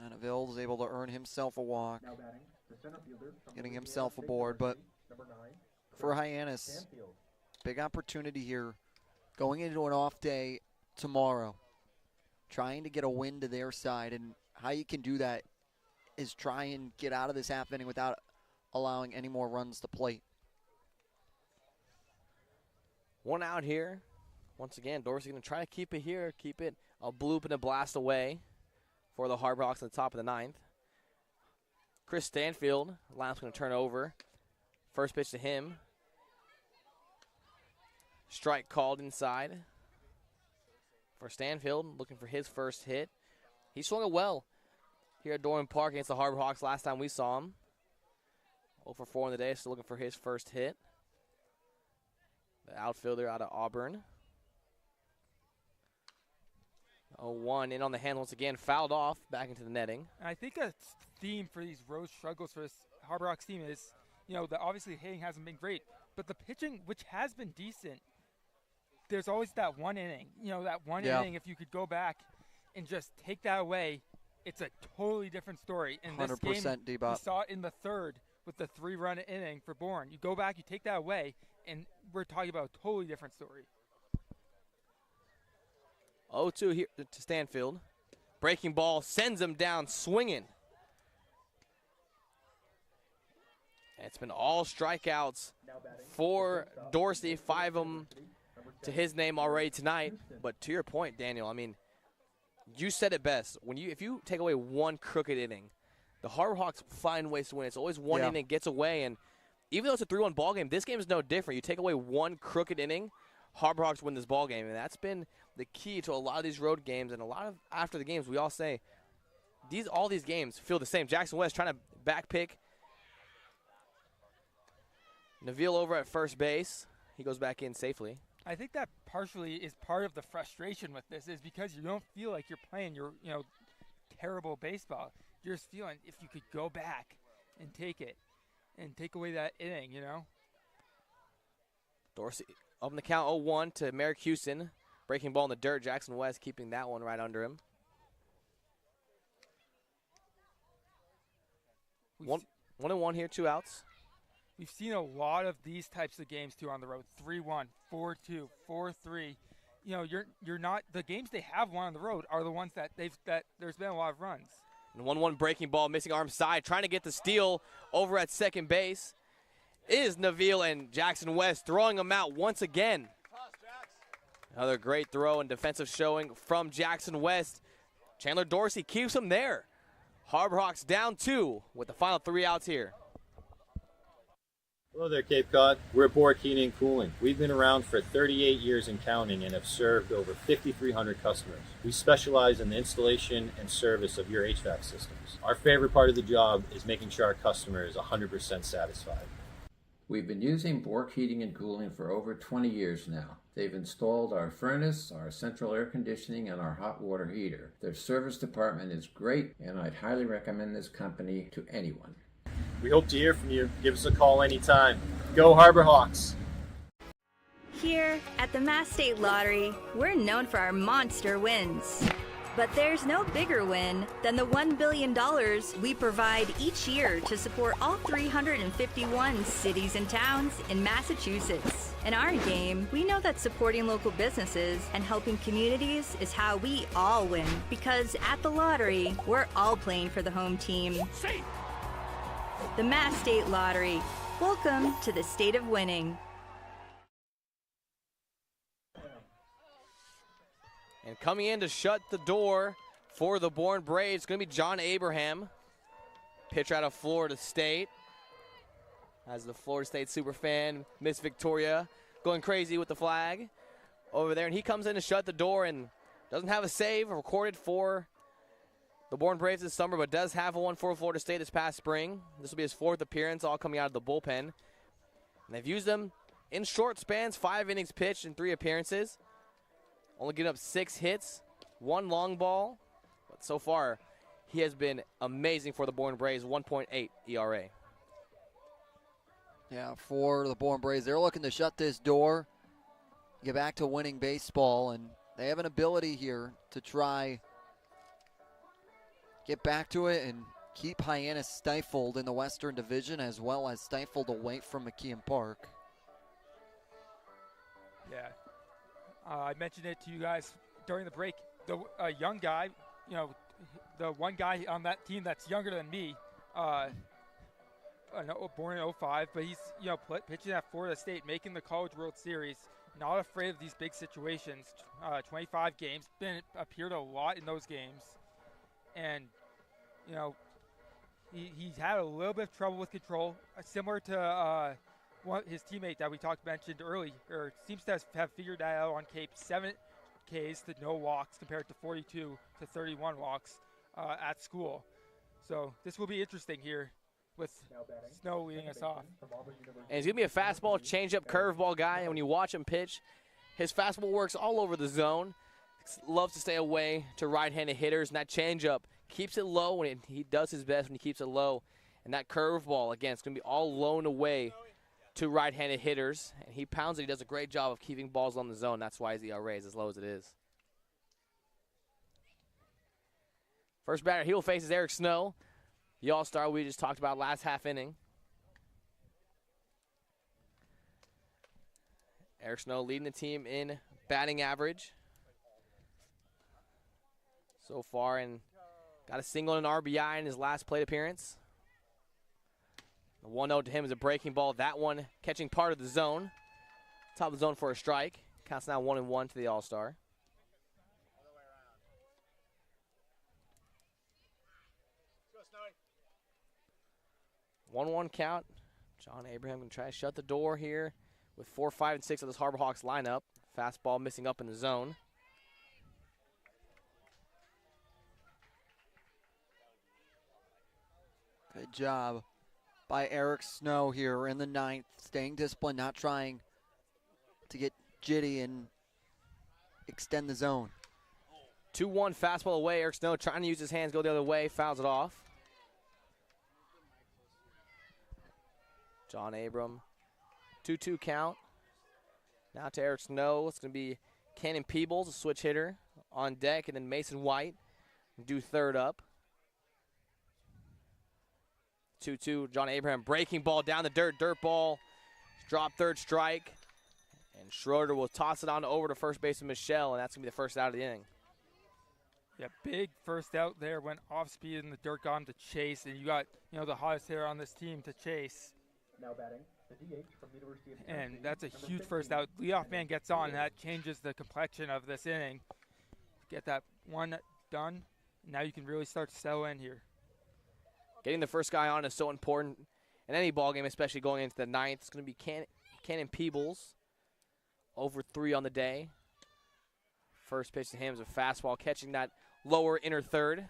And Neville is able to earn himself a walk, getting himself aboard. But for Hyannis, big opportunity here, going into an off day tomorrow, trying to get a win to their side. And how you can do that is try and get out of this half inning without allowing any more runs to plate. 1 out here. Once again, Dorsey going to try to keep it here, keep it a bloop and a blast away for the Harbor Hawks at the top of the 9th. Chris Stanfield, lineup's going to turn over. First pitch to him. Strike called inside for Stanfield, looking for his first hit. He swung it well here at Dorman Park against the Harbor Hawks last time we saw him. 0 for 4 in the day, still looking for his first hit. The outfielder out of Auburn. 0-1 in on the hand once again, fouled off, back into the netting. And I think a theme for these road struggles for this Harbor Hawks team is, obviously hitting hasn't been great, but the pitching, which has been decent, there's always that one inning. That one inning, if you could go back and just take that away, it's a totally different story. In this 100% game, D-Bop. we saw it in the third with the 3-run inning for Bourne. You go back, you take that away, and we're talking about a totally different story. 0-2 here to Stanfield. Breaking ball sends him down swinging. And it's been all strikeouts for Dorsey, 5 of them to his name already tonight. But to your point, Daniel, you said it best. If you take away one crooked inning, the Harbor Hawks find ways to win. It's always one inning gets away, and even though it's a 3-1 ball game, this game is no different. You take away one crooked inning, Harbor Hawks win this ball game, and that's been the key to a lot of these road games. And a lot of after the games, we all say all these games feel the same. Jackson West trying to back pick Neville over at first base. He goes back in safely. I think that partially is part of the frustration with this, is because you don't feel like you're playing your terrible baseball. You're just feeling if you could go back and take it and take away that inning, Dorsey up in the count 0-1 to Merrick Houston. Breaking ball in the dirt. Jackson West keeping that one right under him. 1-1 here, 2 outs. We've seen a lot of these types of games too on the road. 3-1, 4-2, 4-3. You're not, the games they have won on the road are the ones that there's been a lot of runs. And 1-1 breaking ball, missing arm side, trying to get the steal over at second base is Neville, and Jackson West throwing him out once again. Another great throw and defensive showing from Jackson West. Chandler Dorsey keeps him there. Harbor Hawks down 2 with the final 3 outs here. Hello there, Cape Cod. We're Bourne Heating and Cooling. We've been around for 38 years and counting and have served over 5,300 customers. We specialize in the installation and service of your HVAC systems. Our favorite part of the job is making sure our customer is 100% satisfied. We've been using Bork Heating and Cooling for over 20 years now. They've installed our furnace, our central air conditioning, and our hot water heater. Their service department is great, and I'd highly recommend this company to anyone. We hope to hear from you. Give us a call anytime. Go Harbor Hawks! Here at the Mass State Lottery, we're known for our monster wins. But there's no bigger win than the $1 billion we provide each year to support all 351 cities and towns in Massachusetts. In our game, we know that supporting local businesses and helping communities is how we all win. Because at the lottery, we're all playing for the home team. The Mass State Lottery. Welcome to the state of winning. And coming in to shut the door for the Bourne Braves, it's going to be John Abraham, pitcher out of Florida State. As the Florida State superfan, Miss Victoria, going crazy with the flag over there. And he comes in to shut the door and doesn't have a save recorded for the Bourne Braves this summer, but does have one for Florida State this past spring. This will be his 4th appearance, all coming out of the bullpen. And they've used him in short spans, 5 innings pitched in 3 appearances. Only getting up 6 hits, 1 long ball. But so far, he has been amazing for the Bourne Braves, 1.8 ERA. Yeah, for the Bourne Braves, they're looking to shut this door, get back to winning baseball, and they have an ability here to try get back to it and keep Hyannis stifled in the Western Division as well as stifled away from McKeon Park. Yeah. I mentioned it to you guys during the break. The young guy, the one guy on that team that's younger than me, born in 05, but he's pitching at Florida State, making the College World Series, not afraid of these big situations. 25 games, appeared a lot in those games, and he's had a little bit of trouble with control, similar to his teammate that we mentioned earlier seems to have figured that out on Cape. 7 Ks to no walks compared to 42 to 31 walks at school. So this will be interesting here with Snow leading us off. And he's going to be a fastball, changeup, curveball guy. And when you watch him pitch, his fastball works all over the zone. Loves to stay away to right-handed hitters. And that changeup keeps it low, and he does his best when he keeps it low. And that curveball, again, it's going to be all loaned away to right-handed hitters. And he pounds it. He does a great job of keeping balls on the zone. That's why his ERA is as low as it is. First batter he will face is Eric Snow, the all-star we just talked about last half inning. Eric Snow leading the team in batting average so far, and got a single and an RBI in his last plate appearance. The 1-0 to him is a breaking ball. That one catching part of the zone. Top of the zone for a strike. Counts now 1-1 to the all-star. Go, 1-1 count. John Abraham going to try to shut the door here with 4, 5, and 6 of this Harbor Hawks lineup. Fastball missing up in the zone. Good job by Eric Snow here in the 9th, staying disciplined, not trying to get jitty and extend the zone. 2-1 fastball away. Eric Snow trying to use his hands, go the other way, fouls it off. John Abram, 2-2 count. Now to Eric Snow. It's going to be Cannon Peebles, a switch hitter, on deck, and then Mason White do third up. 2-2, John Abraham breaking ball down the dirt ball. Drop third strike. And Schroeder will toss it on over to first baseman Michelle, and that's going to be the first out of the inning. Yeah, big first out there, went off speed in the dirt, got him to chase, and you got, the hottest hitter on this team to chase. Now batting, the DH from the University of And that's a huge first out. Leadoff man gets on, and that changes the complexion of this inning. Get that one done. Now you can really start to settle in here. Getting the first guy on is so important in any ball game, especially going into the 9th. It's going to be Cannon Peebles, over 3 on the day. First pitch to him is a fastball, catching that lower inner third.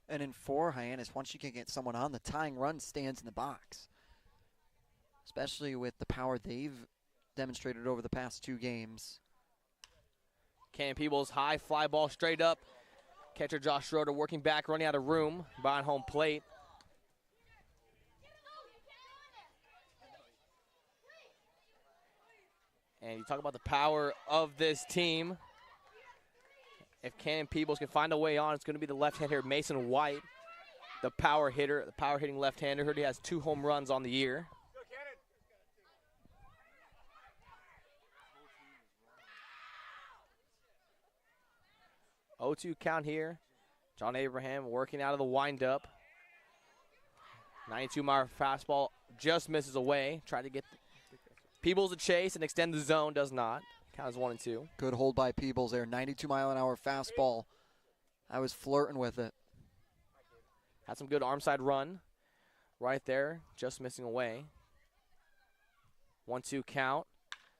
And in 4, Hyannis, once you can get someone on, the tying run stands in the box, especially with the power they've demonstrated over the past 2 games. Cannon Peebles, high fly ball straight up. Catcher Josh Schroeder working back, running out of room behind home plate. And you talk about the power of this team. If Cannon Peebles can find a way on, it's going to be the left-hander Mason White, the power hitter, the power-hitting left-hander. Heard he has 2 home runs on the year. Oh, 2 count here. John Abraham working out of the windup. 92-mile fastball just misses away. Tried to get Peebles a chase and extend the zone, does not. Count is 1-2. Good hold by Peebles there. 92-mile-an-hour fastball. I was flirting with it. Had some good arm side run right there, just missing away. 1-2 count.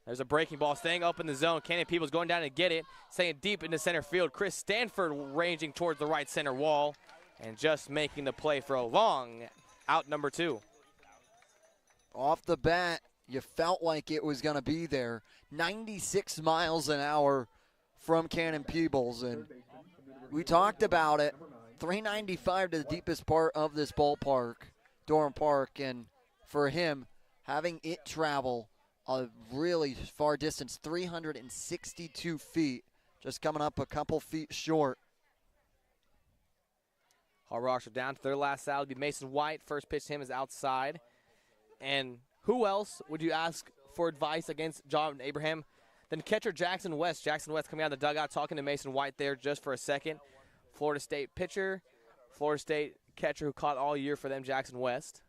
There's a breaking ball staying up in the zone. Cannon Peebles going down to get it, staying deep into center field. Chris Stanford ranging towards the right center wall and just making the play for a long out number 2. Off the bat, you felt like it was going to be there. 96 miles an hour from Cannon Peebles, and we talked about it. 395 to the deepest part of this ballpark, Durham Park, and for him, having it travel a really far distance, 362 feet, just coming up a couple feet short. Harbor Hawks are down to their last out. It'll be Mason White. First pitch to him is outside. And who else would you ask for advice against John Abraham than catcher Jackson West? Jackson West coming out of the dugout talking to Mason White there just for a second. Florida State pitcher, Florida State catcher who caught all year for them, Jackson West.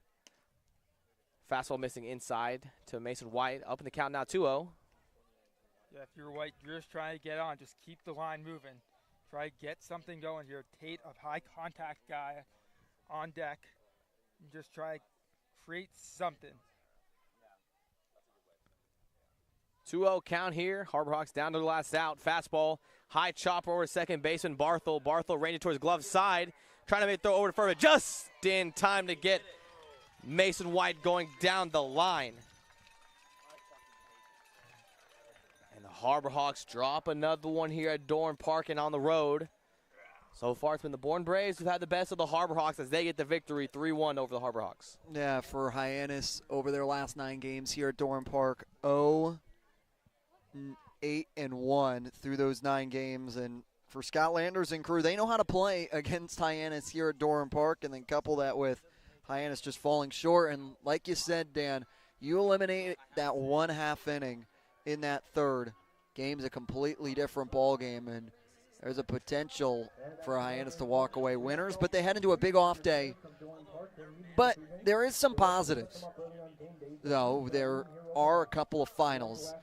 Fastball missing inside to Mason White. Up in the count now, 2-0. Yeah, if you're White, you're just trying to get on. Just keep the line moving. Try to get something going here. Tate, a high contact guy on deck. And just try to create something. 2-0 count here. Harbor Hawks down to the last out. Fastball, high chopper over second baseman Barthel. Barthel ranging towards glove side, trying to make throw over to first, just in time to get Mason White going down the line. And the Harbor Hawks drop another one here at Bourne Park and on the road. So far, it's been the Bourne Braves who've had the best of the Harbor Hawks as they get the victory 3-1 over the Harbor Hawks. Yeah, for Hyannis over their last 9 games here at Bourne Park, 0-8-1 through those 9 games. And for Scott Landers and crew, they know how to play against Hyannis here at Bourne Park, and then couple that with Hyannis just falling short. And like you said, Dan, you eliminate that 1/2 inning in that third. Game's a completely different ball game, and there's a potential for Hyannis to walk away winners, but they head into a big off day. But there is some positives, though. There are a couple of finals.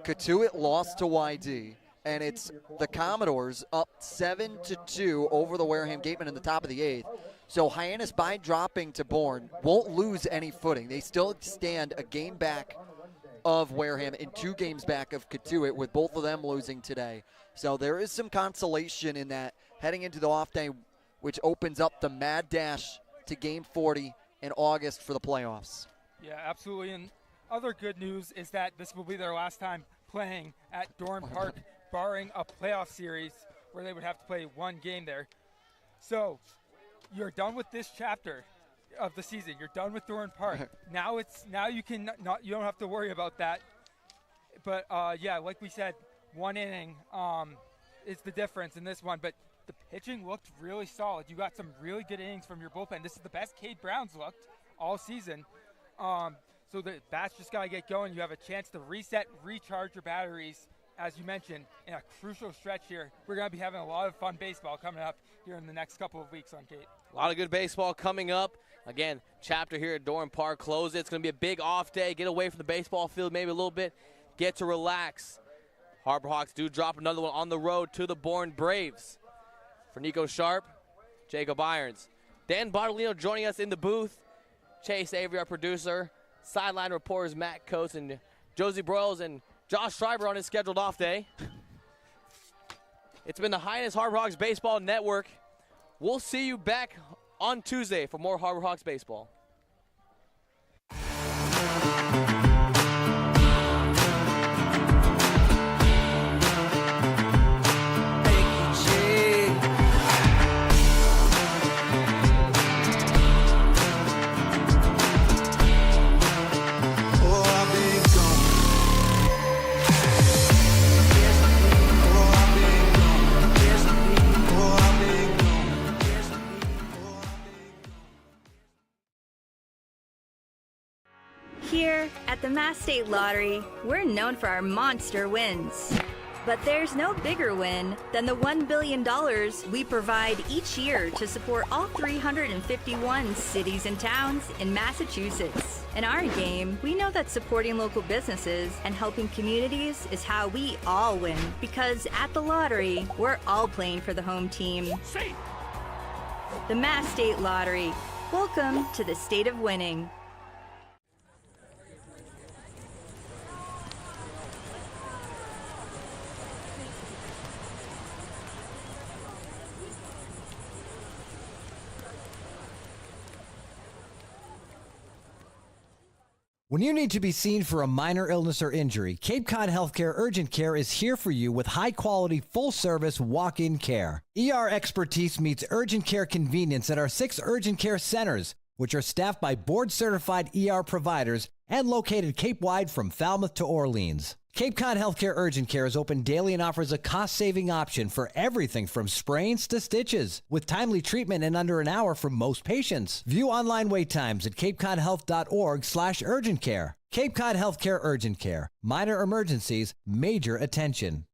Katuitt lost to YD, and it's the Commodores up 7-2 over the Wareham Gatemen in the top of the 8th. So Hyannis, by dropping to Bourne, won't lose any footing. They still stand a game back of Wareham and 2 games back of Katuitt, with both of them losing today. So there is some consolation in that heading into the off day, which opens up the mad dash to Game 40 in August for the playoffs. Yeah, absolutely. And other good news is that this will be their last time playing at Bourne Park, barring a playoff series where they would have to play 1 game there. So you're done with this chapter of the season. You're done with Bourne Park. Now you don't have to worry about that. But yeah, like we said, 1 inning is the difference in this one. But the pitching looked really solid. You got some really good innings from your bullpen. This is the best Cade Brown's looked all season. So the bats just got to get going. You have a chance to reset, recharge your batteries, as you mentioned, in a crucial stretch here. We're going to be having a lot of fun baseball coming up here in the next couple of weeks on Kate. A lot of good baseball coming up. Again, chapter here at Bourne Park. Close it. It's going to be a big off day. Get away from the baseball field maybe a little bit. Get to relax. Harbor Hawks do drop another one on the road to the Bourne Braves. For Nico Sharp, Jacob Irons. Dan Bartolino joining us in the booth. Chase Avery, our producer. Sideline reporters Matt Coates and Josie Broyles and Josh Schreiber on his scheduled off day. It's been the Hyannis Harbor Hawks Baseball Network. We'll see you back on Tuesday for more Harbor Hawks baseball. Here at the Mass State Lottery, we're known for our monster wins. But there's no bigger win than the $1 billion we provide each year to support all 351 cities and towns in Massachusetts. In our game, we know that supporting local businesses and helping communities is how we all win. Because at the lottery, we're all playing for the home team. The Mass State Lottery. Welcome to the state of winning. When you need to be seen for a minor illness or injury, Cape Cod Healthcare Urgent Care is here for you with high-quality, full-service walk-in care. ER expertise meets urgent care convenience at our 6 urgent care centers, which are staffed by board-certified ER providers and located Cape-wide from Falmouth to Orleans. Cape Cod Healthcare Urgent Care is open daily and offers a cost-saving option for everything from sprains to stitches, with timely treatment in under an hour for most patients. View online wait times at capecodhealth.org/urgent care. Cape Cod Healthcare Urgent Care. Minor emergencies, major attention.